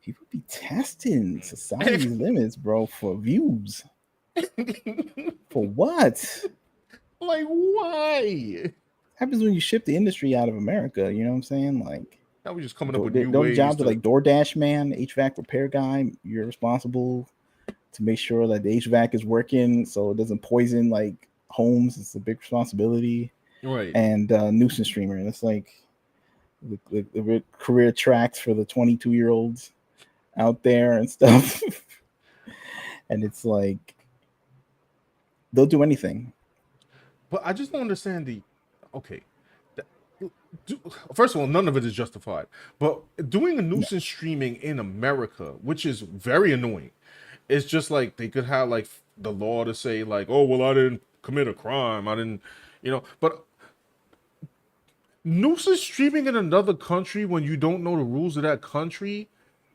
People be testing society's limits, bro, for views. For what? Like, why? Happens when you ship the industry out of America. You know what I'm saying? Like, Now we just coming up with new those ways jobs to are like DoorDash man, HVAC repair guy. You're responsible to make sure that the HVAC is working so it doesn't poison like homes. It's a big responsibility. right. And nuisance streamer, and it's like the career tracks for the 22-year-olds out there and stuff. And it's like they'll do anything. But I just don't understand okay. First of all, none of it is justified. But doing a nuisance streaming in America, which is very annoying, it's just like they could have like the law to say like, oh well, I didn't commit a crime, I didn't, But nuisance streaming in another country when you don't know the rules of that country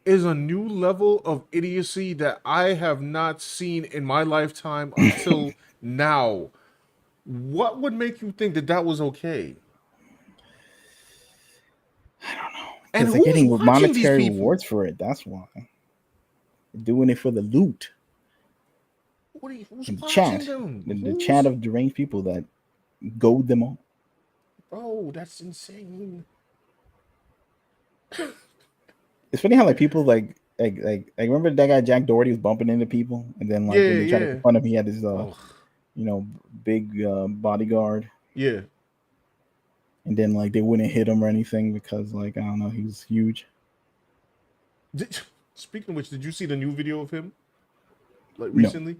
is a new level of idiocy that I have not seen in my lifetime until now. What would make you think that that was okay? I don't know. And Because they're getting watching monetary these people? rewards for it. That's why. They're doing it for the loot. Who's In the watching chat. them? The chat of deranged people that goad them on. Bro, that's insane. It's funny how like people like remember that guy Jack Doherty was bumping into people, and then like when they tried to make fun of him, he had his big bodyguard. Yeah. And then like they wouldn't hit him or anything because like I don't know, he was huge. Speaking of which, did you see the new video of him? Like recently? No.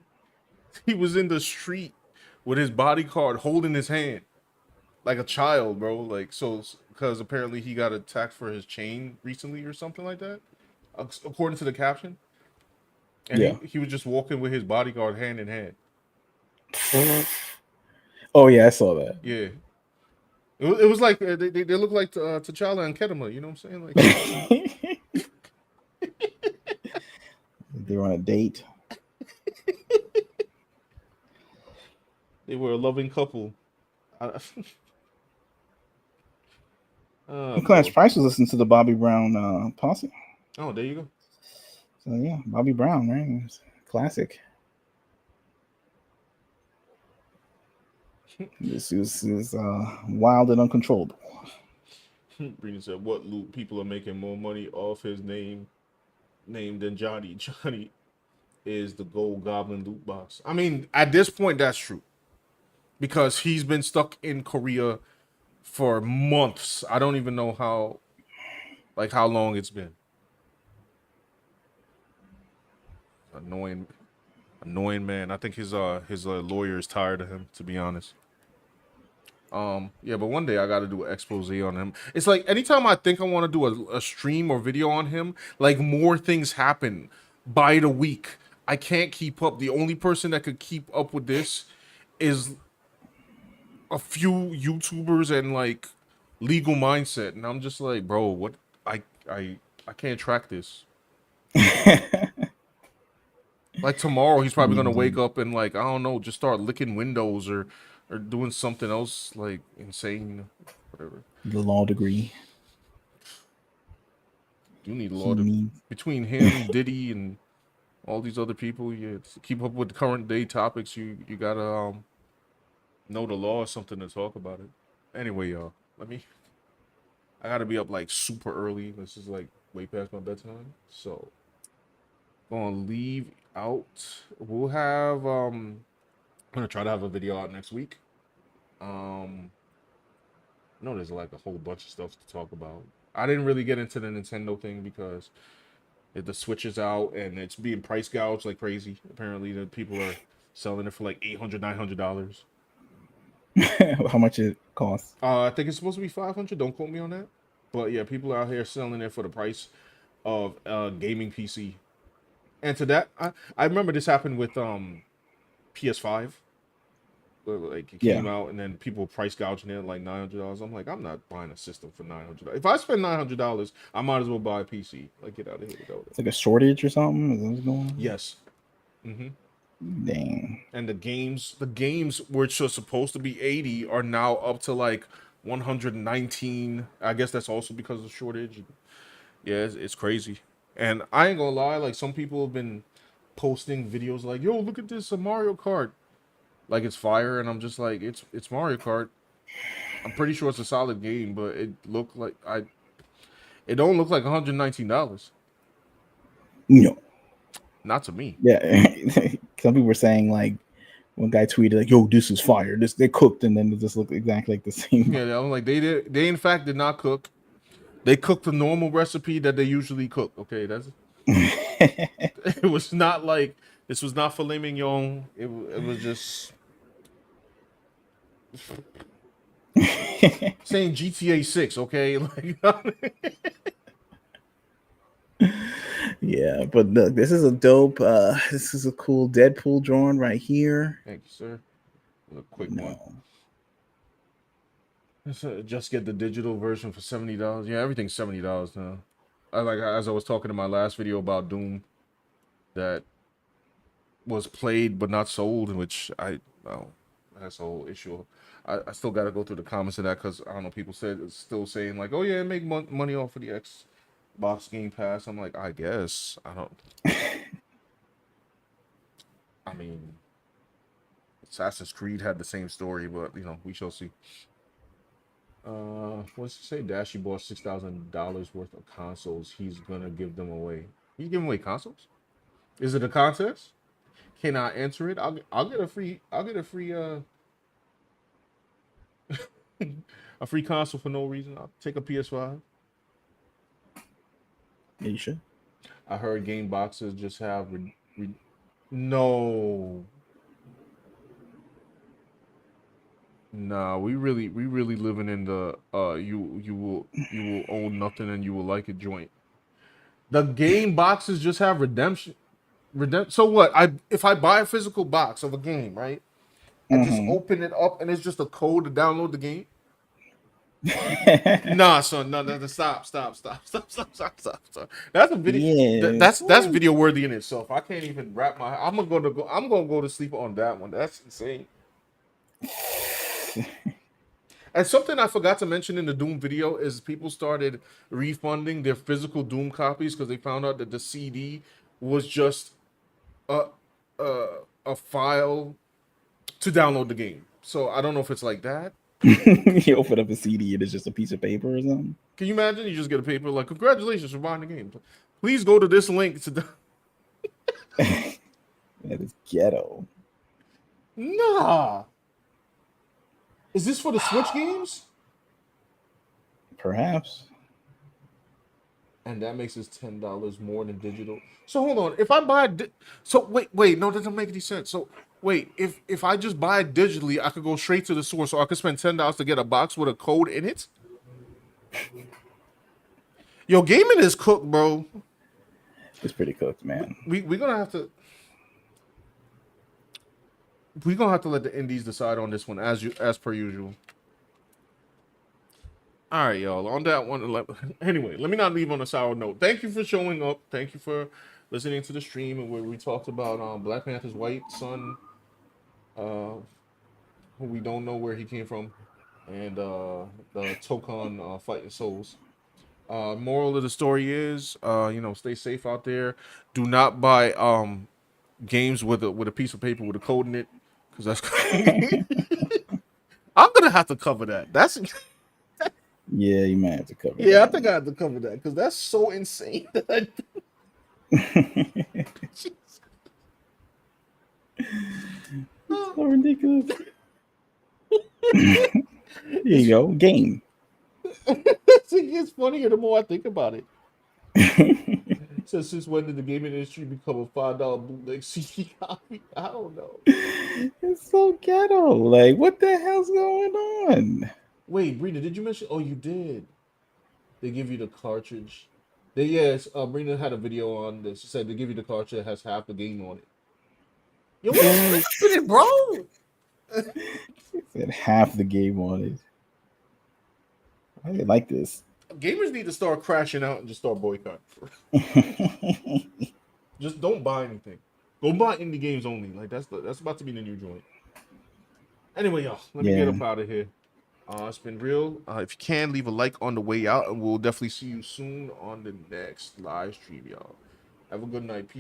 He was in the street with his bodyguard holding his hand. Like a child, bro. Like, so, because apparently he got attacked for his chain recently or something like that, according to the caption. And he was just walking with his bodyguard hand in hand. Oh, yeah, I saw that. Yeah. It was like, they look like T'Challa and Kedema, you know what I'm saying? Like, they were on a date. They were a loving couple. Clarence Price was listening to the Bobby Brown posse. Oh, there you go. So yeah, Bobby Brown, right? Classic. This is wild and uncontrollable. Breen said, "What loot people are making more money off his name than Johnny? Johnny is the Gold Goblin loot box." I mean, at this point, that's true because he's been stuck in Korea for months. I don't even know how Like how long it's been. Annoying man. I think his lawyer is tired of him, to be honest. Yeah, but one day I got to do an expose on him. It's like anytime I think I want to do a stream or video on him, like more things happen by the week. I can't keep up. The only person that could keep up with this is a few YouTubers and like Legal Mindset, and I'm just like, bro, what? I can't track this. Like tomorrow, he's probably gonna wake up and like I don't know, just start licking windows or doing something else like insane, whatever. The law degree. You need a He lot of needs. between him, Diddy, and all these other people. Yeah, to keep up with the current day topics, you gotta know the law or something to talk about it. Anyway, y'all, I gotta be up like super early. This is like way past my bedtime, so gonna leave out. We'll have I'm gonna try to have a video out next week. I know there's like a whole bunch of stuff to talk about. I didn't really get into the Nintendo thing because the Switch is out and it's being price gouged like crazy. Apparently, the people are selling it for like $800-$900. How much it costs? I think it's supposed to be 500. Don't quote me on that. But yeah, people out here selling it for the price of a gaming PC. And to that, I remember this happened with PS5. Where, like it came out and then people price gouging it at like $900. I'm like, I'm not buying a system for $900. If I spend $900, I might as well buy a PC. Like, get out of here with that. It's like a shortage or something. Is that what's going on? Yes. Dang. And the games which are supposed to be 80 are now up to like 119. I guess that's also because of the shortage. Yeah, it's crazy. And I ain't gonna lie, like some people have been posting videos like, yo, look at this, a Mario Kart. Like it's fire, and I'm just like, it's Mario Kart. I'm pretty sure it's a solid game, but it looked like it don't look like $119. No. Not to me. Yeah. Some people were saying like one guy tweeted like, yo, this is fire. They cooked and then it just looked exactly like the same. Yeah, I'm like they in fact did not cook. They cooked the normal recipe that they usually cook. Okay, that's it was not like this was not filet mignon. It was just saying GTA 6, okay? Like yeah, but look, this is a dope this is a cool Deadpool drawing right here. Thank you, sir. A quick one. Just get the digital version for $70. Yeah, everything's $70 now. As I was talking in my last video about Doom that was played but not sold, which that's a whole issue. I still got to go through the comments of that because I don't know, people still saying like, oh yeah, make money off of the Xbox Game Pass. I'm like, I guess I don't. I mean, Assassin's Creed had the same story, but you know, we shall see. What's it say? Dashy bought $6,000 worth of consoles. He's gonna give them away. He's giving away consoles? Is it a contest? Can I answer it? I'll get a free a free console for no reason. I'll take a PS5. Yeah, you should. I heard game boxes just have no. Nah, we really living in the you will own nothing and you will like it joint. The game boxes just have redemption. So what? If I buy a physical box of a game, right? I just open it up and it's just a code to download the game. Nah, son, no, stop. That's a video. Yeah, That's video worthy in itself. I can't even wrap my. I'm gonna go to sleep on that one. That's insane. And something I forgot to mention in the Doom video is people started refunding their physical Doom copies because they found out that the CD was just a file to download the game. So I don't know if it's like that. You open up a CD and it's just a piece of paper or something. Can you imagine? You just get a paper like, congratulations for buying the game. Please go to this link to. That is ghetto. Nah. Is this for the Switch games? Perhaps. and that makes it $10 more than digital. So hold on, if I buy, so wait, no, that doesn't make any sense. So wait, if I just buy it digitally, I could go straight to the store, so I could spend $10 to get a box with a code in it. Yo, gaming is cooked, bro. It's pretty cooked, man. We're gonna have to. We're gonna have to let the indies decide on this one as per usual. All right, y'all. On that one, anyway, let me not leave on a sour note. Thank you for showing up. Thank you for listening to the stream and where we talked about Black Panther's white son, who we don't know where he came from, and the Tokon fighting souls. Moral of the story is, stay safe out there. Do not buy games with a piece of paper with a code in it, because that's. I'm gonna have to cover that. That's. Yeah, you might have to cover. Yeah, that. I think I have to cover that because that's so insane. So ridiculous. Here you go, game. It gets funnier the more I think about it. It says, since when did the gaming industry become a $5 bootleg CD copy? I don't know. It's so ghetto. Like, what the hell's going on? Wait, Brina, did you mention? Oh, you did. They give you the cartridge. Brina had a video on this. She said they give you the cartridge that has half the game on it. Yo, what's happening, bro? She said half the game on it. I didn't like this. Gamers need to start crashing out and just start boycotting. Just don't buy anything. Go buy indie games only. Like that's about to be the new joint. Anyway, y'all, let me get up out of here. It's been real. If you can, leave a like on the way out, and we'll definitely see you soon on the next live stream, y'all. Have a good night. Peace out.